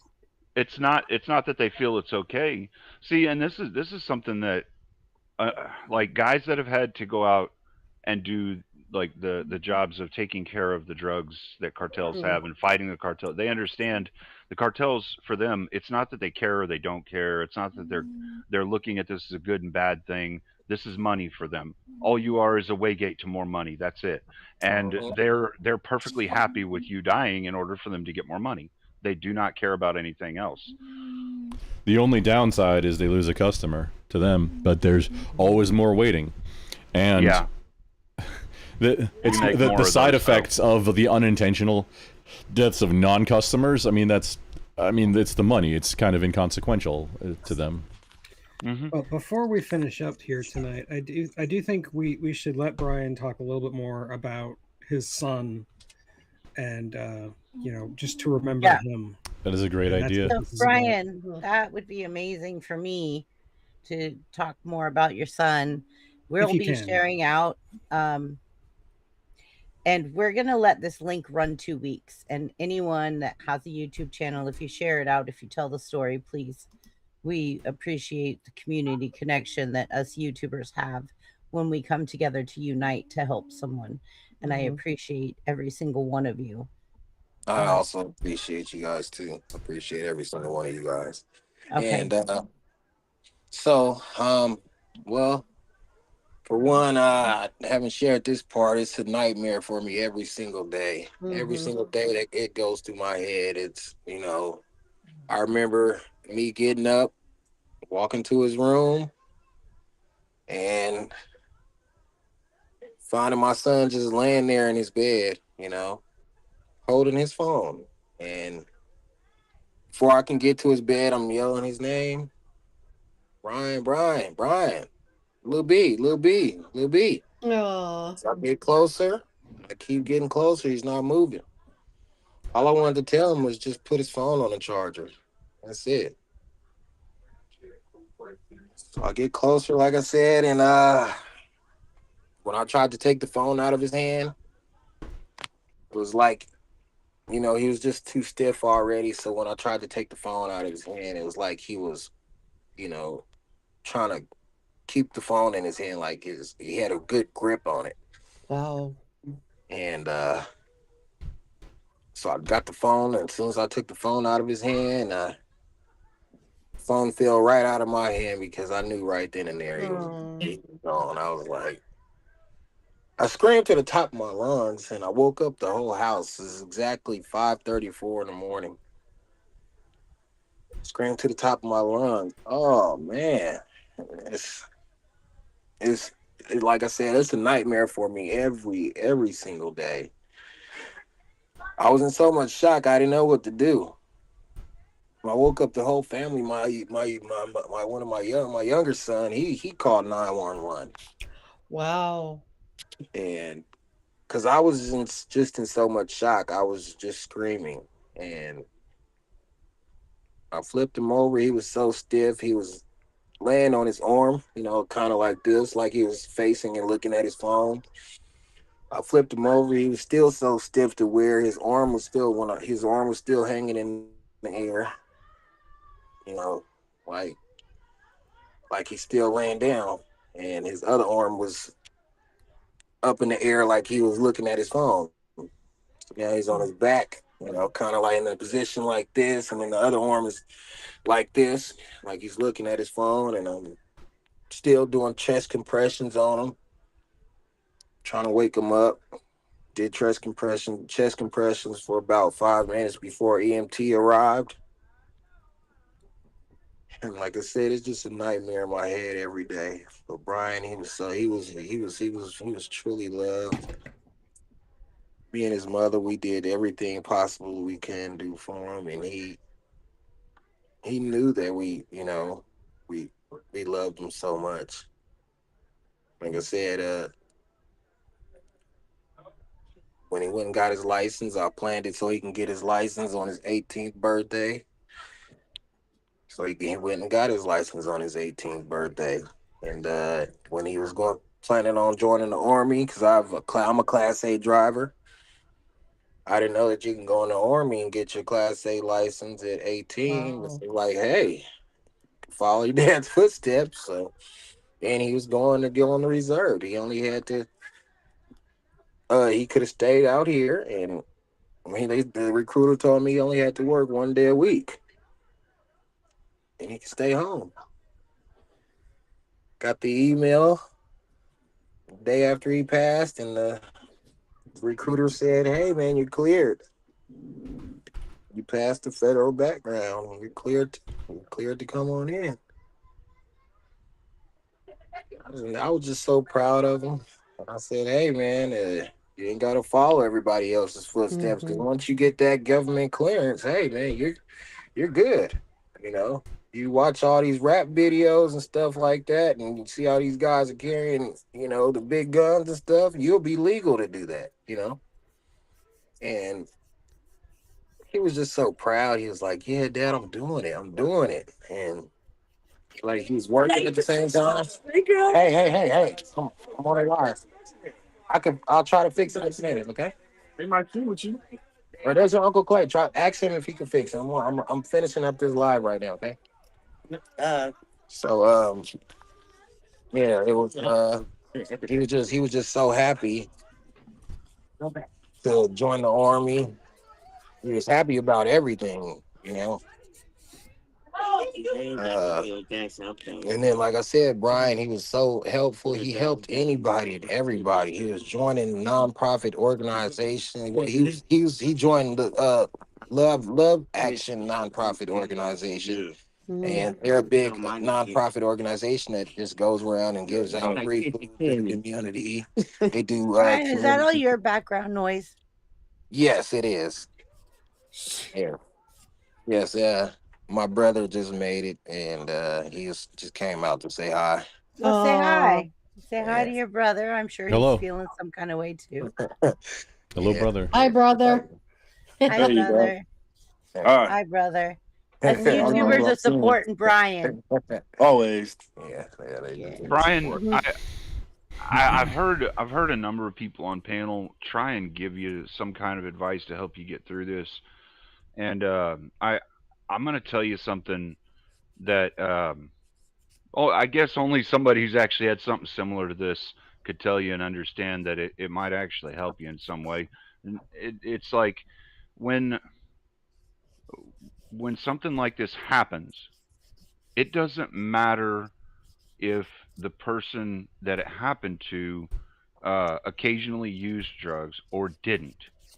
It's not that they feel it's okay. See, and this is something that like guys that have had to go out and do like the jobs of taking care of the drugs that cartels have and fighting the cartel, they understand the cartels. For them, it's not that they care or they don't care. It's not that they're looking at this as a good and bad thing. This is money for them. All you are is a way gate to more money. That's it. And they're perfectly happy with you dying in order for them to get more money. They do not care about anything else. The only downside is they lose a customer to them, but there's always more waiting. And the side effects of the unintentional deaths of non-customers, it's the money. It's kind of inconsequential to them. Well, before we finish up here tonight, I do think we should let Brian talk a little bit more about his son, and just to remember him. That is a great idea. So Brian, that would be amazing for me to talk more about your son. We'll be sharing out, and we're gonna let this link run 2 weeks. And anyone that has a YouTube channel, if you share it out, if you tell the story, please. We appreciate the community connection that us YouTubers have when we come together to unite to help someone. And I appreciate every single one of you. I also appreciate you guys too. Appreciate every single one of you guys. Okay. And well, for one, I haven't shared this part. It's a nightmare for me every single day. Every single day that it goes through my head. It's, I remember me getting up, walking to his room, and finding my son just laying there in his bed, holding his phone. And before I can get to his bed, I'm yelling his name. Brian, Lil B. Aww. So I get closer. I keep getting closer. He's not moving. All I wanted to tell him was just put his phone on the charger. That's it. So I get closer, like I said, and when I tried to take the phone out of his hand, it was like, he was just too stiff already. So when I tried to take the phone out of his hand, it was like he was, trying to keep the phone in his hand, like he had a good grip on it. Wow. And so I got the phone, and as soon as I took the phone out of his hand, phone fell right out of my hand because I knew right then and there he was gone. I was like, I screamed to the top of my lungs, and I woke up the whole house. It was exactly 5:34 in the morning. Screamed to the top of my lungs. Oh man, it's it's like I said, it's a nightmare for me every single day. I was in so much shock, I didn't know what to do. When I woke up the whole family. My one of my younger son, he called 911, Wow. and because I was just in so much shock, I was just screaming, and I flipped him over. He was so stiff. He was laying on his arm, kind of like this, like he was facing and looking at his phone. I flipped him over. He was still so stiff to where his arm was still hanging in the air, you know, like he's still laying down, and his other arm was up in the air like he was looking at his phone. So now he's on his back, kind of like in a position like this, and then the other arm is like this, like he's looking at his phone, and I'm still doing chest compressions on him, trying to wake him up. Did chest compressions for about 5 minutes before EMT arrived. And like I said, it's just a nightmare in my head every day. But Brian, he was truly loved. Me and his mother, we did everything possible we can do for him, and he knew that we we loved him so much. Like I said, when he went and got his license, I planned it so he can get his license on his 18th birthday. So he went and got his license on his 18th birthday. And when he was planning on joining the Army, because I'm a Class A driver, I didn't know that you can go in the Army and get your Class A license at 18. Wow. It's like, hey, follow your dad's footsteps. So, and he was going to go on the reserve. He only had to, he could have stayed out here. And the recruiter told me he only had to work 1 day a week, and he could stay home. Got the email the day after he passed, and the recruiter said, "Hey, man, you're cleared. You passed the federal background. You're cleared. You're cleared to come on in." I was just so proud of him. I said, "Hey, man, you ain't gotta follow everybody else's footsteps, because once you get that government clearance, hey, man, you're good. You know, you watch all these rap videos and stuff like that, and you see how these guys are carrying, the big guns and stuff. You'll be legal to do that, And he was just so proud. He was like, "Yeah, Dad, I'm doing it. I'm doing it." And like he was working at the same time. Hey! I'm on the line. I'll try to fix it in a minute, okay? They might fool with you. Or there's your Uncle Clay. Ask him if he can fix it. I'm finishing up this live right now, okay? So yeah, it was he was just so happy to join the Army. He was happy about everything. And then, like I said, Brian, he was so helpful. He helped anybody and everybody. He was joining nonprofit organization. He joined the Love Action nonprofit organization. And they're a big nonprofit organization that just goes around and gives out free food to the community. They do Brian, is that all community. your background noise? Yes, it is. Yeah. Yes, my brother just made it, and just came out to say hi. Well, say hi. Say hi Yeah. to your brother. I'm sure he's Hello. feeling some kind of way too. Hello, Yeah. brother. Hi, brother. Hi, There you go. brother. All right. Hi, brother. Us YouTubers are supporting Brian. Always. Yeah. Brian, I've heard a number of people on panel try and give you some kind of advice to help you get through this, and I'm going to tell you something that I guess only somebody who's actually had something similar to this could tell you and understand that it might actually help you in some way. And it's like when something like this happens, it doesn't matter if the person that it happened to occasionally used drugs or didn't.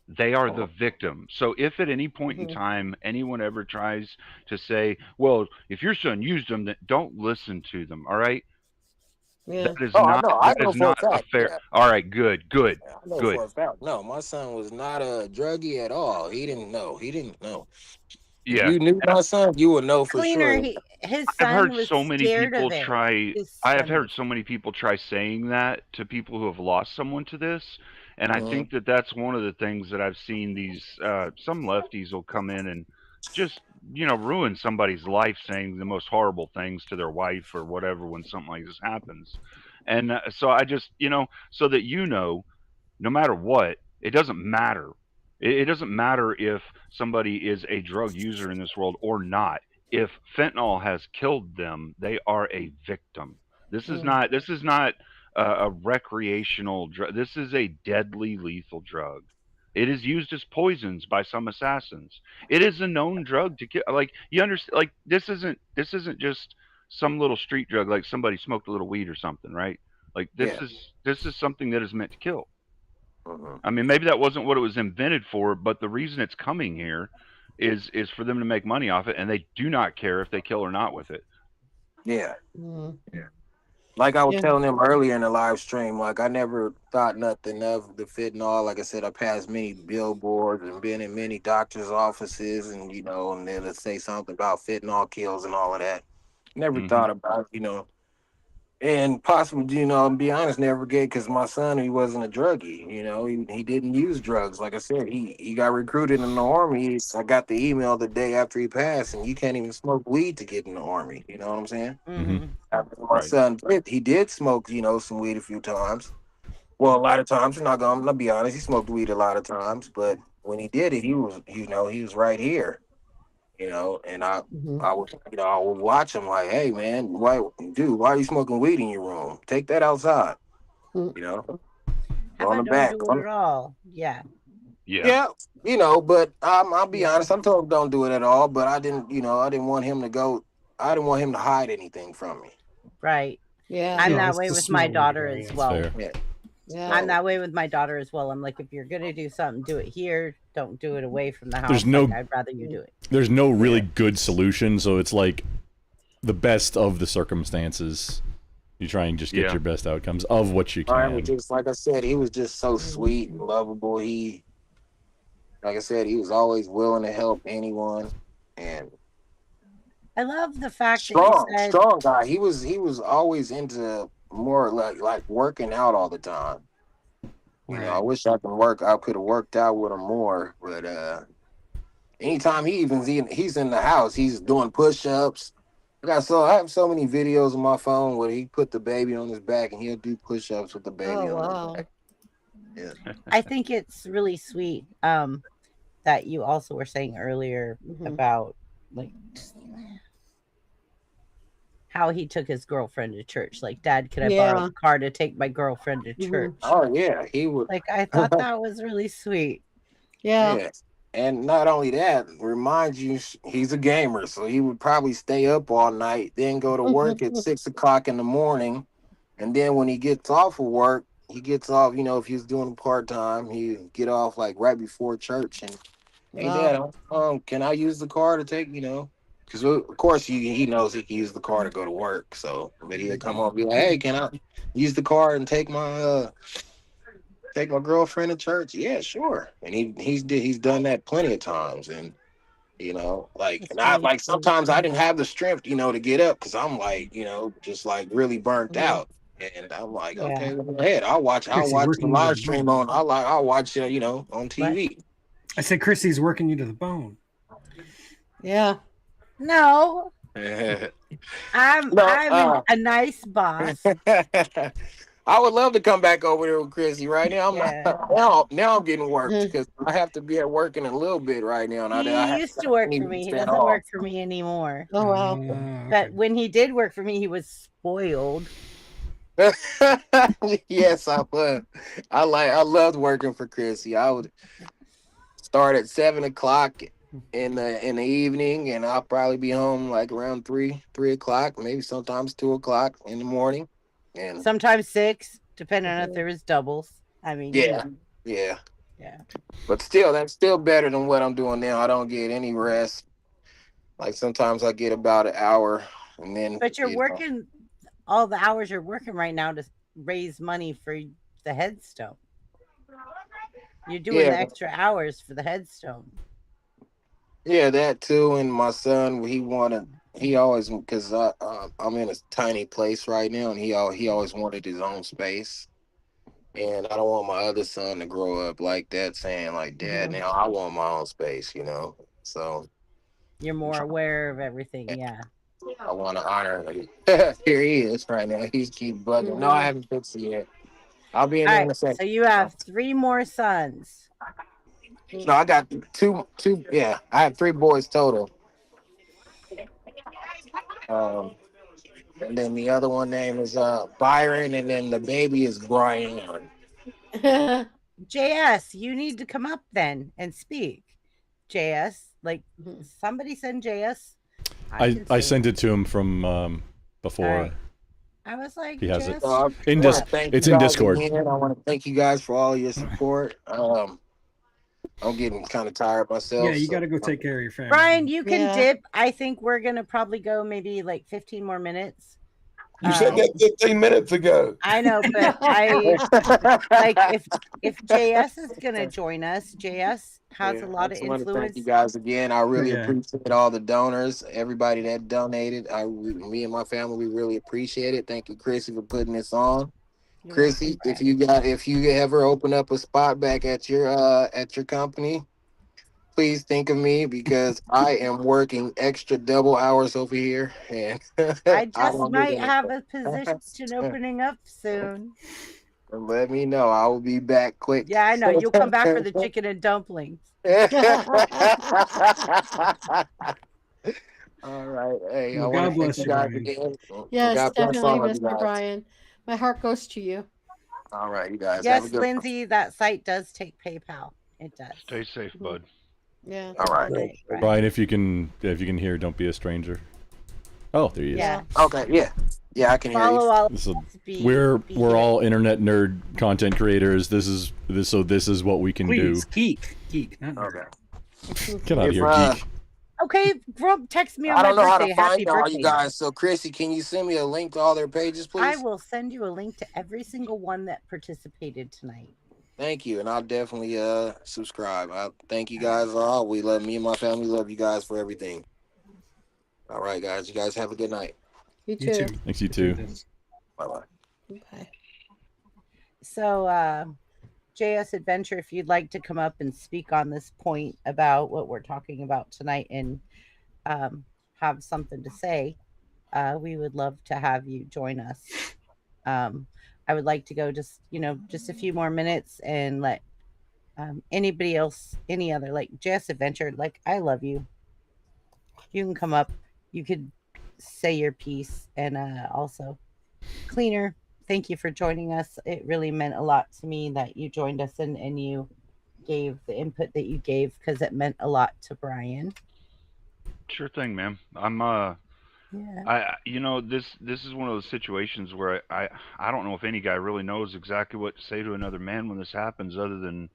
They are the victim. So if at any point in time anyone ever tries to say, well, if your son used them, then don't listen to them. All right. Yeah. That is I not know. I that know is for a not a fact. fair. Yeah. All right, good. I know for a fact. No, my son was not a druggie at all. He didn't know. If Yeah. you knew my son, you would know for Cleaner, sure. his I've son heard was so many scared people of it. try. His I have son heard was. so many people try saying that to people who have lost someone to this, and I Mhm. think that that's one of the things that I've seen. These some lefties will come in and just ruin somebody's life, saying the most horrible things to their wife or whatever when something like this happens, and so I just so that no matter what, it doesn't matter. It doesn't matter if somebody is a drug user in this world or not. If fentanyl has killed them, they are a victim. This is not. This is not a recreational drug. This is a deadly, lethal drug. It is used as poisons by some assassins. It is a known drug to kill. Like you understand. Like this isn't just some little street drug. Like somebody smoked a little weed or something, right? Like Yeah. this is something that is meant to kill. Mhm. I mean, maybe that wasn't what it was invented for, but the reason it's coming here is for them to make money off it, and they do not care if they kill or not with it. Yeah. Mm. Like I was Yeah. telling them earlier in the live stream, like I never thought nothing of the fentanyl. Like I said, I passed many billboards and been in many doctors' offices, and and then let's say something about fentanyl kills and all of that. Never Hmm. thought about and possibly, be honest, never get because my son, he wasn't a druggie. He didn't use drugs. Like I said, he got recruited in the army. I got the email the day after he passed, and you can't even smoke weed to get in the army. You know what I'm saying? Hmm. After my Right. son he did smoke, some weed a few times. Well, a lot of times. I'm gonna be honest. He smoked weed a lot of times, but when he did it, he was, he was right here. And I would, I would watch him like, hey man, why are you smoking weed in your room? Take that outside. Mm. How On the about don't back. do it at all? Yeah. Yeah. Yeah, but I'll be honest. I'm told don't do it at all. But I didn't, I didn't want him to go. I didn't want him to hide anything from me. Right. Yeah. I'm No, that it's way the with my smart way to daughter go, as yeah. well. Fair. Yeah. Yeah. I'm that way with my daughter as well. I'm like, if you're gonna do something, do it here. Don't do it away from the house. There's no- Like, I'd rather you do it. There's no really good solution, so it's like the best of the circumstances. You try and just get Yeah. your best outcomes of what you Brian was can. just like I said. He was just so sweet and lovable. Like I said, he was always willing to help anyone, and I love the fact strong, that you said strong guy. He was always into more like working out all the time. Right. I wish I could have worked out with him more, but anytime he's in the house, he's doing push-ups. I have so many videos on my phone where he put the baby on his back and he'll do push-ups with the baby Oh, on wow. his back. Yeah. I think it's really sweet that you also were saying earlier about like how he took his girlfriend to church. Like, Dad, could I borrow the car to take my girlfriend to church? Oh yeah, he would. Like, I thought that was really sweet. Yeah. Yeah. And not only that, reminds you he's a gamer, so he would probably stay up all night, then go to work at 6 o'clock in the morning, and then when he gets off of work, he gets off. If he's doing part time, he get off like right before church. And hey, Wow. Dad, can I use the car to take? Because of course he knows he can use the car to go to work. So, but he'll come home and be like, hey, can I use the car and take my girlfriend to church? Yeah, sure. And he's done that plenty of times. And and I like sometimes I didn't have the strength, to get up because I'm like, just like really burnt out. And I'm like, okay, go ahead. I'll watch Chrissy's the working you to live the stream bone. I'll watch it, on TV. I said Chrissy's working you to the bone. Yeah. No, No, I'm a nice boss. I would love to come back over there with Chrissy right now. Yeah. Now I'm getting worked because I have to be at work in a little bit right now. And I He have used to work need for to me. He stand doesn't off. work for me anymore. Oh wow. But Okay. when he did work for me, he was spoiled. Yes, I was. I loved working for Chrissy. I would start at 7 o'clock in the evening, and I'll probably be home like around 3 o'clock, maybe sometimes 2 o'clock in the morning. And Sometimes 6, depending on if there was doubles. I mean, you yeah, know. yeah. Yeah. But still, that's still better than what I'm doing now. I don't get any rest. Like sometimes I get about an hour, and then But you're working all the hours you're working right now to raise money for the headstone. You're doing the yeah, extra hours for the headstone. yeah, that too. And my son, he always because I'm in a tiny place right now, and he always wanted his own space. And I don't want my other son to grow up like that, saying like, "Dad, now I want my own space," you know. So You're more aware of everything, yeah. I want to honor him. Here he is right now. He's keep bugging. No, I haven't fixed it yet. I'll be in All there in right, a second. so you have 3 more sons. No, I got two. Yeah, I have 3 boys total. Um, and then the other one name is Byron, and then the baby is Brian. JS, you need to come up then and speak. JS, like somebody send JS. I sent it to him from before. Right. I was like, He has it JS, in It's in Discord. Again. I want to thank you guys for all your support. I'm getting kind of tired myself. Yeah, you got to go take care of your family. Brian, you can dip. I think we're gonna probably go maybe like 15 more minutes. You said that 15 minutes ago. I know, but I like if JS is gonna join us. JS has a lot of I want to thank influence. you guys again. I really Yeah. appreciate all the donors, everybody that donated. Me and my family, we really appreciate it. Thank you, Chrissy, for putting this on. Chrissy, if you ever open up a spot back at your company, please think of me because I am working extra double hours over here, and I just might have a position opening up soon. Let me know. I will be back quick. Yeah, I know. You'll come back for the chicken and dumplings. All right. Hey, Well, I want God to thank bless you you, guys Brian. again. Yes, God bless definitely, all of you Mr. guys. Brian. My heart goes to you. All right, you guys. Have a Yes, good Lindsay, that site does take PayPal. It does. Stay safe, bud. Yeah. All right. Brian, if you can hear, don't be a stranger. Oh, there he is. Yeah. Okay. Yeah. Yeah, I can hear Follow you. all. We're all internet nerd content creators. This is what we can Please, do. geek, not nerd. Okay. Get out of If, here, geek. Okay, Grump, text me on I my don't know how birthday. to Happy find all birthday. you guys. So, Chrissy, can you send me a link to all their pages, please? I will send you a link to every single one that participated tonight. Thank you, and I'll definitely subscribe. I thank you guys all. Me and my family love you guys for everything. All right, guys. You guys have a good night. You too. Thanks, you too. Bye-bye. Okay. So, JS Adventure, if you'd like to come up and speak on this point about what we're talking about tonight and have something to say, we would love to have you join us. I would like to go just a few more minutes and let anybody else, any other, like JS Adventure, like I love you. You can come up. You could say your piece. And also, Cleaner, thank you for joining us. It really meant a lot to me that you joined us and you gave the input that you gave because it meant a lot to Brian. Sure thing, ma'am. I'm this is one of those situations where I don't know if any guy really knows exactly what to say to another man when this happens other than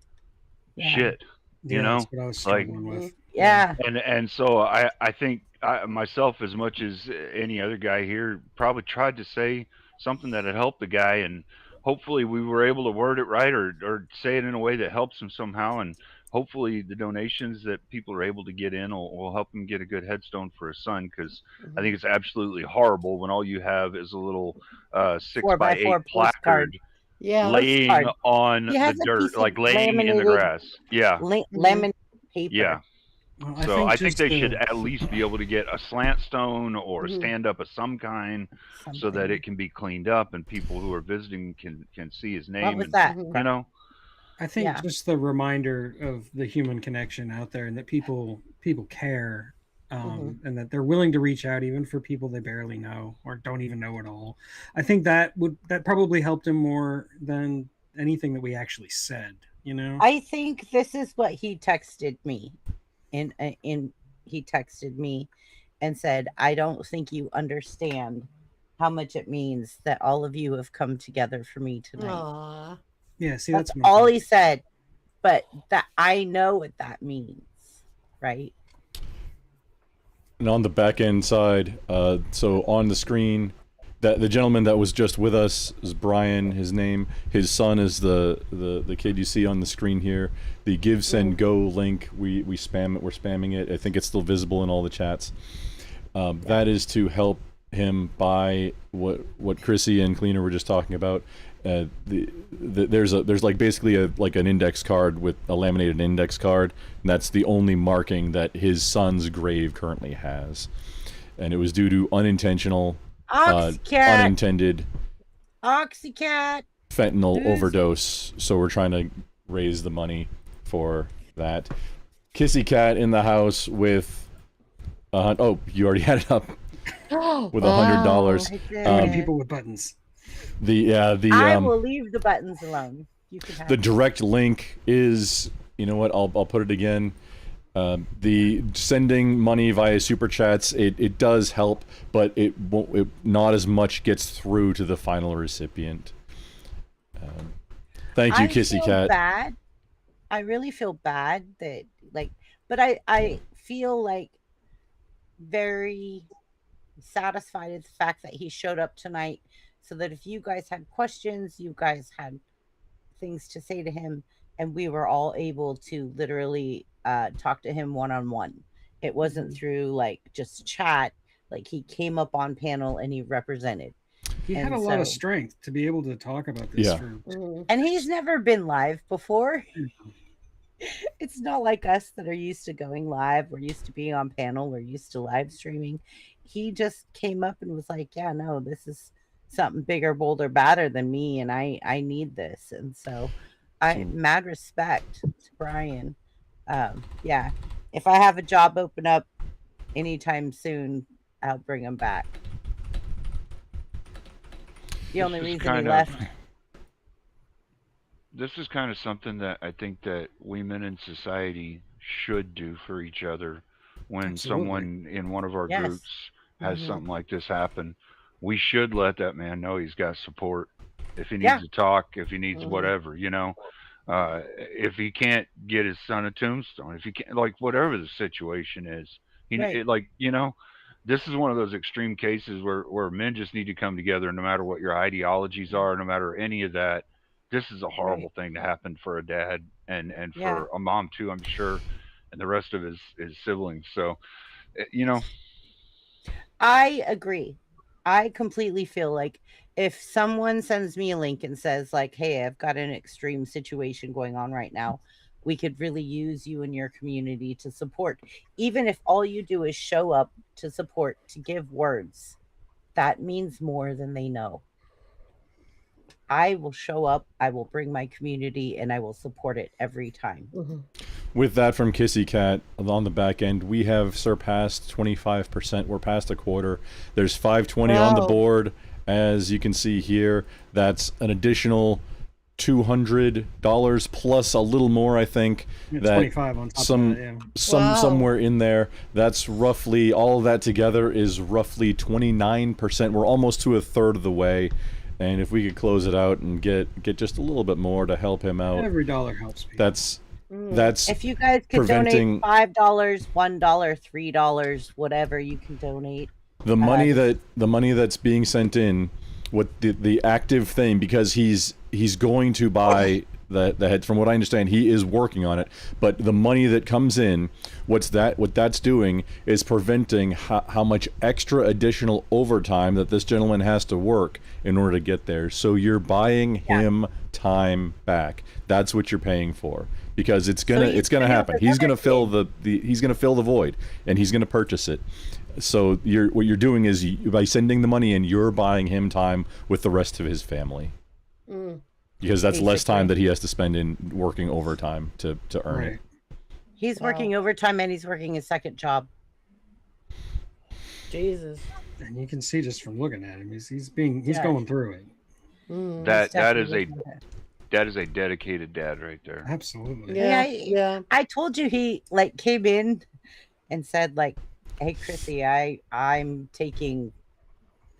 shit. Yeah, you know, that's what I was struggling with. Yeah. And so I think myself, as much as any other guy here, probably tried to say something that had helped the guy, and hopefully we were able to word it right or say it in a way that helps him somehow. And hopefully the donations that people are able to get in will help him get a good headstone for his son, because I think it's absolutely horrible when all you have is a little 6x8 placard laying on the dirt, like laying in the grass. Yeah. Laminated paper. Well, So I think just they should at least be able to get a slant stone or a Mhm. stand up of some kind, so that it can be cleaned up and people who are visiting can see his What name was and that? Mhm. you know. I think Yeah. just the reminder of the human connection out there, and that people care, Mhm. and that they're willing to reach out even for people they barely know or don't even know at all. I think that probably helped him more than anything that we actually said. You know. I think this is what he texted me. In he texted me and said, "I don't think you understand how much it means that all of you have come together for me tonight." Aw. Yeah. See, That's that's what I'm all talking he said. But that I know what that means, right? And on the back end side, so on the screen, that the gentleman that was just with us is Brian. His name. His son is the kid you see on the screen here. The Give Send Go link. We spam it. We're spamming it. I think it's still visible in all the chats. That is to help him buy what Chrissy and Cleaner were just talking about. There's like basically an index card with a laminated index card, and that's the only marking that his son's grave currently has, and it was due to unintentional, Oxycat. unintended Oxycat. fentanyl Who's- overdose. So we're trying to raise the money for that. Kissy Cat in the house with oh, you already had it up with $100. I did. Too many people with buttons. I will leave the buttons alone. You can have the it. direct link is, you know what, I'll put it again. The sending money via super chats, it does help, but it won't. Not as much gets through to the final recipient. Thank you, Kissy feel Cat. Bad. I really feel bad that but I feel like very satisfied with the fact that he showed up tonight, so that if you guys had questions, you guys had things to say to him, and we were all able to literally talk to him one-on-one. It wasn't through just chat. Like, he came up on panel and he represented. He had a lot of strength to be able to talk about this. Yeah. And he's never been live before. It's not like us that are used to going live. We're used to being on panel. We're used to live streaming. He just came up and was like, yeah, no, this is something bigger, bolder, badder than me, and I need this. And so mad respect to Brian. Yeah, if I have a job open up anytime soon, I'll bring him back. The only reason he left. This is kind of something that I think that we men in society should do for each other. When someone in one of our groups has something like this happen, we should let that man know he's got support. If he needs to talk, if he needs whatever, if he can't get his son a tombstone, if he can't, whatever the situation is, this is one of those extreme cases where men just need to come together, no matter what your ideologies are, no matter any of that. This is a horrible thing to happen for a dad and for a mom too, I'm sure, and the rest of his siblings. So, I agree. I completely feel like if someone sends me a link and says hey, I've got an extreme situation going on right now, we could really use you in your community to support. Even if all you do is show up to support, to give words, that means more than they know. I will show up, I will bring my community, and I will support it every time. With that from Kissy Cat on the back end, we have surpassed 25%. We're past a quarter. There's 520 on the board, as you can see here. That's an additional $200 plus a little more, I think. That 25 on top of that, somewhere in there. That's roughly, all of that together is roughly 29%. We're almost to a third of the way. And if we could close it out and get just a little bit more to help him out, every dollar helps people. That's if you guys could donate $5, $1, $3, whatever you can donate. The money that's being sent in, what the active thing, because he's going to buy the head. From what I understand, he is working on it. But the money that comes in, what that's doing is preventing how much extra additional overtime that this gentleman has to work in order to get there. So you're buying him time back. That's what you're paying for, because it's gonna happen. He's gonna fill he's gonna fill the void, and he's gonna purchase it. So what you're doing is by sending the money in, you're buying him time with the rest of his family, because that's less time that he has to spend in working overtime to earn it. He's working overtime and he's working his second job. Jesus. And you can see just from looking at him, he's going through it. That is a dedicated dad right there. Absolutely. Yeah. I told you he like came in and said like, "Hey Chrissy, I'm taking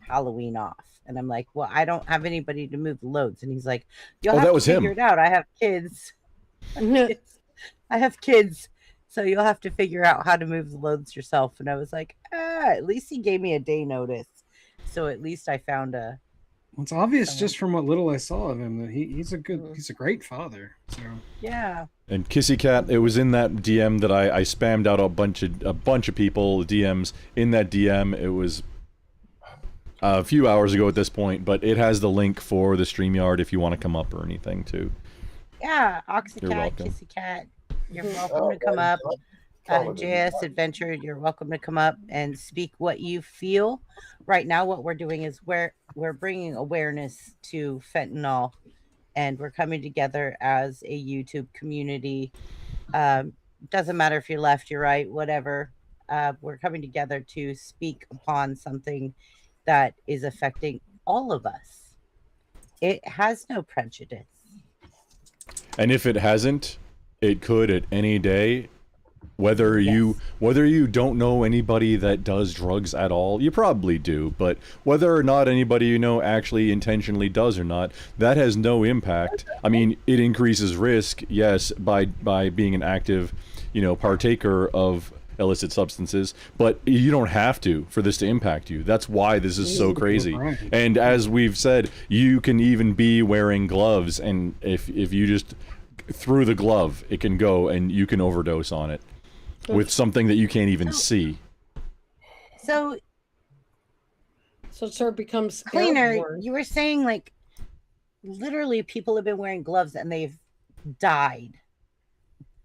Halloween off." And I'm like, "Well, I don't have anybody to move the loads." And he's like, "You'll have to figure it out. I have kids. I have kids. So you'll have to figure out how to move the loads yourself." And I was like, at least he gave me a day notice. So at least I found a. Well, it's obvious just from what little I saw of him that he's a great father. So yeah. And Kissy Cat, it was in that DM that I spammed out a bunch of people DMs in that DM. It was a few hours ago at this point, but it has the link for the StreamYard if you want to come up or anything too. Yeah, Oxy You're Cat, welcome. Kissy Cat, you're welcome to come up. JS Adventure, you're welcome to come up and speak what you feel. Right now, what we're doing is we're bringing awareness to fentanyl, and we're coming together as a YouTube community. Doesn't matter if you're left, you're right, whatever. We're coming together to speak upon something that is affecting all of us. It has no prejudice. And if it hasn't, it could at any day. Whether you don't know anybody that does drugs at all, you probably do, but whether or not anybody you know actually intentionally does or not, that has no impact. I mean, it increases risk, yes, by being an active, partaker of illicit substances, but you don't have to for this to impact you. That's why this is so crazy. And as we've said, you can even be wearing gloves, and if you just through the glove, it can go and you can overdose on it with something that you can't even see. So it becomes cleaner. airborne. You were saying like literally people have been wearing gloves and they've died.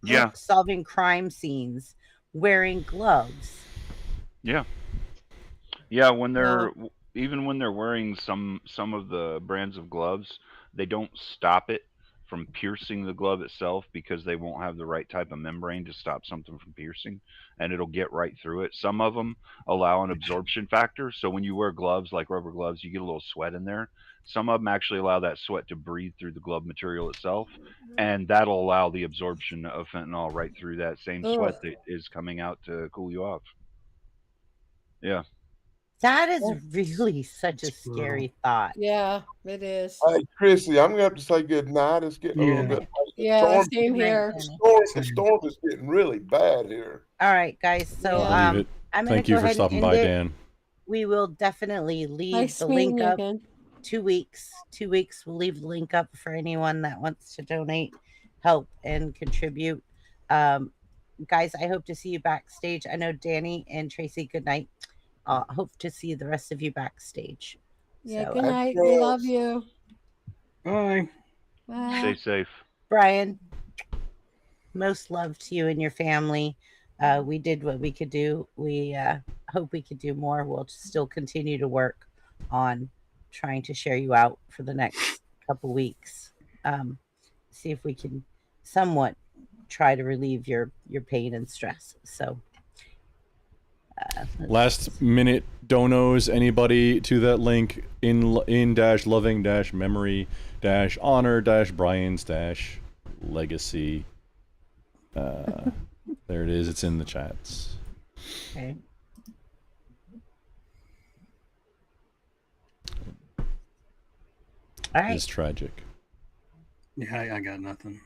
Yeah. Solving crime scenes wearing gloves. Yeah. Yeah, when they're even when they're wearing some of the brands of gloves, they don't stop it from piercing the glove itself because they won't have the right type of membrane to stop something from piercing, and it'll get right through it. Some of them allow an absorption factor, so when you wear gloves like rubber gloves, you get a little sweat in there. Some of them actually allow that sweat to breathe through the glove material itself, and that'll allow the absorption of fentanyl right through that same sweat that is coming out to cool you off. Yeah. That is really such a scary thought. Yeah, it is. Hey, Chrissy, I'm going to have to say good night. It's getting a little bit late. Yeah, same here. The storm is getting really bad here. All right, guys. So I believe it. I'm going Thank to you go for ahead stopping and by, end it. Dan. We will definitely leave Nice the meeting link you up. again. 2 weeks. 2 weeks. We'll leave the link up for anyone that wants to donate, help, and contribute. Guys, I hope to see you backstage. I know Danny and Tracy, good night. Hope to see the rest of you backstage. Yeah, So, good night. We love you. Bye. Bye. Stay safe. Brian, most love to you and your family. We did what we could do. We hope we could do more. We'll still continue to work on trying to share you out for the next couple weeks. See if we can somewhat try to relieve your pain and stress. So Last minute donos, anybody to that link in dash loving dash memory dash honor dash Brian's dash legacy. There it is. It's in the chats. Okay. All right. It's tragic. Yeah, I got nothing.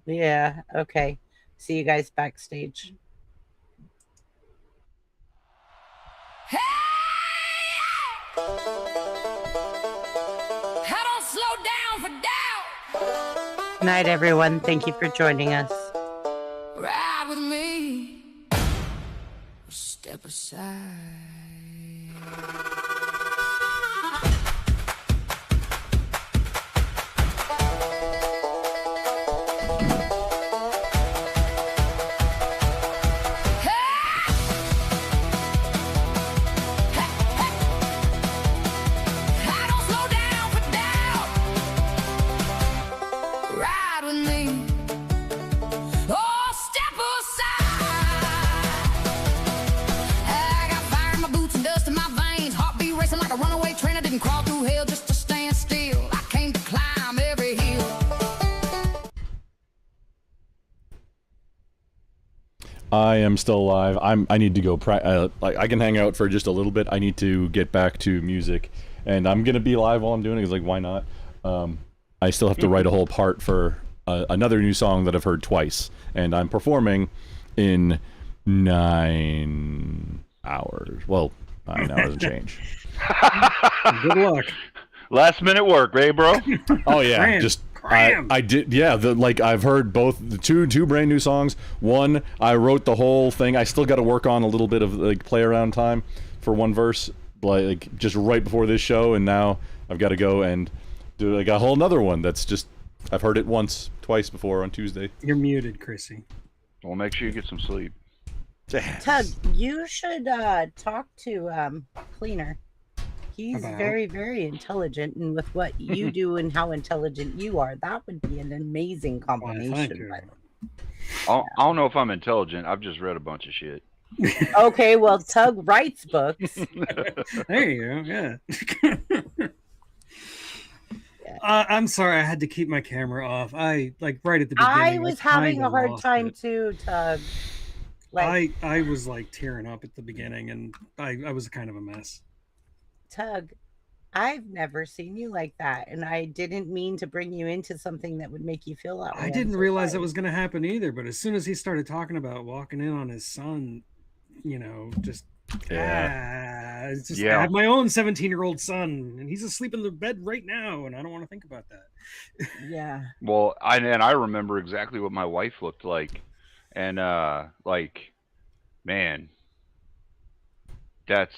Yeah. Okay. See you guys backstage. I don't slow down for doubt. night, everyone. Thank you for joining us. Ride with me. Step aside. I am still alive. I need to go. I can hang out for just a little bit. I need to get back to music, and I'm gonna be live while I'm doing it. Cause like, why not? I still have to write a whole part for another new song that I've heard twice, and I'm performing in 9 hours. Well, 9 hours and change. Good luck. Last minute work, right, bro? Oh yeah, just I did. Yeah, I've heard both the two brand new songs. One, I wrote the whole thing. I still got to work on a little bit of like play around time for one verse, like just right before this show, and now I've got to go and do like a whole another one. That's just I've heard it twice before on Tuesday. You're muted, Chrissy. Well, make sure you get some sleep. Tug, you should talk to Cleaner. He's very, very intelligent, and with what you do and how intelligent you are, that would be an amazing combination. I don't know if I'm intelligent. I've just read a bunch of shit. Okay, well, Tug writes books. There you go. Yeah. I'm sorry, I had to keep my camera off. I right at the beginning. I was having a hard time too, Tug. I was like tearing up at the beginning, and I was kind of a mess. Tug, I've never seen you like that, and I didn't mean to bring you into something that would make you feel that way. I didn't realize that was going to happen either, but as soon as he started talking about walking in on his son, just I have my own 17-year-old son, and he's asleep in the bed right now, and I don't want to think about that. Yeah. Well, I remember exactly what my wife looked like, and man, it's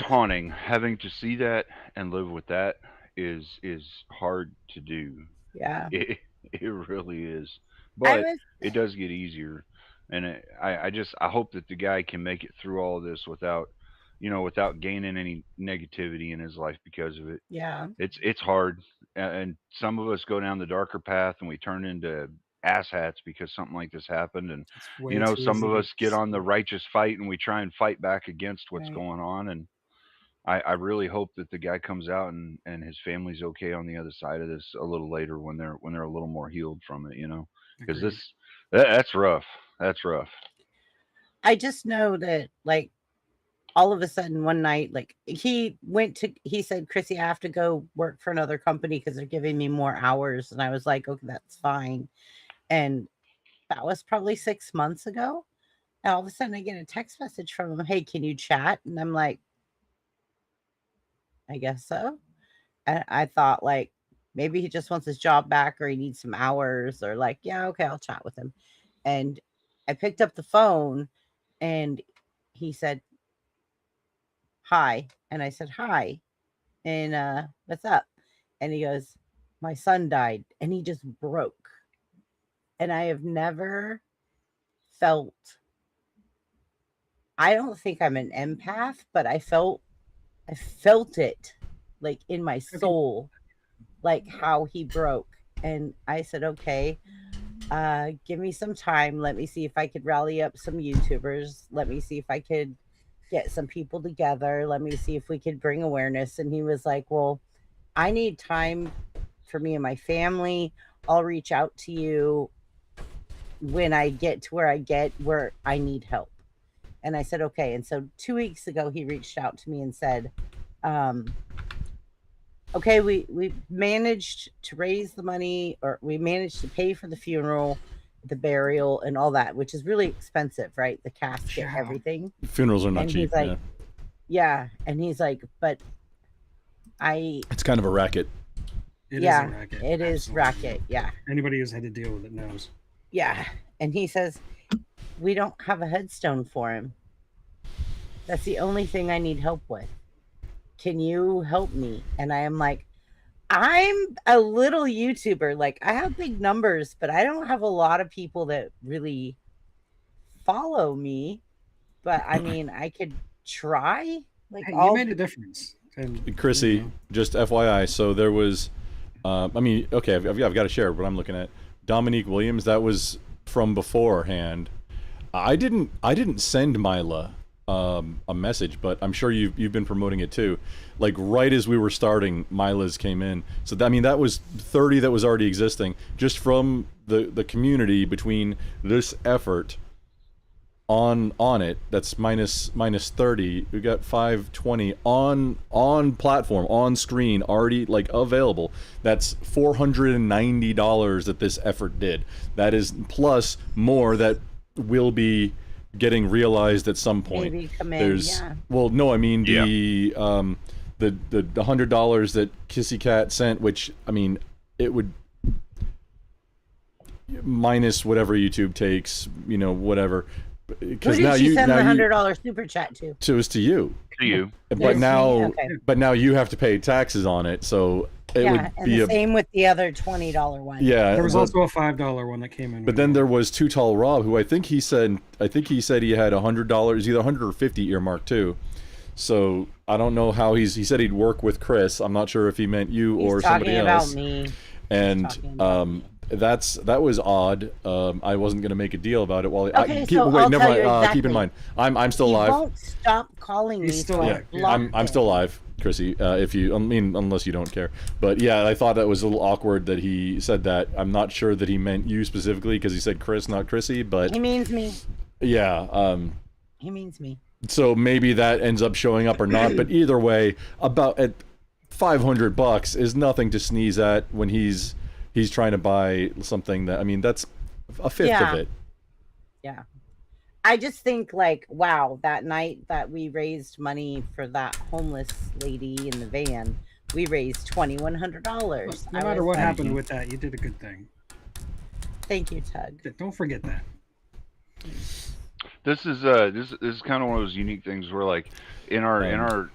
haunting. Having to see that and live with that is hard to do. Yeah. It really is. But it does get easier. And I hope that the guy can make it through all of this without gaining any negativity in his life because of it. Yeah. It's hard. And some of us go down the darker path and we turn into asshats because something like this happened, and some of us get on the righteous fight and we try and fight back against what's going on, and I really hope that the guy comes out and his family's okay on the other side of this a little later when they're a little more healed from it, because that's rough. I just know that all of a sudden one night, he said, Chrissy, I have to go work for another company because they're giving me more hours, and I was like, okay, that's fine. And that was probably 6 months ago. And all of a sudden I get a text message from him. Hey, can you chat? And I'm like, I guess so. And I thought maybe he just wants his job back or he needs some hours or yeah, okay, I'll chat with him. And I picked up the phone and he said, hi. And I said, hi. And what's up? And he goes, my son died. And he just broke. And I have never felt, I don't think I'm an empath, but I felt it in my soul, how he broke. And I said, okay, give me some time. Let me see if I could rally up some YouTubers. Let me see if I could get some people together. Let me see if we could bring awareness. And he was like, well, I need time for me and my family. I'll reach out to you when I get to where I need help. And I said, okay. And so 2 weeks ago, he reached out to me and said, okay, we managed to raise the money, or we managed to pay for the funeral, the burial, and all that, which is really expensive, right? The casket, everything. Funerals are not cheap. He's like, yeah. And he's like, but it's kind of a racket. It yeah, is a racket. it is Absolutely. racket. Yeah. Anybody who's had to deal with it knows. Yeah. And he says, we don't have a headstone for him. That's the only thing I need help with. Can you help me? And I am like, I'm a little YouTuber. Like, I have big numbers, but I don't have a lot of people that really follow me. But I mean, I could try. Like, Hey, you made a difference. And, Chrissy, you know. just FYI, so there was, I mean, okay, I've got to share what I'm looking at. Dominique Williams, that was from beforehand. I didn't send Mila a message, but I'm sure you've been promoting it too. Like right as we were starting, Mila's came in. So that, I mean, that was 30 that was already existing just from the community between this effort on it. That's minus 30. We got 520 on platform, on screen, already like available. That's $490 that this effort did. That is plus more that will be getting realized at some point. Maybe come in, There's yeah. well, no, I mean the $100 that Kissy Cat sent, which I mean it would minus whatever YouTube takes, you know, whatever. Who did she send the $100 super chat to? It was to you. To you. But now, okay. but now you have to pay taxes on it, so it Yeah, would and be the a same with the other $20 one. yeah. There was but- also a $5 one that came in. But then there was Too Tall Rob, who I think he said he had $100, either 100 or 50 earmarked too. So I don't know how he said he'd work with Chris. I'm not sure if he meant you He's or talking somebody about else. me. And that was odd. I wasn't gonna make a deal about it. While Okay, keep, so wait, I'll never tell mind. you exactly. Keep in mind, I'm still He alive. won't stop calling me. He's still so I alive. blocked I'm still alive, Chrissy. If you, I mean, unless you don't care. But yeah, I thought that was a little awkward that he said that. I'm not sure that he meant you specifically because he said Chris, not Chrissy. But He means me. yeah. He means me. So maybe that ends up showing up or not. But either way, about at $500 is nothing to sneeze at when he's trying to buy something that, I mean, that's a fifth Yeah. of it. Yeah. I just think like, wow, that night that we raised money for that homeless lady in the van, we raised $2,100. No matter what happened with that, you did a good thing. Thank you, Tug. Don't forget that. This is kind of one of those unique things where, like, in our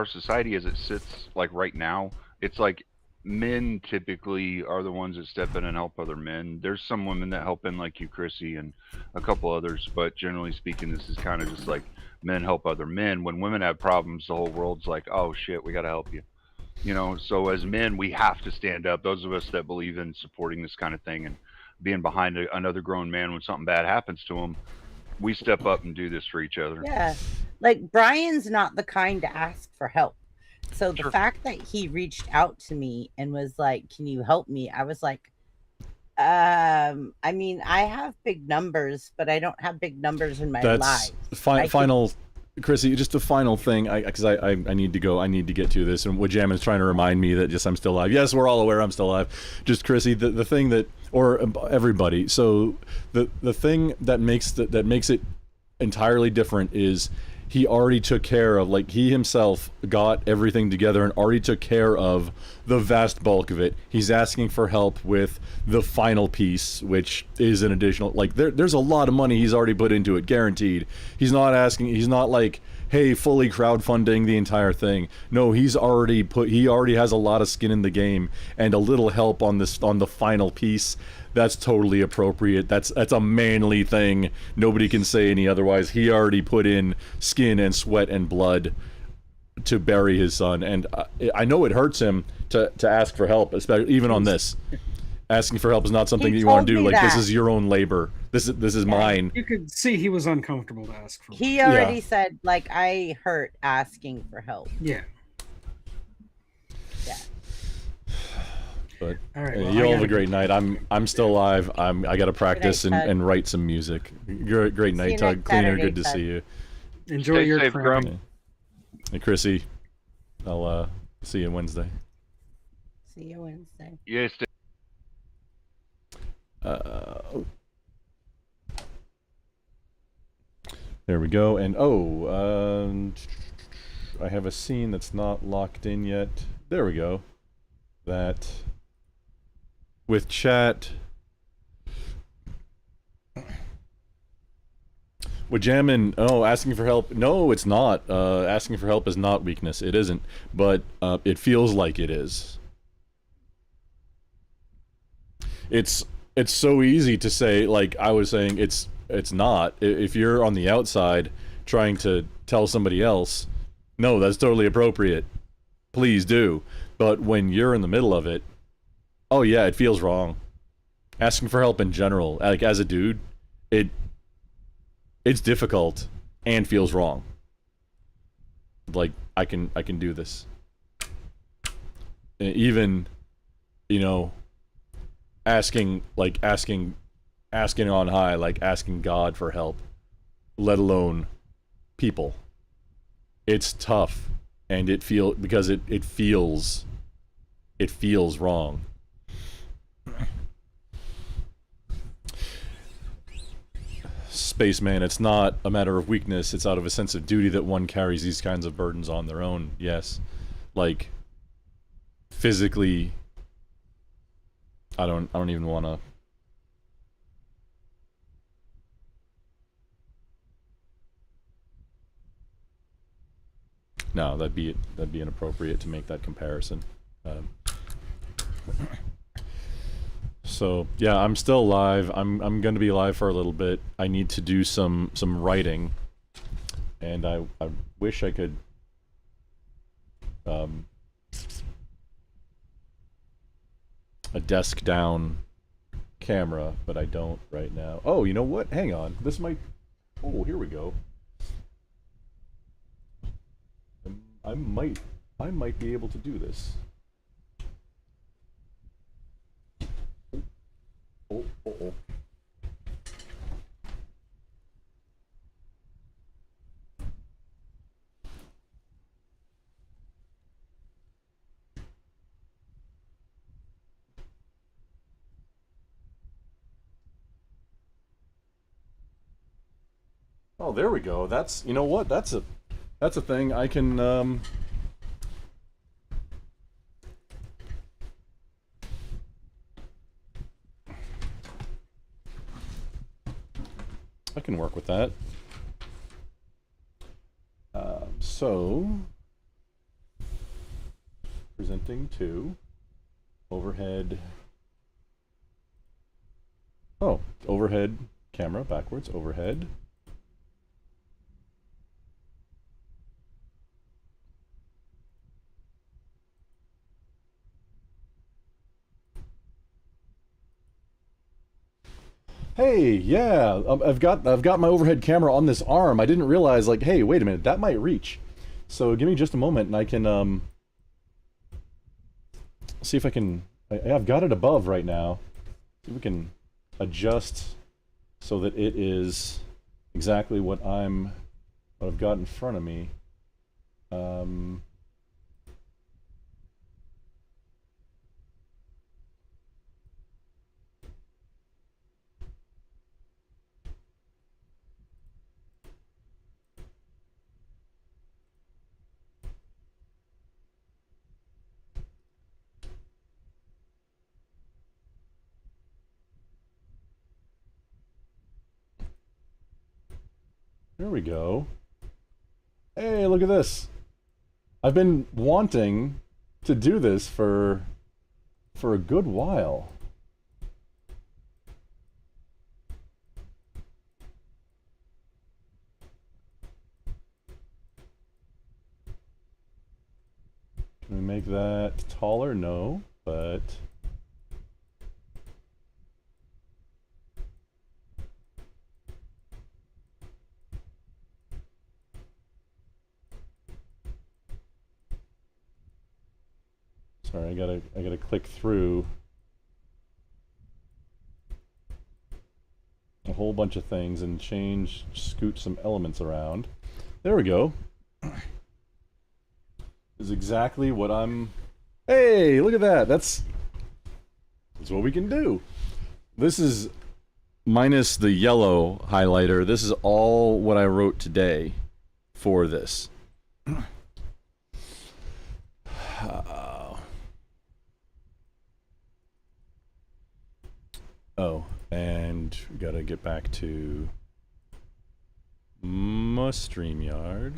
society as it sits, like right now, it's like men typically are the ones that step in and help other men. There's some women that help in, like you, Chrissy, and a couple others, but generally speaking, this is kind of just like men help other men. When women have problems, the whole world's like, oh shit, we got to help you. You know, so as men, we have to stand up. Those of us that believe in supporting this kind of thing and being behind another grown man when something bad happens to him, we step up and do this for each other. Yeah. Like Brian's not the kind to ask for help. So the fact that he reached out to me and was like, can you help me? I was like, I mean, I have big numbers, but I don't have big numbers in my life. Final, Chrissy, just the final thing, because I need to go. I need to get to this, and Wajam is trying to remind me that just I'm still alive. Yes, we're all aware I'm still alive. Just Chrissy, the thing that, or everybody. So the thing that makes it entirely different is he already took care of, like, he himself got everything together and already took care of the vast bulk of it. He's asking for help with the final piece, which is an additional, like, there's a lot of money he's already put into it, guaranteed. He's not like, hey, fully crowdfunding the entire thing. No, he already has a lot of skin in the game, and a little help on the final piece. That's totally appropriate. That's a manly thing. Nobody can say any otherwise. He already put in skin and sweat and blood to bury his son, and I know it hurts him to ask for help, especially even on this. Asking for help is not something that you want to do. Like, this is your own labor. This is mine. You could see he was uncomfortable to ask for. He already said, like, I hurt asking for help. Yeah. Yeah. But all right, you all have a great night. I'm still alive. I got to practice night, Tug. and write some music. Great night, you Tug. next Cleaner, Saturday, good to Tug. see you. Enjoy Stay your safe, crown. Grump. Hey, Chrissy, I'll see you Wednesday. See you Wednesday. Yeah, stay. There we go. And I have a scene that's not locked in yet. There we go. that with chat, with jamming, oh, asking for help. No, it's not. Asking for help is not weakness. It isn't. But it feels like it is. It's so easy to say, like I was saying, it's not. If you're on the outside trying to tell somebody else, no, that's totally appropriate. Please do. But when you're in the middle of it, oh yeah, it feels wrong. Asking for help in general, like as a dude, it's difficult and feels wrong. Like I can do this. Even, you know, asking on high, like asking God for help, let alone people. It's tough, and it feels wrong. Spaceman, it's not a matter of weakness, it's out of a sense of duty that one carries these kinds of burdens on their own. Yes. Like physically, I don't even want to. No, that'd be inappropriate to make that comparison. So yeah, I'm still live. I'm going to be live for a little bit. I need to do some writing, and I wish I could. A desk down camera, but I don't right now. Oh, you know what? Hang on. This might. Oh, here we go. I might be able to do this. Oh. Oh, there we go. That's, you know what? That's a thing I can I can work with that. So presenting to overhead. Oh, overhead camera backwards, overhead. Hey, yeah, I've got my overhead camera on this arm. I didn't realize, like, hey, wait a minute, that might reach. So give me just a moment, and I can see if I can. I've got it above right now. See if we can adjust so that it is exactly what I've got in front of me. There we go. Hey, look at this. I've been wanting to do this for a good while. Can we make that taller? No, but sorry, I gotta click through a whole bunch of things and scoot some elements around. There we go. Is exactly what I'm. Hey, look at that. That's what we can do. This is minus the yellow highlighter. This is all what I wrote today for this. Oh, and we gotta get back to my StreamYard.